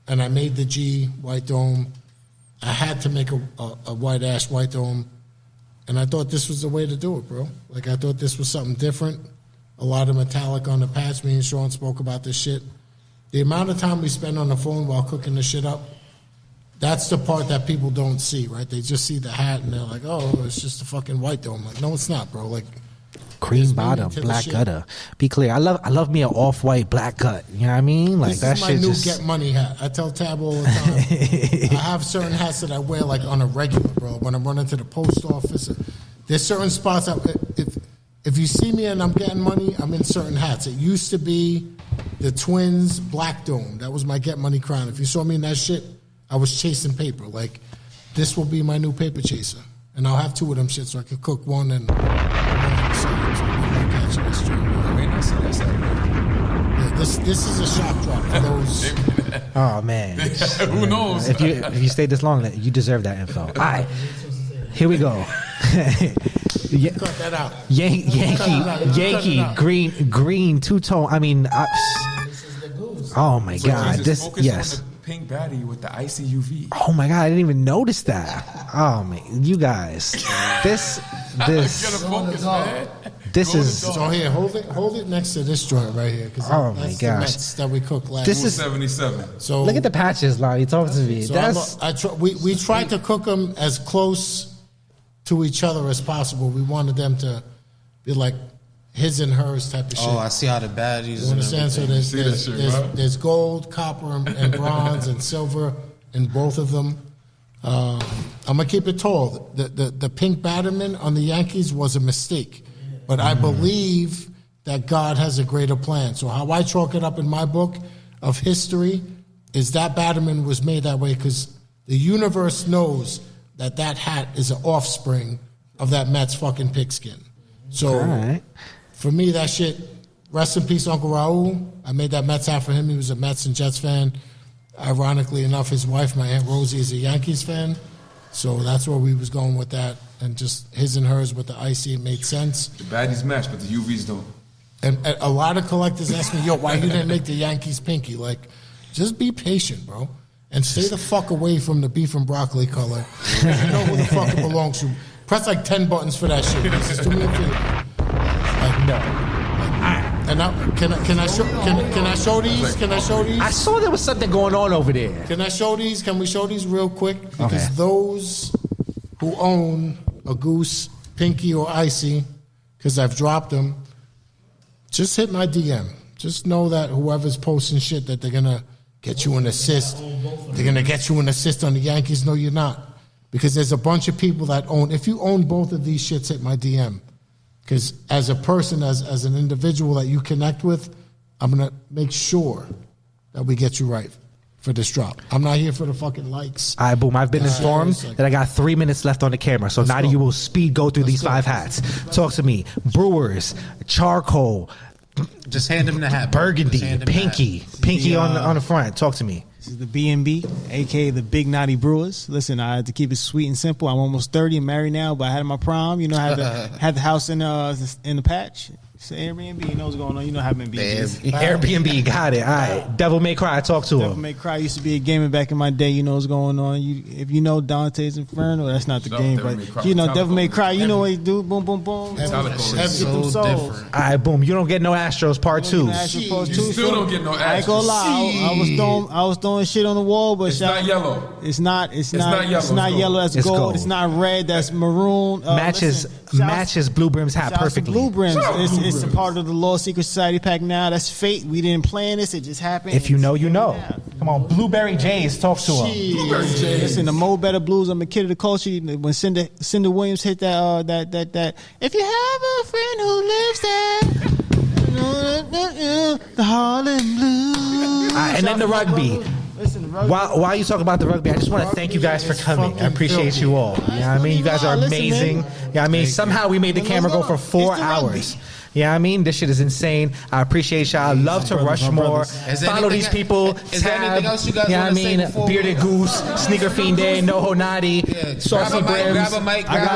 I made the G white dome. I had to make a white ash white dome. And I thought this was the way to do it, bro. Like, I thought this was something different. A lot of metallic on the patch. Me and Sean spoke about this shit. The amount of time we spend on the phone while cooking the shit up, that's the part that people don't see, right? They just see the hat and they're like, oh, it's just a fucking white dome. Like, no, it's not, bro. Like, cream bottom, black gutter. Be clear. I love me an off-white black gut. You know what I mean? Like, this is my new Get Money hat. I tell Tab all the time. I have certain hats that I wear like on a regular, bro. When I'm running to the post office, there's certain spots. If you see me and I'm getting money, I'm in certain hats. It used to be the Twins Black Dome. That was my Get Money crown. If you saw me in that shit, I was chasing paper. Like, this will be my new paper chaser. And I'll have two of them shit so I can cook one and this is a shock drop for those. Oh man. Who knows? If you stayed this long, you deserve that info. All right. Here we go. Cut that out. Yankee, green, two-tone. I mean, oh my God. This, yes. Pink baddie with the icy UV. Oh my God, I didn't even notice that. Oh man, you guys, this focus, man. This is so here. Hold it next to this joint right here. Oh my gosh, the Mets that we cooked last. This is 77. So look at the patches, Lonnie. Talk to me. So we tried to cook them as close to each other as possible. We wanted them to be like his and hers type of shit. Oh, I see how the baddies. You understand? So there's gold, copper, and bronze and silver in both of them. I'm gonna keep it tall. The pink Batterman on the Yankees was a mistake, but I believe that God has a greater plan. So how I chalk it up in my book of history is that Batterman was made that way because the universe knows that hat is an offspring of that Mets fucking pigskin. So. Right. For me, that shit, rest in peace, Uncle Raul. I made that Mets hat for him. He was a Mets and Jets fan. Ironically enough, his wife, my Aunt Rosie, is a Yankees fan. So that's where we was going with that. And just his and hers with the icy, it made sense. The baddies match, but the UVs don't. And a lot of collectors ask me, yo, why you didn't make the Yankees pinky? Like, just be patient, bro. And stay the fuck away from the beef and broccoli color. You know who the fuck it belongs to. Press like 10 buttons for that shit. Just do me a favor. Like, no. And can I show these? Can I show these? I saw there was something going on over there. Can I show these? Can we show these real quick? Because those who own a Goose, Pinky, or Icy, because I've dropped them, just hit my DM. Just know that whoever's posting shit that they're going to get you an assist. They're going to get you an assist on the Yankees. No, you're not. Because there's a bunch of people that own. If you own both of these shits, hit my DM. Because as a person, as an individual that you connect with, I'm going to make sure that we get you right for this drop. I'm not here for the fucking likes. All right, boom. I've been informed that I got 3 minutes left on the camera. So Nati, you will speed go through these 5 hats. Talk to me. Brewers, charcoal. Just hand him the hat. Burgundy, Pinky on the front. Talk to me. This is the B&B, aka the Big Naughty Brewers. Listen, I had to keep it sweet and simple. I'm almost 30 and married now, but I had my prom. You know, I had the house in the patch. It's Airbnb. You know what's going on. You know how Airbnb is. Airbnb, got it. All right. Devil May Cry, talk to him. Devil May Cry used to be a game back in my day. You know what's going on. If you know Dante's Inferno, that's not the game, but you know Devil May Cry. You know what he do. Boom, boom, boom. Get them souls. All right, boom. You don't get no Astros Part 2. You still don't get no Astros. I ain't gonna lie. I was throwing shit on the wall, but it's not yellow. It's not yellow. That's gold. It's not red. That's maroon. Matches Blue Brim's hat perfectly. Blue Brims. It's a part of the Law Secret Society pack now. That's fate. We didn't plan this. It just happened. If you know, you know. Come on, Blueberry Jays, talk to him. Blueberry Jays. Listen, the Mo Better Blues. I'm a kid of the culture. When Cinda Williams hit that. If you have a friend who lives there, the Harlem Blues. And then the rugby. Listen, while you talk about the rugby, I just want to thank you guys for coming. I appreciate you all. You know what I mean? You guys are amazing. You know what I mean? Somehow we made the camera go for 4 hours. Yeah, I mean, this shit is insane. I appreciate y'all. I love to Rushmore. Follow these people. Is there anything else you guys want to say before Bearded Goose, Sneakerfeenday, Noho Nati, Saucy Brims. Grab a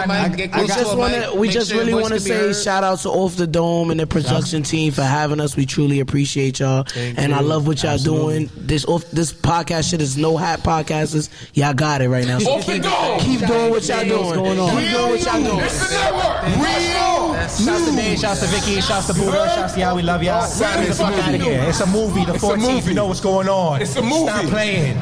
mic. Get close to a mic. We just really want to say shout out to Off the Dome and the production team for having us. We truly appreciate y'all. And I love what y'all doing. This podcast shit is no hat podcasters. Y'all got it right now. So keep doing what y'all doing. Keep doing what y'all doing. It's the network. Shouts to Dave, shouts to Vicky, shouts to Buddha, shouts to y'all. We love y'all. Get the fuck out of here. It's a movie. The 14th. You know what's going on. It's a movie. Stop playing.